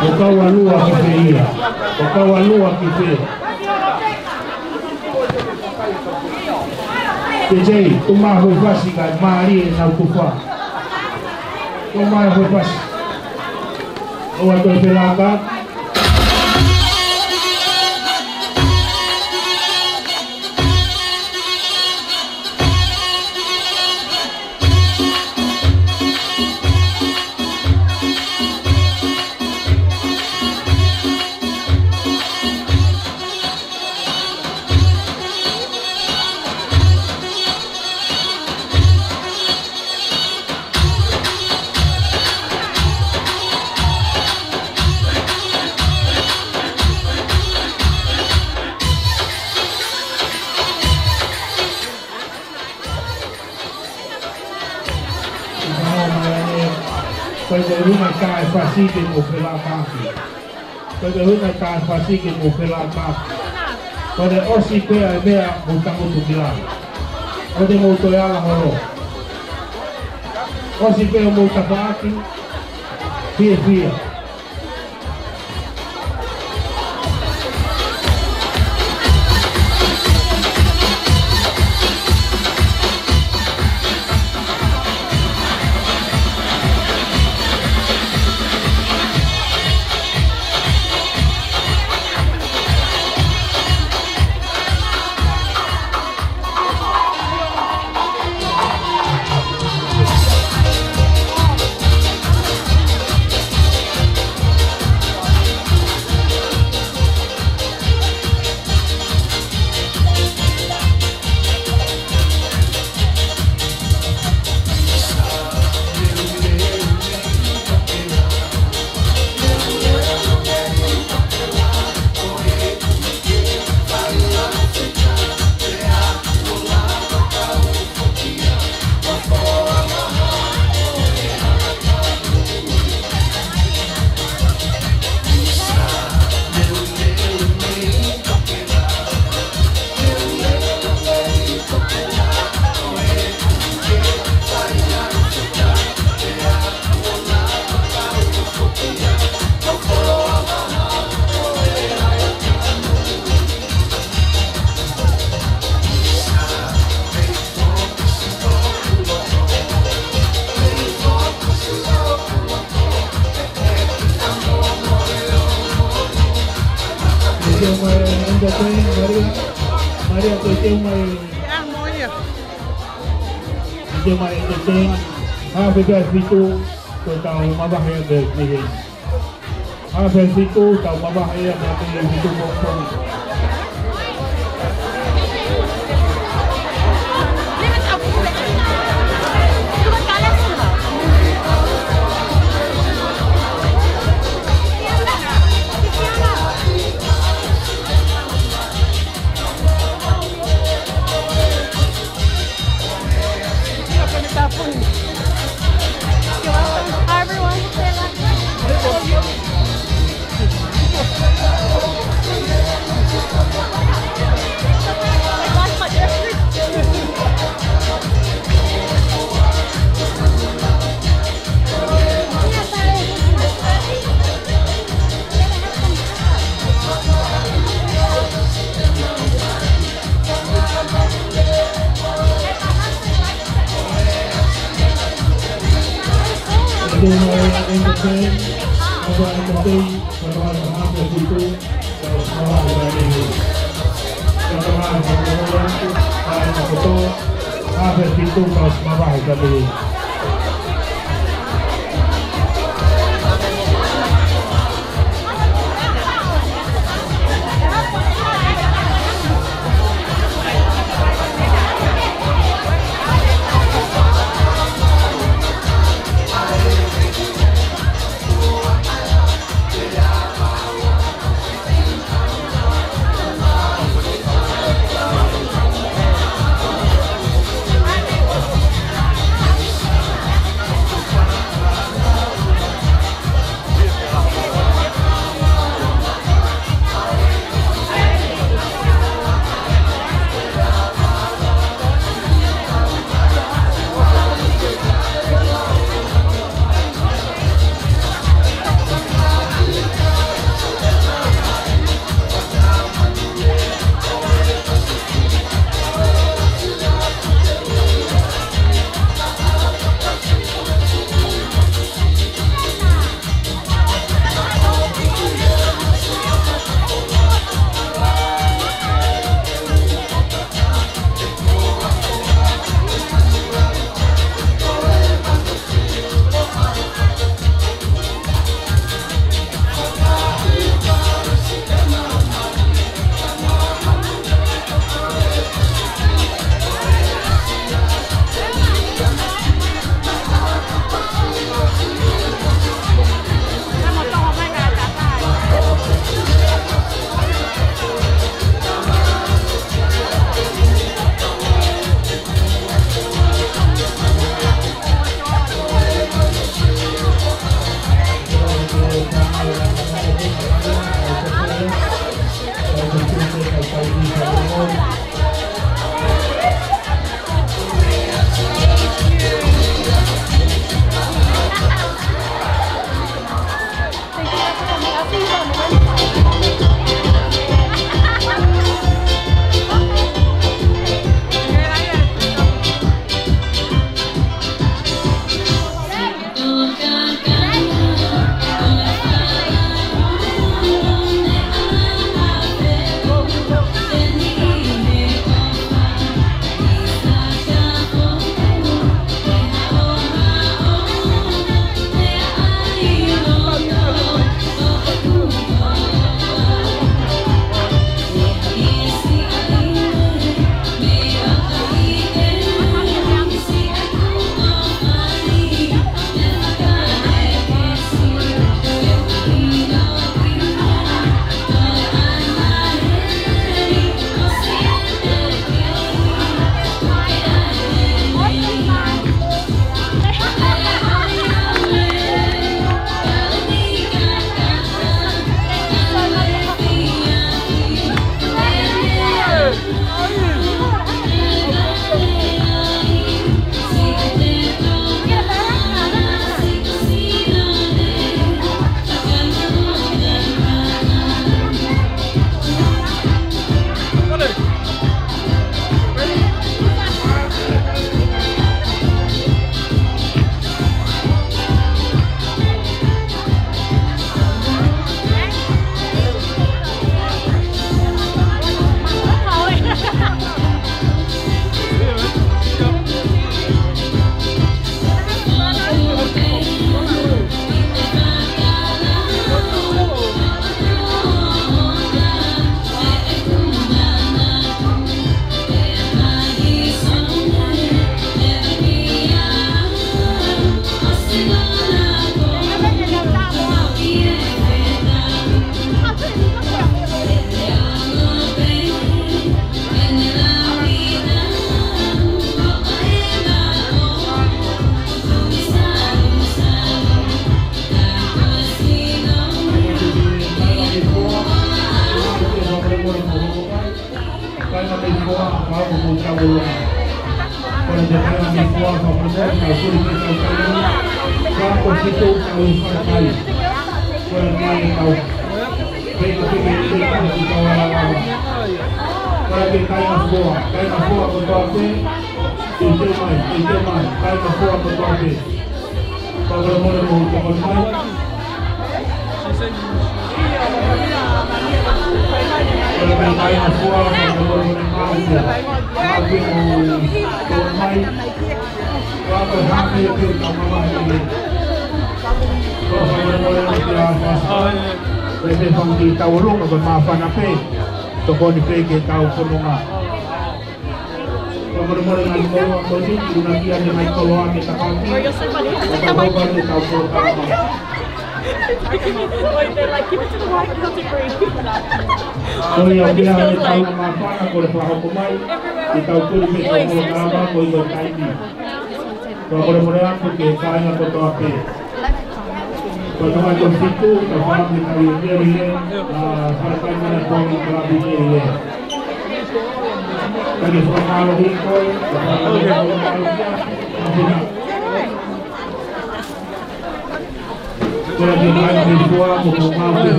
O kau alu aki pe ia. O kau alu aki pe. Tejei, tu mahu fasi kan mari na kufa. Moimoi foi pas. O ator pelaka. Kai fasike mo pela kaki. Pega huna kai fasike mo pela kaki. Pada osi pe ai mea mo tamu tu kila. Ode mo to ya horo. Osi pe mo tapaki. Fia. Maria ko te mai. Te mai te. Ha bebe fitu ko tau mabahe de ni. Ha bebe fitu tau mabahe de ni fitu mo.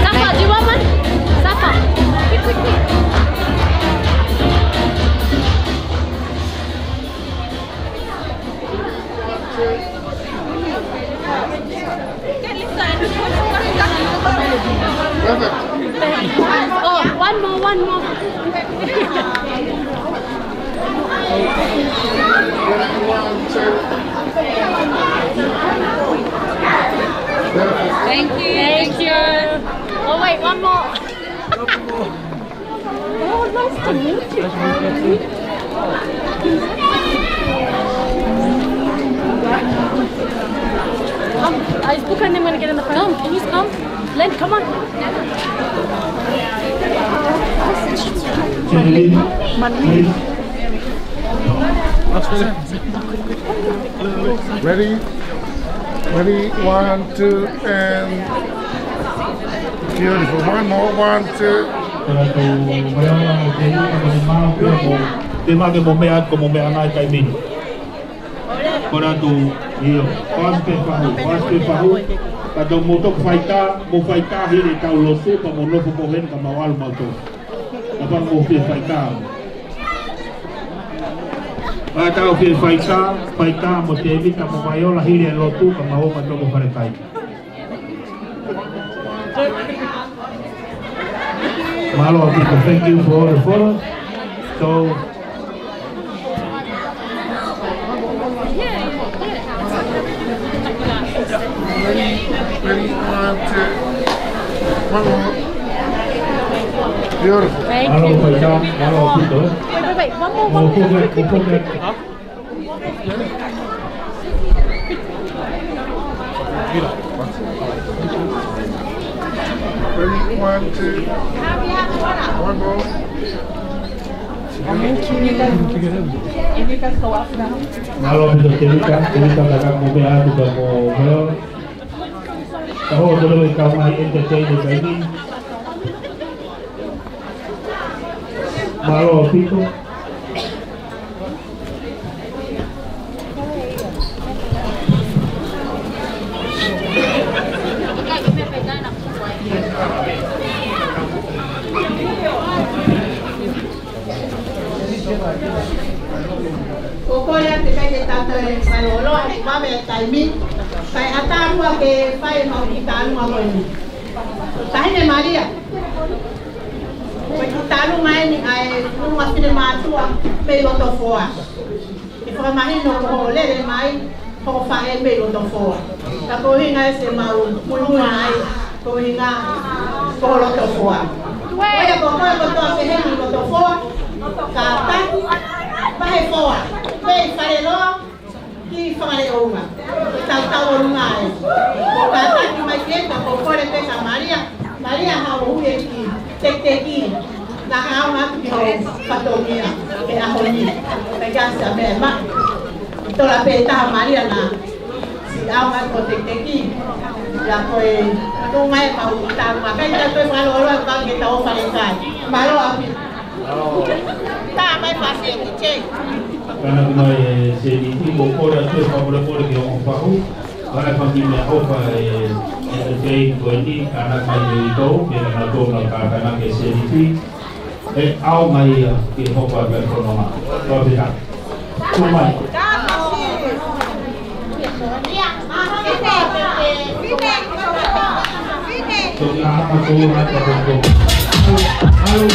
Sapa, do you want one? Sapa. Quick. Oh, one more. Thank you. Oh wait, one more. Oh, nice to meet you. Is Bukan going to get in the front? Come, please come. Len, come on. Ready? 1, 2, and beautiful. One more, 1, 2. Kadang motor faita hili tau losu pa mono po ven ka mawal moto. Dapat mo faita. Tau faita mo Tevita mo Paula hili lotu ka mawo pa to pare kai. Malo, thank you for all the photos. So Ready, 1, 2. One more. Beautiful. Thank you. Wait. One more. Ready, 1, 2. One more. Malo itu Tevita dagang mobil aku mau tahu dulu kau main entertain ini. Malo itu. Kokoya te kai tata malolo mame taimi kai atamua ke pai no kitanu amoni taine Maria kai kitanu mai ni ai numa fine matua pe loto foa e fra mai no ko lele mai ko fa e me lo to fo ta ko hinga se mau mulu ai ko hinga ko lo to fo Oya ko to se he lo to fo ka ta pa he fo pe fa le lo ki fa le o ma ta o ngai ko ka ta ki mai ke ko ko le pe sa Maria ha o e ki te ki na ha ma ki ho patomia ke a ho ni pe ga sa me ma to la pe ta Maria na si a ma ko te ki ya ko e to mai pa u ta ma ka ta to ma lo ba ke ta o fa le ka ma lo a ta mai fa se ki che Karena mai se ni ti mo ko ra tu pa mo ko ke o pa hu para pa ni me o pa e ko ni kana mai ni to ke na to na ka kana ke se ni ti e au mai ke ho pa be ko no ma to be ta tu mai to na ma to na to halo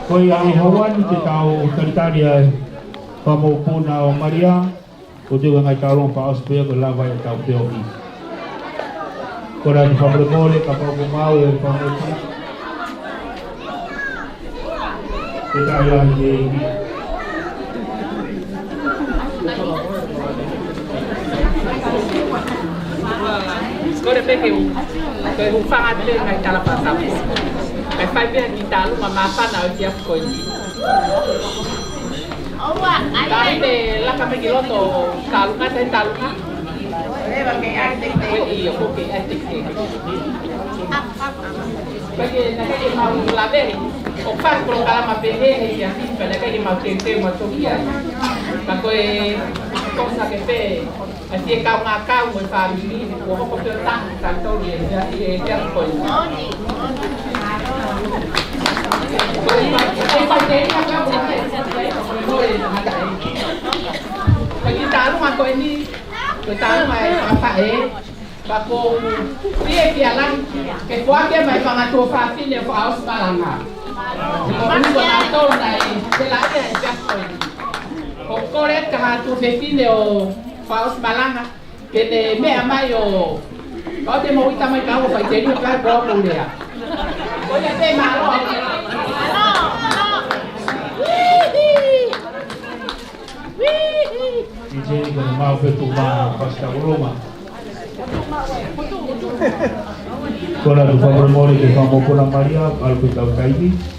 Koi ai hawan te tau taritaria pamopuna o Maria o te ngai tarong pa ospea ko lava e tau peo i. Kora ni pamole ka pa mau e pamopuna. Te tau ia e i. Kore peke u. Koe hu whangate ngai kalapatapu. Ai fai pia ki talu ma mapana o kia koini. Kai te laka me ki loto talunga te talunga. Ewa ke ai te te. Iyo ko ke ai te te. Pake na ke mau laveri. O fai pro kalama pehe he ia timpa na ke mau te te ma toki ai. Pa koe cosa ke pe así es cao ngà cao người phàm đi của họ có chơi tăng tăng câu điện ra thì theo quần người ta lúc mà coi đi người ta lúc mà phải và cô biết kia lăng cái quá kia mày bằng tổ phá phi để phá áo ba lăng à còn bây giờ tôi này cái lá này chắc rồi cô đấy cả tổ phá phi đều phá áo ba lăng à Kene mea mai o o te mo ita mai ka o fai te ni ka ko mo lea. O le te malo. DJ con mau Fetu'u pasta Roma. Con la tu favore mori che famo con la Maria al Tokaikolo.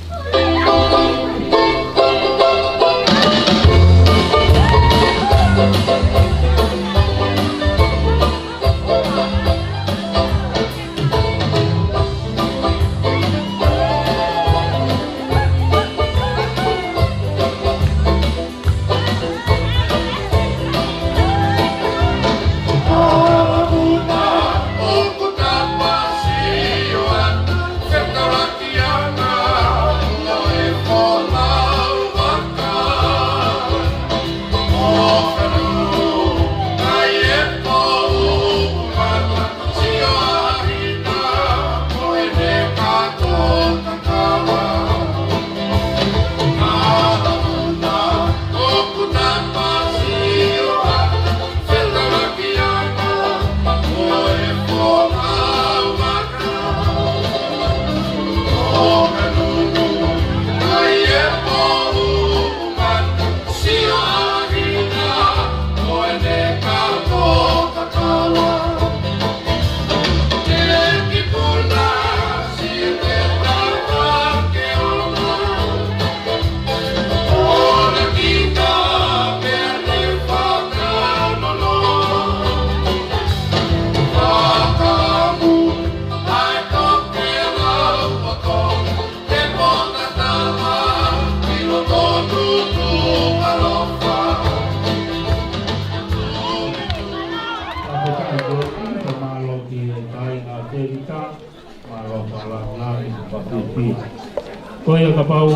Koia ka pau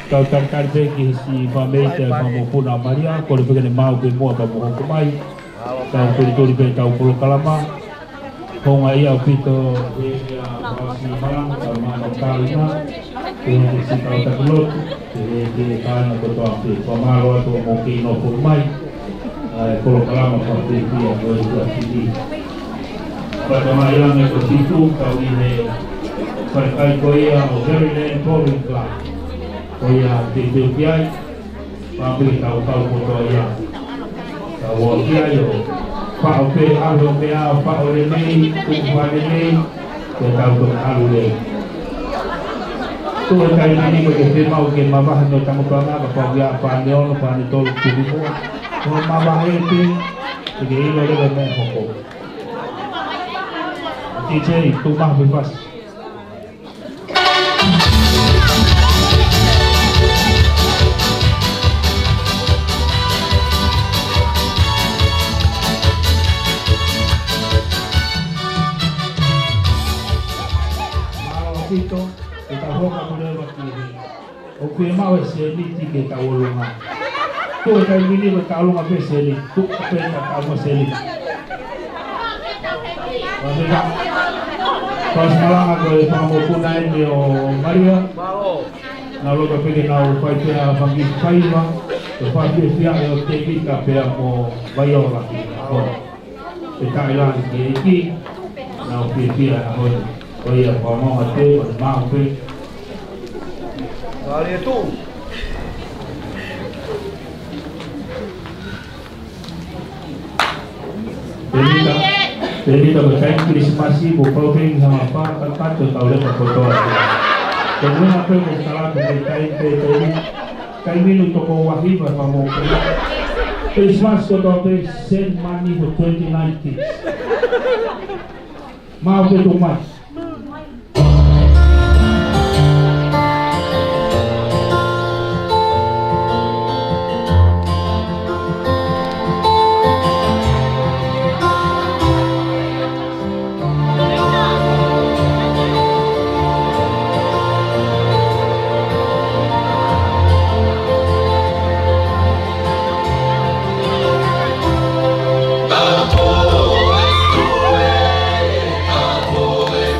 kau tarkar peki si pamete pamopuna Maria ko le pekene mau ke mua pa mo ko mai kau tori pe kau polo kalama konga ia pito e si malang ka mana kalina ke si kau takulot ke kana ko to api pamalo to mo ki no polo mai polo kalama pa pe pia ko to api pa mai ia me ko situ kau ni Kai koia o very land pouring class. Koia te piai, pambi kau kotoia. Kau piai o pao pe alo pe a pao le nei, kupa le nei, ke kau to alu le. Tu kai ni ko te mau ke mama no tamu kana ka pau ya pa neon pa ni tol tu mo. Ko mama e te ke ilo le me hoko. DJ tu mah bebas. Kita hoka mule wakili. Okui mau seli tike kaulunga. Tu kai mini ko kaulunga pe seli. Tu pe ka kaulunga seli. Wala. Pas malanga ko pamo punai ni o Maria. Na lo ka pili na o pai pe a fangi paiva. Ko pa pe fia o Tevita pe mo vaiola. Ko. Te kai la ki na o pe fia ho. Koia pa mau ate pa mau pe. Vale tu. Tevita ko kai Christmas ko pa pe sama pa ka to tau le ko to. Kemudian apa yang salah dari kai minu to ko wahi pa mo. Christmas ko to pe send money for 29 kids. Mau pe too much. Boy.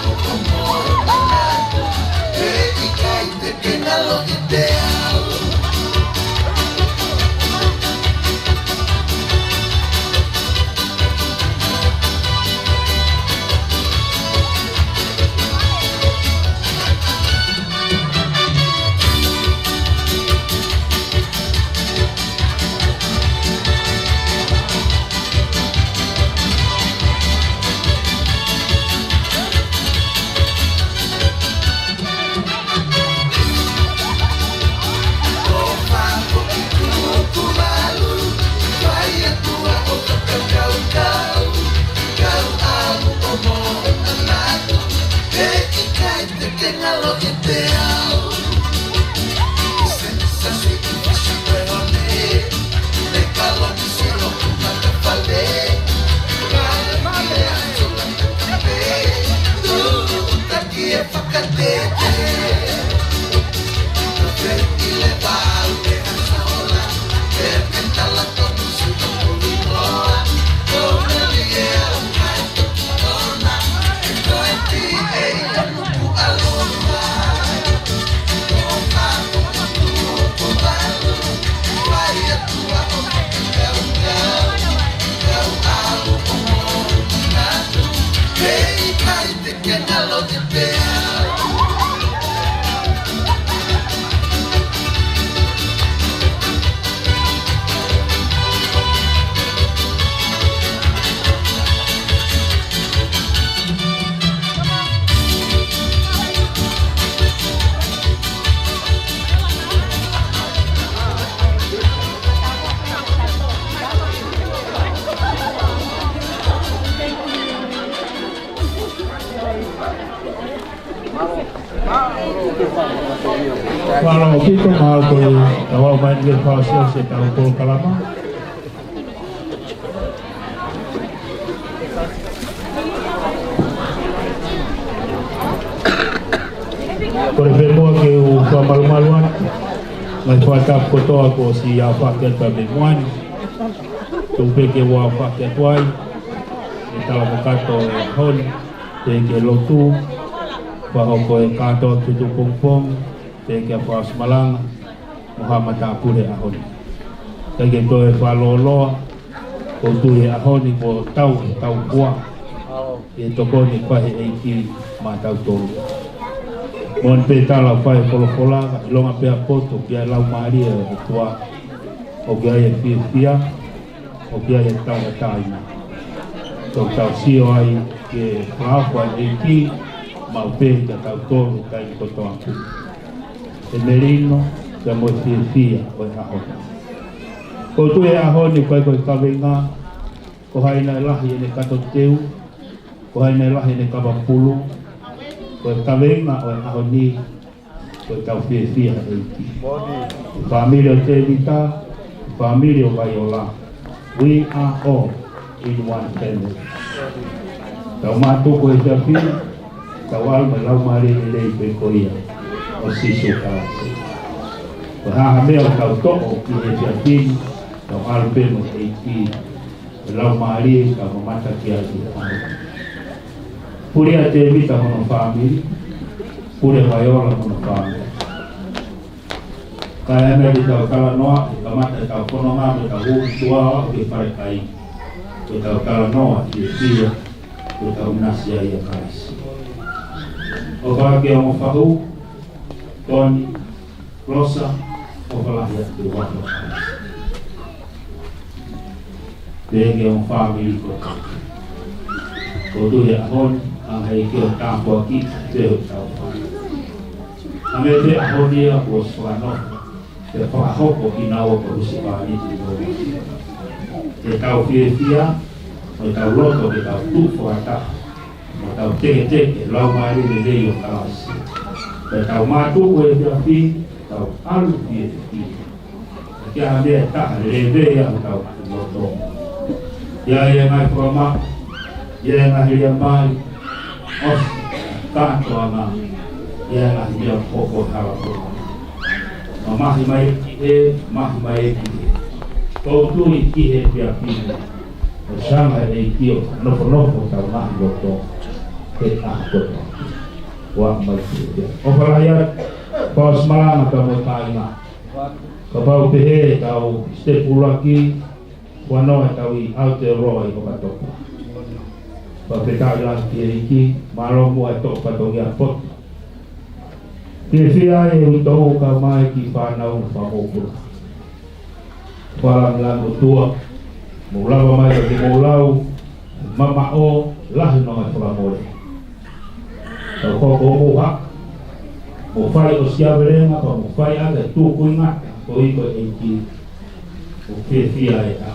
Kau Kalau kita mau ke awal main ke fase Tokaikolo kalama. Por ejemplo que o malu-maluan ngai fata foto ako si apa ke tabemuan. Tumpe ke wa apa ke tuai. Kita makato hon ke Latu. Bahawa koe kato tutu Pongipongi teke apa semalang Muhammad apure ahon teke koe falolo ko tuye ahon ko tau kuah e toko ni pahe eiki ma tau tolu mon pe tala pahe polo-pola longa pe apoto kia Laimani e tua o kia e fia o kia e tau taina tau sio ai ke prafa eiki mau pe ka tau tolu kai koto aku e merino ka mo fia o ahon ko tu e ahon ni kai ko kavenga ko haina lahi ne kato teu ko haina lahi ne kabapulu ko kavenga o ahon ni ko tau fia e familia Tevita familia Paula we are all in one family tau matu ko e jafi kawal Laimani le pe koia o siso ka ha me o ka to o ki e jatin to alpe mo e ki Laimani ka mata ki a puria Tevita hono family puria Paula hono family kaya me di ka kala noa ka mata ka kono nga me ka hu tua ke pare kai ke ka kala noa ki dia ke ka unasia ya kasi o bagi ang fahu Tony Rosa o kalahiyat di wakil bagi ang family ko tu ya ahon ang haikyo tampo aki teho tau ang ete ahon dia ko swano te paho ko ginawa ko usipani di bawah te tau fia o tau loto ke tau tufo ata tau teke Laimani le dei o kalas tau matu ko e fi tau alu fi kia me ta le dei o tau loto ya ngai proma ya ngai ya mai os ta to ama ya ngai ya poko hala ko mama mai to tu ki he pia fi o sama e kio no tau ma loto ke ahto wa mai o palaya pas malam ka mo taina ka pau pehe tau stepulaki wano tau I aute roi ko patoko pa peta la ki malo mo ato patongi apot ke fia e uto ka mai ki pa na u pa mo para la tua mula mai ki mulau mama o la no ma para mo ko mo ha mo fai o sia verema ko mo fai aga tu ko inga ko I ko e ki o ke fia e ta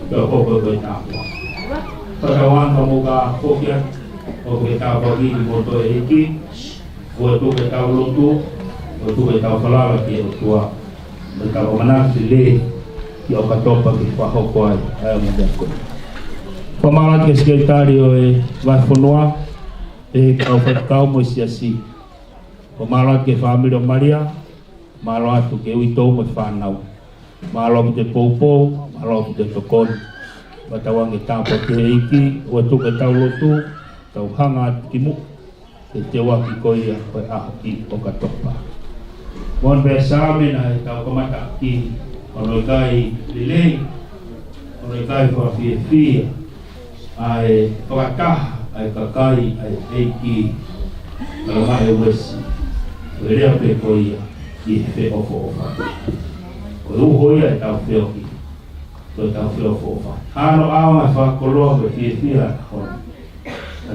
ko ta pagkawan ka mo ka kokya o ke tau pagi mo to eki o tu ke tau lotu o tu ke tau falala ki o tua me tau mana le ki o katopa ki pa hoko ai mo de ko pamala ke sekretario e vai fonua e kau fa mo siasi pamala ke family Maria malo atu ke uito mo fanau malo te popo malo te tokon batawang ita pa ke iki o tu ke tau lotu tau hanga ki mu te wa ki koia ko a ki o katopa mon be same na tau komata ki ono kai lele ono kai for fi ai toka ai kakai ai eki ala mai wesi le pe koia ki fe ofo ko hoia tau fe ki to tau fe ofo ano awa fa kolo fi ho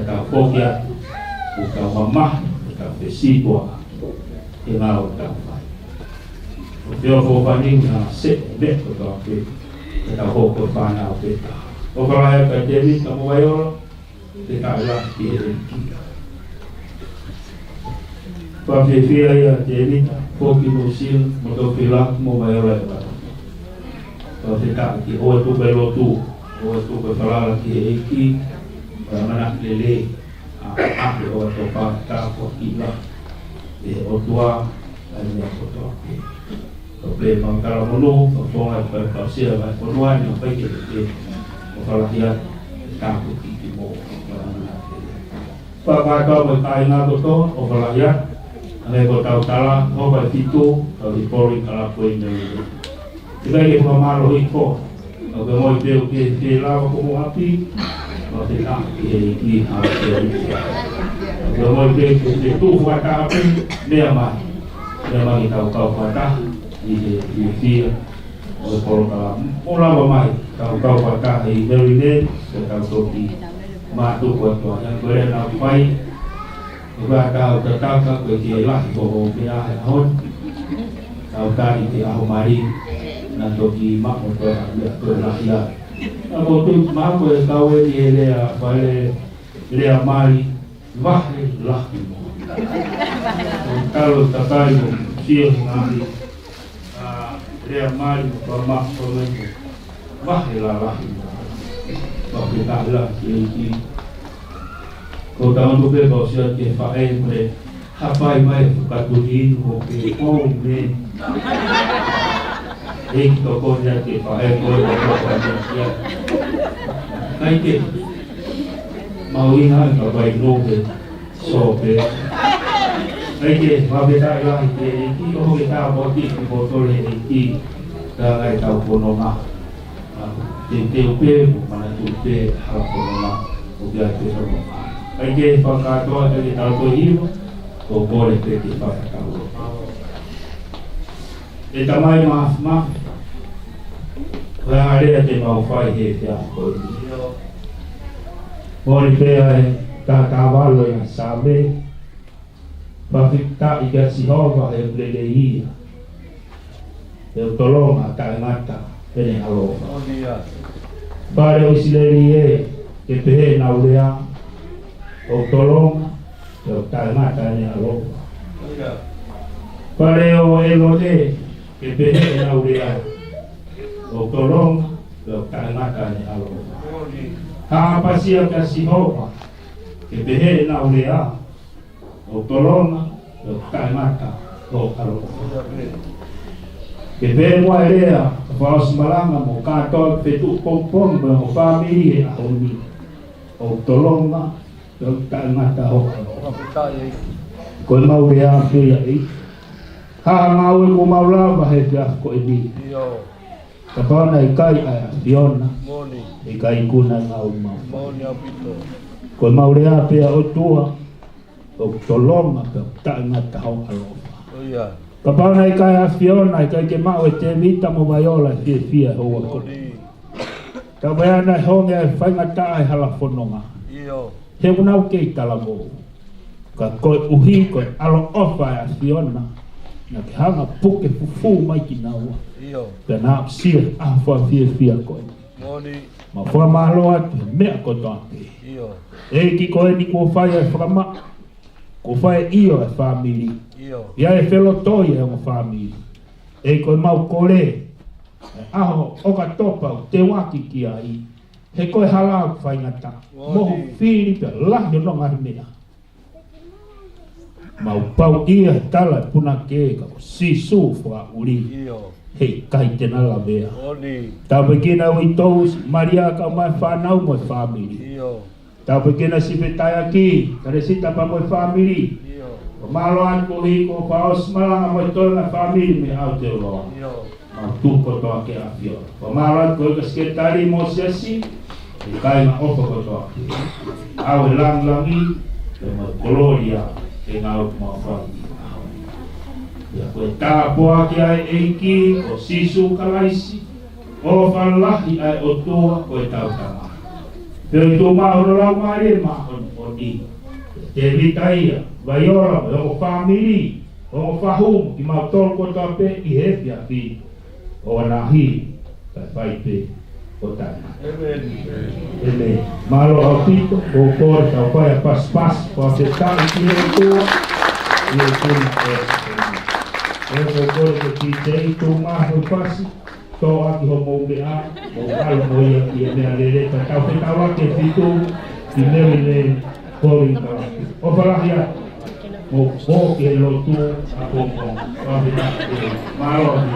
ta fokia o ka mama ta fesibua e mau ta fai o te o fani na se be ko ta pe ta ho ko pana o pe o ka ka te vi ka mo vai o te ka la ki e ki pa fe fia ya te vi foki no sil mo to pe la mo vai o la o te ka ki o tu pe lo tu o tu pe fala ki e ki mana lele a o to pa ta ko ila e o tua ai me ko to o pe ma kala mono o to ai pa sia vai ko no ai no pe ke o fala dia ta ko ki mo pa pa ka mo kai na to o fala dia ale ko ta tala o pa fitu o di pori kala ko ine ida ke mo malo i ko o ke mo te o ke la ko mo api o te ka ki ha te o mo te tu wa ta api me mai tau kau whata i whia o poro ka o lawa mai tau kau whata i very day o tau toki mātu kua tua yang kore na whai i wha tau ta taka koe ki e lahi ko o me ahe hon tau tari te aho mari na toki mako koe a mea koe lahi a na ko tu mako e kau e ni e lea whale lea mari wahe lahi mo kalau takai mo sia ngali lea mari ko ma ko me wahe la lahi ko kita la ki ko ta no be ko sia ke fa e me hapai mai ka tu ni ko ke ko me ek to ko ya ke fa e ko ko ya kai ke mau ina ka vai no be so be ai ke va be ta la ke ki o ke ta bo ki bo to le ki ka ai ta ko no ma te pe mana tu pe ha ko no ma o ya te so ma ai ke fa ka to ke ta to hi ko bo le pe ki fa ka ko e ta mai ma wa ale te ma fa he ya ko Mori pea e tātāwalo i sāme, mawhita i ka sihova e ulele ia. E utolonga tae ngata pene alofa. Pare o sileri e ke pehe na ulea, o utolonga e o tae ngata ene alofa. Pare o elone ke pehe na ulea, o utolonga e o tae ngata ene alofa. Hapasia ka sihopa ke pehe na ulea o tolonga o kaimata o alo ke pehe mo elea faos malanga mo kato Fetu'u Pongipongi mo family e auni o tolonga o kaimata o alo ko maulea pia e ha ngau ko maula ba he ja ko e kapana i kai a Fiona i kai kuna ngau mau ko maurea pea o tua o tolonga pe taingata hau alofa kapana i kai a Fiona i kai ke mau e Tevita mo vaiola fia hoa ko ka weana honge e whaingata ai halafononga he unau kei tala mo ka koe uhi koe alo ofa a Fiona na ke hanga puke fufu mai ki naua pe na sia a fia koe Ma fua malo atu, mea kotoa pe. E ki koe ni kua whai e whakama, kua whai io e whamiri. Ia e whelo toi e o whamiri. E koe mau kore, aho oka topa te waki ki ai. He koe halau whaingata, mohu whiri pe lahi no ngahi mea. Mau pau ia tala e puna ke ka si su fua uri. Hei kai te nala mea. Tau pekina ui tous Maria ka mai whanau mo family. Tau pekina si petai aki, kare sita pa mo family. Malo an ko hi ko paos malanga mo tona family me au te roa. Mau tuko toa ke afio. Malo an ko ka sekretari mo siasi, kai na ofa ko toa ke. Au lang langi, te mo gloria, te ngau mo family. Ya koe tāpoa ki ai eiki, o sisu kalaisi, o whalahi ai o tua koe tautama. Peo i tō mahoro lau maare mahon o ni. Tevita ia, vai ora, o whamiri, o whahumu, ki mau tolu ko tā pe i hepia ki, o anahi, kai whai pe, o tāna. Amen. Malo au pito, o kore tau whai a pas, o te tāi ki hei tua, i e tūna e. E ko kore ki tei tō maho pasi, tō aki ho mou mea, o kalo moia ki e mea lere, ka tau te tau ake Fetu'u, ki mewe le kore i tau. O whalahia, o pōke e lotu a pōpō, whawhina e maro ni.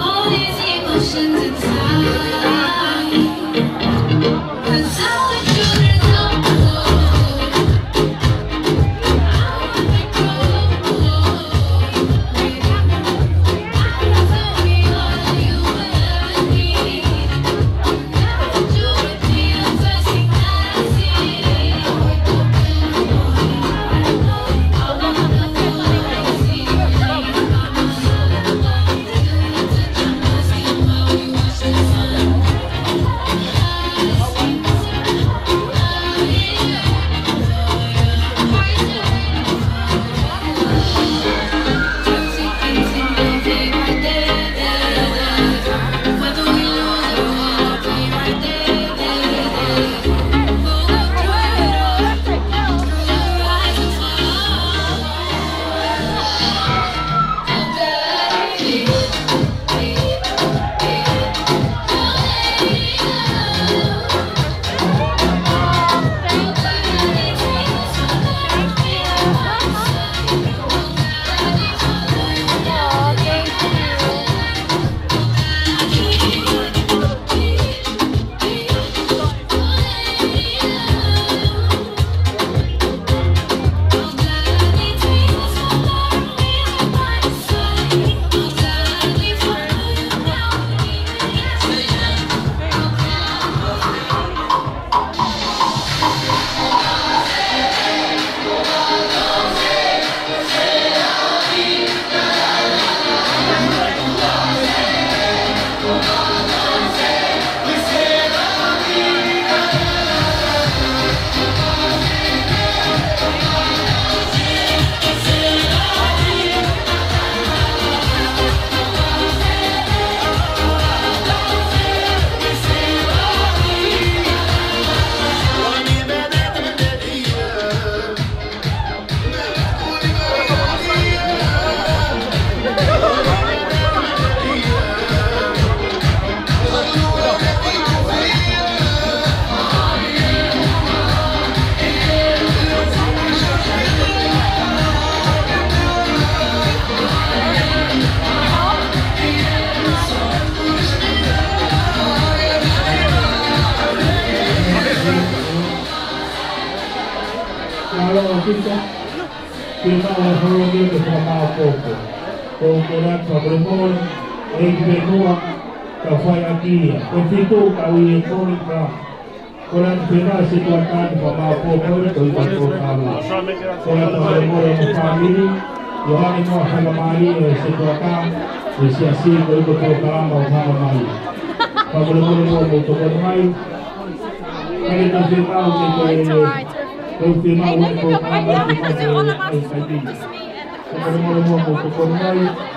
all these emotions inside. 'Cause I want you to know I wanna grow. Tell me all you ever need. I want you to be the first thing I see. Fetu'u kawi koni ka koran pena situatan pama popo to ko kamu koran Moimoi family yohani mo Laimani situatan siasi ko kamu Moimoi Moimoi mo to Moimoi kali to firma ko firma ko kamu Moimoi mo to Moimoi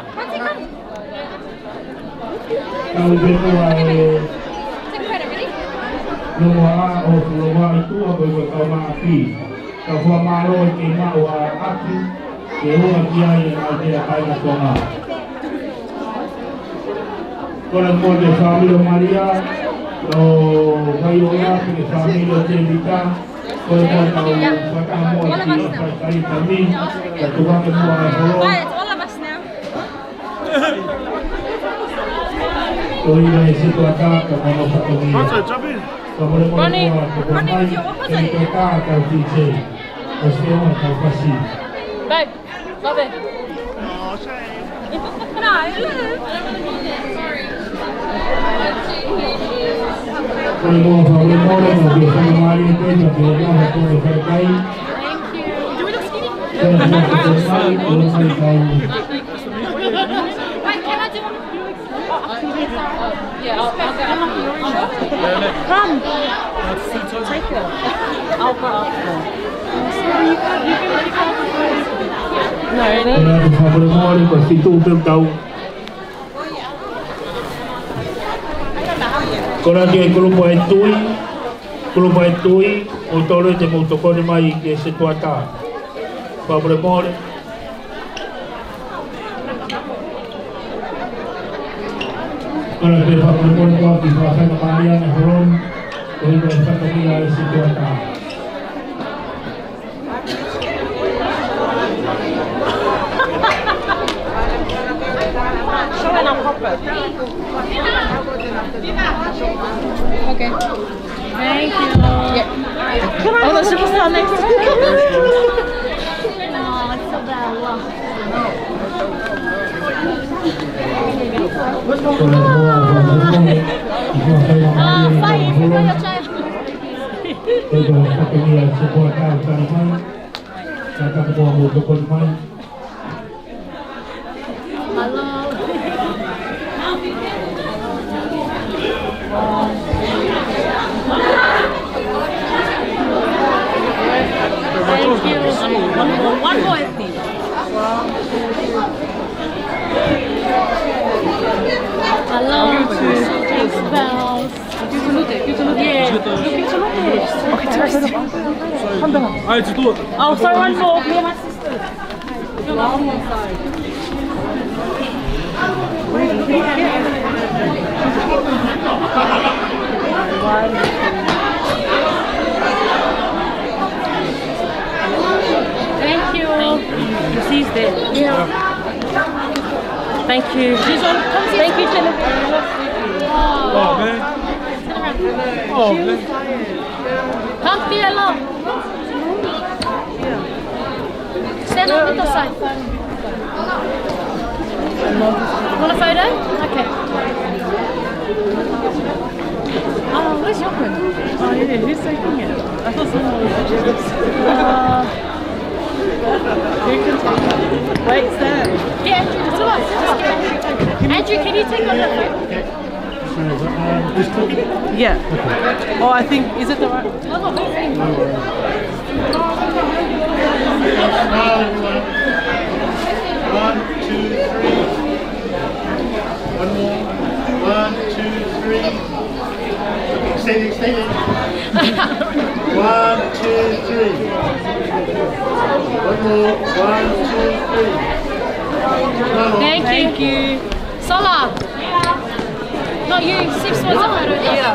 kau berdua Noa o Noa itu apa kau maafi kau buat malu kena wa api kewa dia yang ada kaya kona kalau mau de family Maria o bayo ya de family Tevita kalau mau tahu patah mau cari kami ketua semua Hoy necesito acá como satu dia. Kalau mau buat kita akan dice. Pasti orang akan pasti. Babe, love it. No, Kalau mau biasa Laimani itu yang dia harus berkai. do we look skinny? Wait, can I do one? Yeah, I'll come. Take it. I'll go after. No, Moimoi ko Fetu'u tau. Kora ke kulupa tui o tole te motokone mai ke se tuata. Moimoi Kora ke Moimoi ko ki whaka Maria na horon ko i ko whakamia e se tuata. showing up Okay. Thank you. Yeah. Oh, the superstar next to you. Oh, it's so bella. Fine, go your child. Thank you. One more, please. Hello. Thanks, bells. Oh, sorry, one more. Me and my sister. You're on one side. Thank you. She's there. Yeah. Thank you. She's on. Thank you, Jennifer. Oh, man. Oh, man. Come here, love. Stand on the side. Want a photo? Okay. Oh, where's your friend? Oh, yeah, who's taking it? I thought someone was taking it. Who can take it? Wait, Sam. Yeah, Andrew, just come on. Andrew, can you take on that phone? Yeah. Okay. Oh, I think, is it the right? Oh, no, One, two, three. One more. 1, 2, 3. Extend it. 1, 2, 3. One more. 1, 2, 3. Thank you. Sola. Not you. 6 was up. Yeah.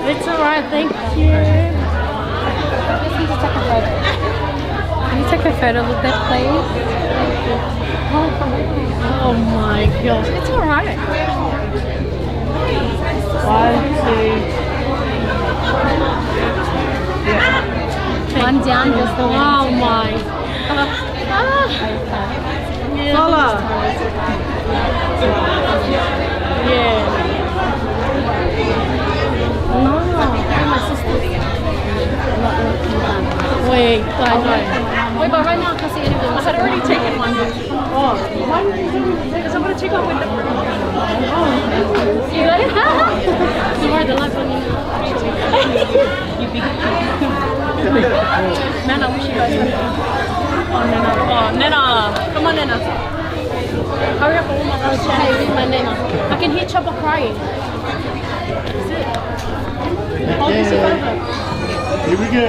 It's alright, thank you. Can you take a photo with that, please? Oh my gosh, it's alright. 1, 2. One down, just the one. Oh my. Paula. Yeah. No, my sister. Wait, I know. Wait, but right now I can't see anything. I had already taken one. Oh, why did you take it? Because I'm going to take off with the... Oh, you got it? Sorry, the light on you. You big man, I wish you guys would. Oh, Nena. Oh, Nena. Come on, Nena. Hurry up, oh my gosh. Hey, read my Nena. I can hear Chopper crying. That's it. Oh, this is over. Here we go.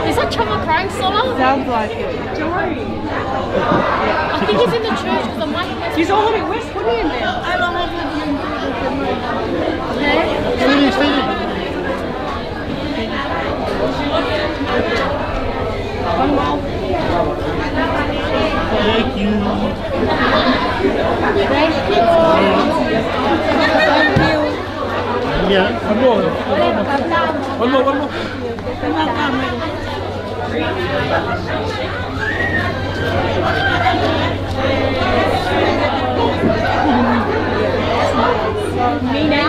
Is that Chopper crying, Sola? Sounds like it. Don't worry. I think he's in the church because the mic is... He's already... Where's Woody in there? I don't have him. Okay. One more. Thank you. Thank you. Thank you. Yeah. One more. Me now?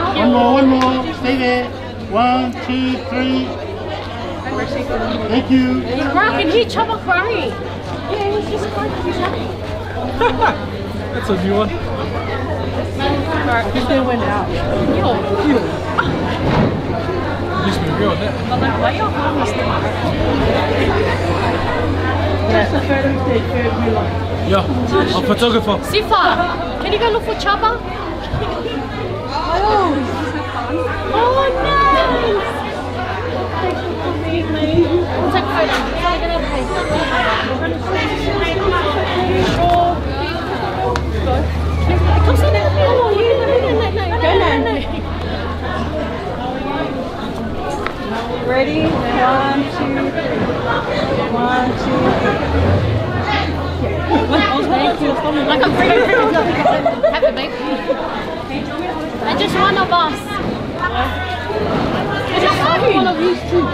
One more. Stay there. 1, 2, 3. Thank you. Bro, I can hear Chopper crying. Yeah, he's just crying. He's happy. That's a new one. Alright, this thing went out. Used to be real, that. But like, why y'all calling this thing? That's the photo take care of me. Yeah, I'm a photographer. Sifa, can you go look for Chopper? Oh, nice! Ready? 1, 2, 3. 1, 2, 3. Thank you. Like a free happy baby. And just one of us. Just one of you two.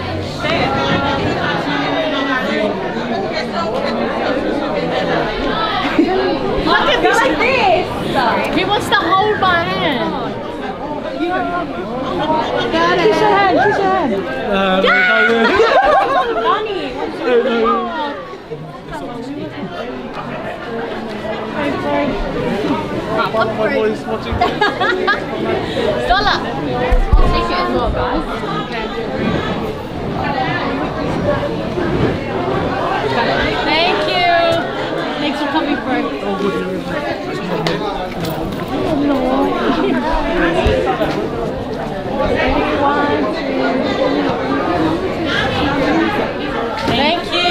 Look at this. Like this. He wants to hold my hand. Kiss your hand. Kiss your hand. One of my boys watching. Sola. Take it as well, guys. Thank you. Thanks for coming through. Thank you.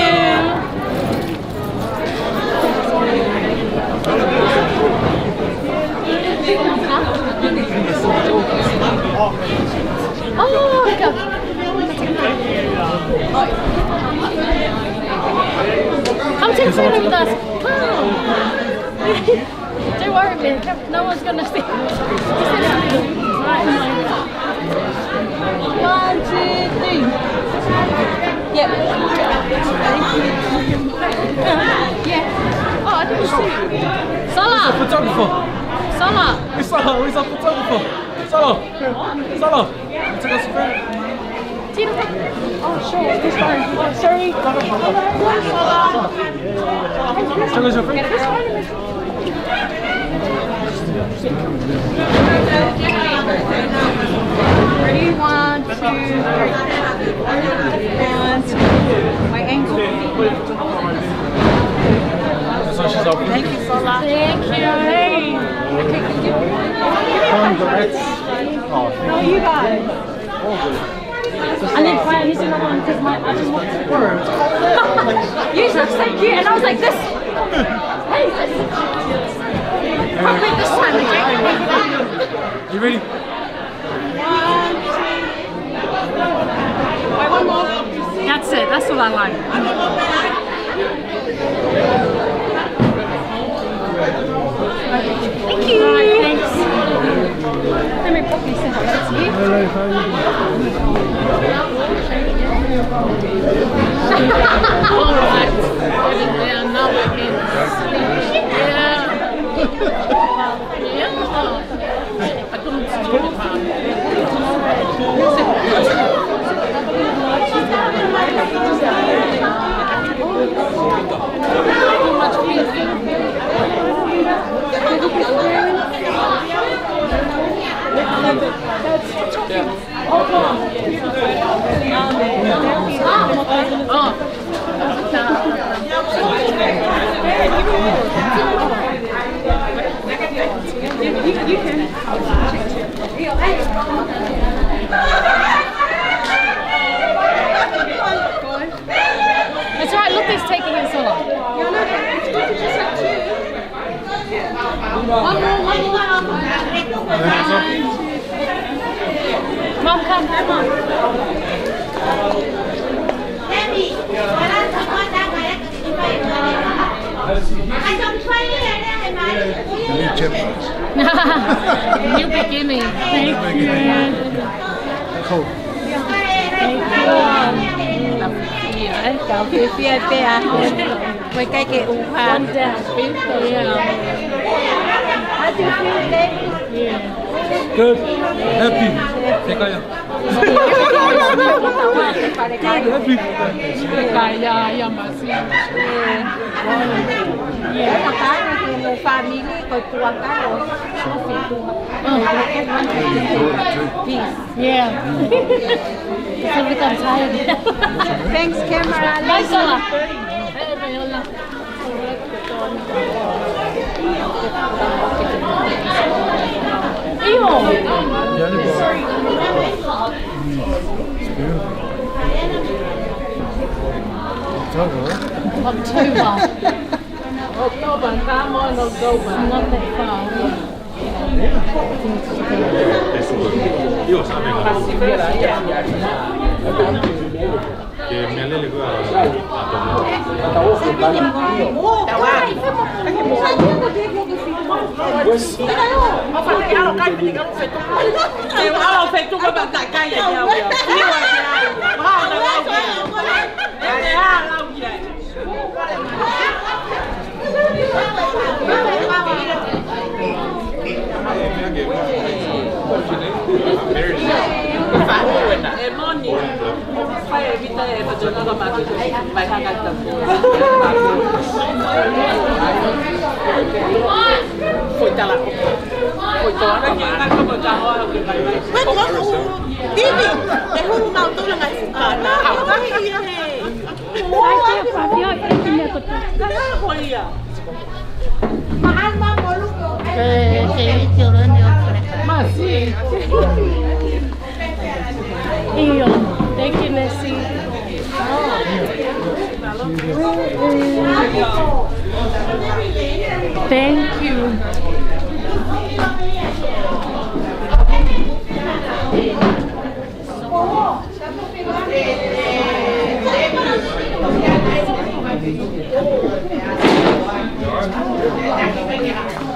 Oh, go. Come take a photo with us. Come. Don't worry, man. No one's gonna see. 1, 2, 3. Yep. Yeah. Oh, I didn't see it. Sola. He's a photographer. Sola. He's a photographer. Solo. Take us a photo. Oh, sure. This one. Oh, sorry. Take us a photo. Ready? 1, 2, 3. 1, 2. My ankle. So she's up. Thank you, Sola. Thank you. Congrats. How are you guys? And then Brian, he's another one because I just want to word. You look so cute, and I was like this. Hey, probably this time. You ready? 1, 2. Wait, one more. That's it. That's all I like. Thank you. Right, thanks. Let me properly send it to you. Hello, how are you All right. Yeah, now we can. I couldn't talk about It's alright, look, he's taking it so long. One more. Mom, come on. New beginning. Thank you. Cool. Cậu phía phía tè với cái u pha. Good. Happy. Tekaya. Happy. Tekaya ya masih. Một family coi tua cá rồi. Yeah. Every time tired. Thanks, camera. Bye, Sola. October. October, come on, October. Not that far. Io sapevo. Iyo, thank you, Nessie. Thank you. Thank you.